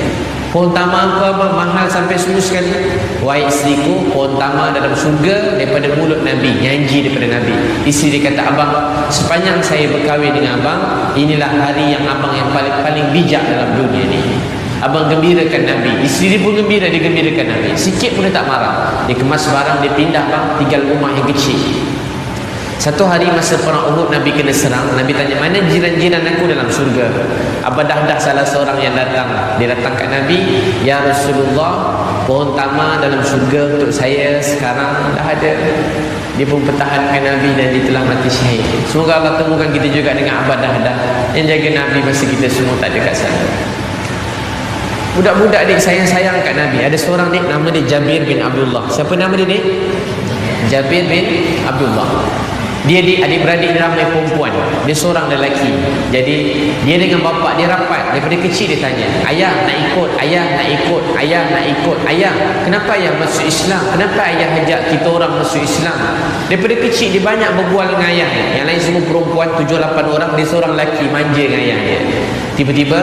"Pohon tamar apa abang? Mahal sampai semua sekali." "Wahai isteriku, pohon tamar dalam syurga daripada mulut Nabi, janji daripada Nabi." Isteri dia kata, "Abang, sepanjang saya berkahwin dengan abang, inilah hari yang abang yang paling bijak dalam dunia ni. Abang gembirakan Nabi." Isteri dia pun gembira, dia gembirakan Nabi. Sikit pun dia tak marah. Dia kemas barang, dia pindah bang, tinggal rumah yang kecil. Satu hari masa perang Uhud, Nabi kena serang. Nabi tanya, "Mana jiran-jiran aku dalam syurga?" Abu Dahdah salah seorang yang datang. Dia datang kat Nabi, "Ya Rasulullah, pohon tamar dalam syurga untuk saya sekarang dah ada." Dia pun pertahankan Nabi dan dia telah mati syahid. Semoga Allah temukan kita juga dengan Abu Dahdah yang jaga Nabi masa kita semua tak ada kat sana. Budak-budak dik sayang-sayang kat Nabi. Ada seorang dik nama dia Jabir bin Abdullah. Siapa nama dia dik? Jabir bin Abdullah. Dia adik-beradik dia ramai perempuan, dia seorang lelaki. Jadi dia dengan bapa dia rapat. Daripada kecil dia tanya, ayah nak ikut, ayah nak ikut, ayah nak ikut, ayah kenapa ayah masuk Islam, kenapa ayah ajak kita orang masuk Islam. Daripada kecil dia banyak berbual dengan ayah dia. Yang lain semua perempuan 7-8 orang, dia seorang lelaki manja dengan ayah dia. Tiba-tiba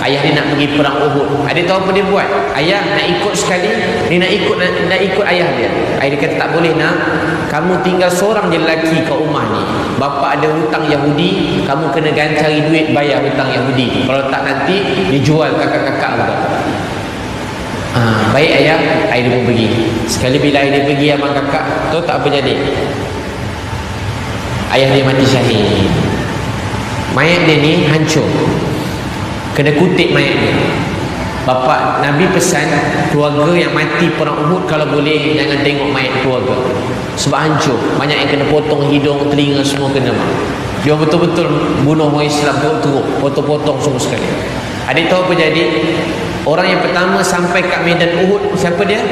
ayah dia nak pergi perang Uhud. Adik tahu apa dia buat? Ayah nak ikut sekali, dia nak ikut ayah dia. Ayah dia kata tak boleh nak, kamu tinggal seorang je lelaki kat rumah ni. Bapa ada hutang Yahudi, kamu kena cari duit bayar hutang Yahudi. Kalau tak nanti dia jual kakak-kakak kau. Baik ayah, ayah dia pun pergi. Sekali bila ayah dia pergi abang kakak, tahu tak apa jadi? Ayah dia mati syahid. Mayat dia ni hancur, kena kutip mayat dia. Bapa Nabi pesan keluarga yang mati perang Uhud kalau boleh jangan tengok mayat keluarga, sebab hancur. Banyak yang kena potong hidung, telinga semua kena. Dia betul-betul bunuh orang Islam teruk, potong-potong semua sekali. Adik tahu apa jadi? Orang yang pertama sampai kat medan Uhud siapa dia?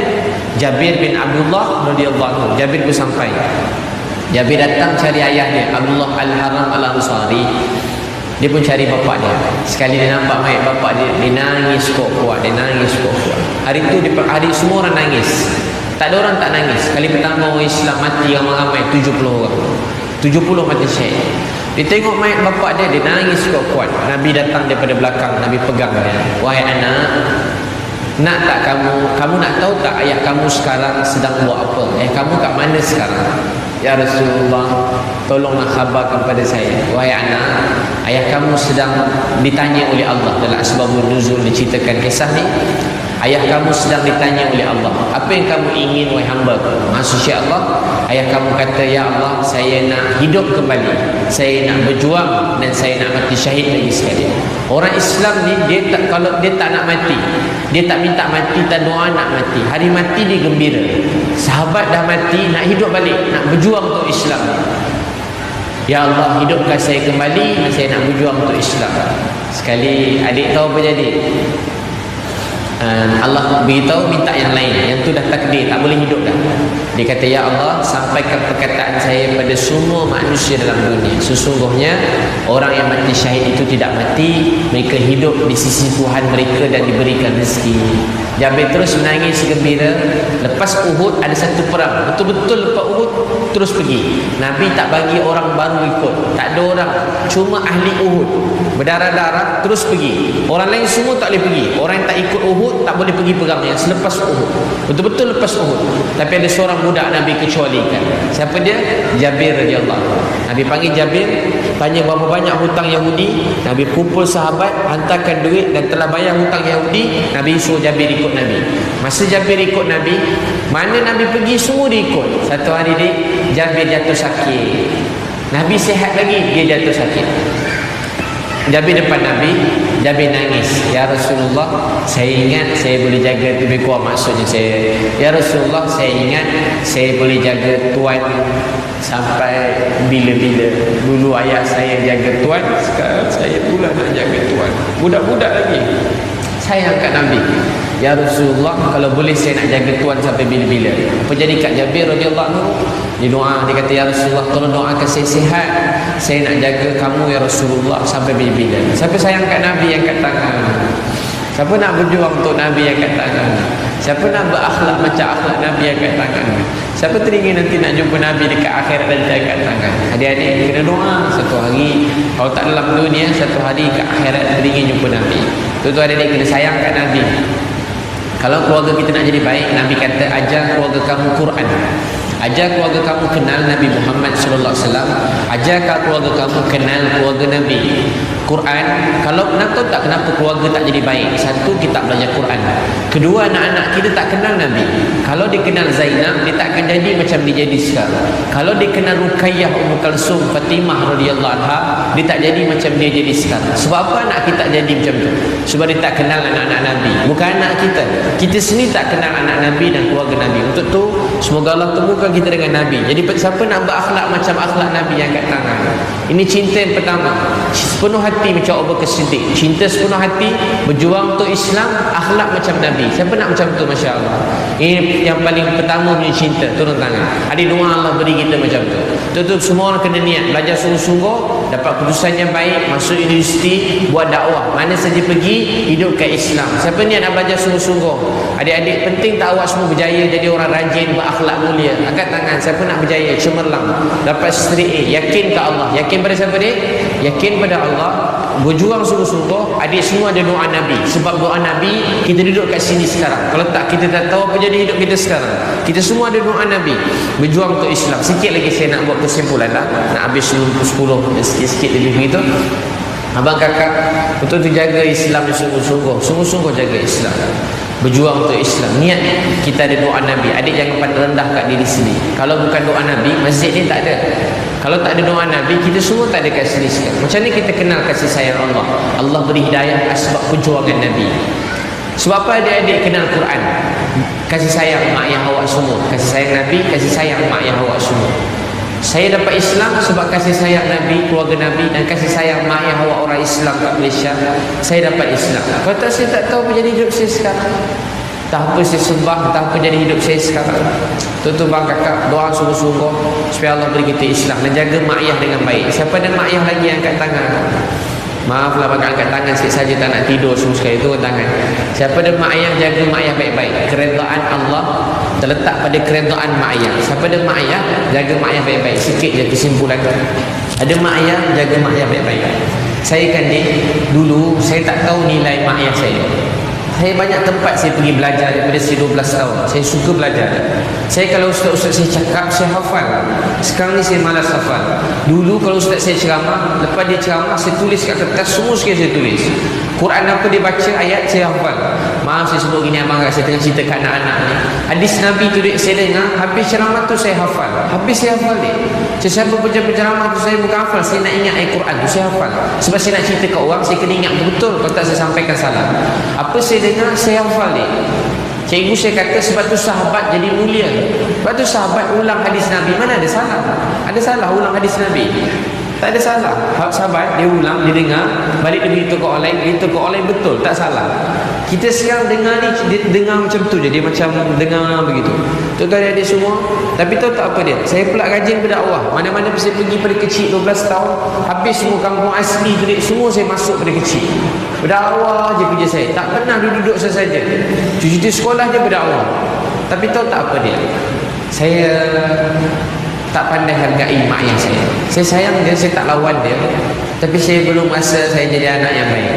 Jabir bin Abdullah radhiyallahu anhu. Jabir pun sampai. Jabir datang cari ayah dia, Abdullah Al-Haram Al-Ansari. Dia pun cari bapak dia. Sekali dia nampak mayat bapak dia, dia nangis kuat-kuat, dia nangis kuat-kuat. Hari tu hari semua orang nangis. Tak ada orang tak nangis. Kali pertama orang Islam mati ramai-ramai 70 orang. 70 mati syahid. Dia tengok mayat bapak dia, dia nangis kuat-kuat. Nabi datang daripada belakang, Nabi pegang dia. Wahai anak, nak tak kamu nak tahu tak ayah kamu sekarang sedang buat apa? Kamu kat mana sekarang? Ya Rasulullah, tolonglah khabarkan kepada saya. Wahai anak, ayah kamu sedang ditanya oleh Allah. Dalam Asbabun Nuzul diceritakan kisah ni. Ayah kamu sedang ditanya oleh Allah, apa yang kamu ingin wahai hamba? Maksudnya Allah, ayah kamu kata, ya Allah, saya nak hidup kembali, saya nak berjuang dan saya nak mati syahid lagi sekali. Orang Islam ni dia tak, kalau dia tak nak mati, dia tak minta mati, tak doa nak mati. Hari mati dia gembira. Sahabat dah mati, nak hidup balik, nak berjuang untuk Islam. Ya Allah, hidupkan saya kembali, saya nak berjuang untuk Islam. Sekali adik tahu apa jadi? Allah beritahu minta yang lain, yang tu dah takdir, tak boleh hidup dah. Dia kata, ya Allah, sampaikan perkataan saya pada semua manusia dalam dunia. Sesungguhnya orang yang mati syahid itu tidak mati, mereka hidup di sisi Tuhan mereka dan diberikan rezeki. Jabir terus menangis gembira. Lepas Uhud ada satu perang, betul-betul lepas Uhud terus pergi. Nabi tak bagi orang baru ikut, tak ada orang, cuma ahli Uhud berdarah-darah terus pergi. Orang lain semua tak boleh pergi. Orang yang tak ikut Uhud tak boleh pergi perang yang selepas Uhud, betul-betul lepas Uhud. Tapi ada seorang budak Nabi kecualikan. Siapa dia? Jabir radhiyallahu anhu. Nabi panggil Jabir, tanya berapa banyak hutang Yahudi. Nabi kumpul sahabat, hantarkan duit dan telah bayar hutang Yahudi. Nabi suruh Jabir ikut Nabi. Masa Jabir ikut Nabi, mana Nabi pergi semua dia ikut. Satu hari Jabir jatuh sakit. Nabi sihat lagi, dia jatuh sakit. Jabir depan Nabi, Jabir nangis. Ya Rasulullah, saya ingat saya boleh jaga, lebih kurang maksudnya saya, ya Rasulullah, saya ingat saya boleh jaga tuan sampai bila-bila. Dulu ayah saya jaga tuan, sekarang saya pula nak jaga tuan. Budak-budak lagi. Saya angkat Nabi, ya Rasulullah, kalau boleh saya nak jaga tuan sampai bila-bila. Apa jadi kat Jabir radhiyallahu anhu? Dia doa, dia kata, ya Rasulullah, tolong doakan saya sihat, saya nak jaga kamu ya Rasulullah sampai bila-bila. Siapa sayang kat Nabi yang kat tangan? Siapa nak berjuang untuk Nabi yang kat tangan? Siapa nak berakhlak macam akhlak Nabi yang kat tangan? Siapa teringin nanti nak jumpa Nabi dekat akhirat dan dia kat tangan? Adik-adik kena doa satu hari, kalau tak dalam dunia, satu hari kat akhirat teringin jumpa Nabi. Tuan-tuan adik-adik kena sayang kat Nabi. Kalau keluarga kita nak jadi baik, Nabi kata ajar keluarga kamu Quran. Ajar keluarga kamu kenal Nabi Muhammad sallallahu alaihi wasallam. Ajar keluarga kamu kenal keluarga Nabi. Quran, kalau nak tahu tak kenapa keluarga tak jadi baik? Satu, kita belajar Quran. Kedua, anak-anak kita tak kenal Nabi. Kalau dia kenal Zainab, dia tak akan jadi macam dia jadi sekarang. Kalau dia kenal Ruqayyah, Ummu Kalsum, Fatimah radhiyallahu anha, dia tak jadi macam dia jadi sekarang. Sebab apa anak kita tak jadi macam tu? Sebab dia tak kenal anak-anak Nabi. Bukan anak kita. Kita sendiri tak kenal anak Nabi dan keluarga Nabi. Untuk tu, semoga Allah temukan kita dengan Nabi. Jadi siapa nak berakhlak macam akhlak Nabi yang kat tangan? Ini cinta yang pertama. Sepenuh hati macam Abu Bakar Siddiq. Cinta sepenuh hati, berjuang untuk Islam, akhlak macam Nabi. Siapa nak macam tu? Masya Allah. Ini yang paling pertama punya cinta. Turun tangan. Adik doa Allah beri kita macam tu. Betul-betul semua orang kena niat, belajar sungguh-sungguh, dapat keputusan yang baik, masuk universiti, buat dakwah, mana saja pergi, hidupkan Islam. Siapa niat nak belajar sungguh-sungguh? Adik-adik, penting tak awak semua berjaya jadi orang rajin, berakhlak mulia. Angkat tangan, siapa nak berjaya, cemerlang, dapat straight A, yakin ke Allah. Yakin pada siapa dia? Yakin pada Allah. Berjuang sungguh-sungguh. Adik semua ada doa Nabi. Sebab doa Nabi, kita duduk kat sini sekarang. Kalau tak, kita tak tahu apa jadi hidup kita sekarang. Kita semua ada doa Nabi. Berjuang untuk Islam. Sikit lagi saya nak buat kesimpulan lah. Nak habis 10 sikit lebih begitu. Abang kakak, betul-betul jaga Islam sungguh-sungguh. Sungguh-sungguh jaga Islam. Berjuang untuk Islam. Niat kita ada doa Nabi. Adik jangan pandang rendah kat diri sendiri. Kalau bukan doa Nabi, masjid ni tak ada. Kalau tak ada doa Nabi, kita semua tak ada kat sini sekarang. Macam ni kita kenal kasih sayang Allah. Allah beri hidayah sebab perjuangan Nabi. Sebab apa adik-adik kenal Quran? Kasih sayang mak ayah awak semua. Kasih sayang Nabi, kasih sayang mak ayah awak semua. Saya dapat Islam sebab kasih sayang Nabi, keluarga Nabi, dan kasih sayang mak ayah awak orang Islam kat Malaysia. Saya dapat Islam. Kalau tak, saya tak tahu apa jadi hidup saya sekarang. Tak apa saya sembah, tak apa jadi hidup saya sekarang. Tuan-tuan bang kakak, doa sungguh-sungguh supaya Allah beri kita Islam dan jaga mak ayah dengan baik. Siapa ada mak ayah lagi yang angkat tangan? Maaflah bang angkat tangan sikit saja, tak nak tidur semua sekali. Turun tangan. Siapa ada mak ayah, jaga mak ayah baik-baik. Keredaan Allah terletak pada keredaan mak ayah. Siapa ada mak ayah, jaga mak ayah baik-baik. Sikit je kesimpulan. Ada mak ayah, jaga mak ayah baik-baik. Saya kan ni, dulu saya tak tahu nilai mak ayah saya. Saya banyak tempat saya pergi belajar daripada saya 12 tahun. Saya suka belajar. Saya kalau ustaz-ustaz saya cakap, saya hafal. Sekarang ni saya malas hafal. Dulu kalau ustaz saya ceramah, lepas dia ceramah, saya tulis kat kertas, semua sekali saya tulis. Quran apa dia baca, ayat saya hafal. Maaf saya sebut gini abang, saya tengah cerita kat anak-anak ni. Hadis Nabi tu saya dengar, habis ceramah tu saya hafal. Habis saya hafal dia. Sesiapa penceramah tu saya bukan hafal, saya nak ingat ayat Quran tu saya hafal. Sebab saya nak cerita kat orang, saya kena ingat betul, kalau tak saya sampaikan salah. Apa saya dengar, saya hafal dia. Cikgu saya kata sebab tu sahabat jadi mulia. Sebab tu sahabat ulang hadis Nabi. Mana ada salah? Ada salah ulang hadis Nabi? Tak ada salah. Sahabat dia ulang, dia dengar, balik dia beritahu ke orang lain, beritahu ke orang lain, betul, tak salah. Kita sekarang dengar ni, dia dengar macam tu je, dia macam dengar begitu. Tuan-tuan adik semua, tapi tahu tak apa dia? Saya pula rajin berdakwah. Mana-mana saya pergi pada kecil 12 tahun, habis semua kampung asli tu, semua saya masuk pada kecil. Berdakwah je kerja saya. Tak pernah duduk saja. Cuci sekolah je berdakwah. Tapi tahu tak apa dia? Saya tak pandai hargai mak ayah saya. Saya sayang dia, saya tak lawan dia. Tapi saya belum rasa saya jadi anak yang baik.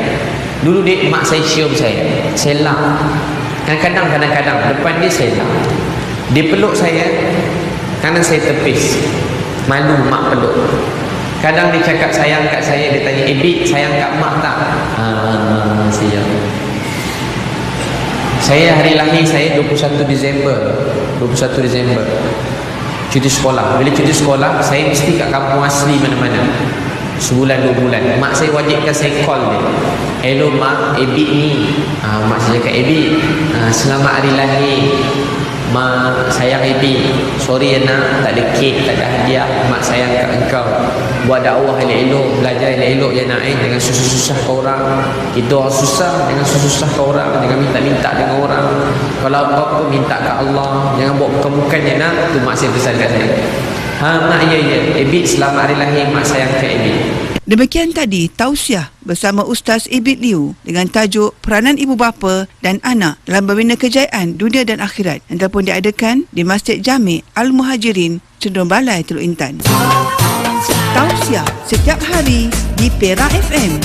Dulu dia, mak saya cium saya lap. Kadang-kadang depan dia saya lap. Dia peluk saya, kanan saya tepis. Malu mak peluk. Kadang dia cakap sayang kat saya, dia tanya, Bik, sayang kat mak tak? Sayang. Saya hari lahir saya 21 Disember. Cuti sekolah. Bila cuti sekolah, saya mesti kat kampung asli mana-mana. Sebulan 2 bulan. Mak saya wajibkan saya call dia. Hello mak, Bik ni. Mak saya cakap, Bik, selamat hari lahir. Mak sayang Bik. Sorry nak, tak ada kek, tak ada hadiah. Mak sayang kat engkau. Buat dakwah elok-elok, belajar elok-elok je nak. Jangan susah-susah ke orang. Kita orang susah, jangan susah ke orang. Jangan minta-minta dengan orang. Kalau apa-apa minta kat Allah. Jangan buat bukan-bukan je nak. Tu mak saya pesan kat saya. Mak ya. Bik, selamat hari lahir. Mak sayang kat Bik. Demikian tadi tausiah bersama Ustaz Ebit Liu dengan tajuk Peranan Ibu Bapa dan Anak dalam Membina Kejayaan Dunia dan Akhirat yang telah pun diadakan di Masjid Jami' Al-Muhajirin, Cenderon Balai, Teluk Intan. Tausiah setiap hari di Perak FM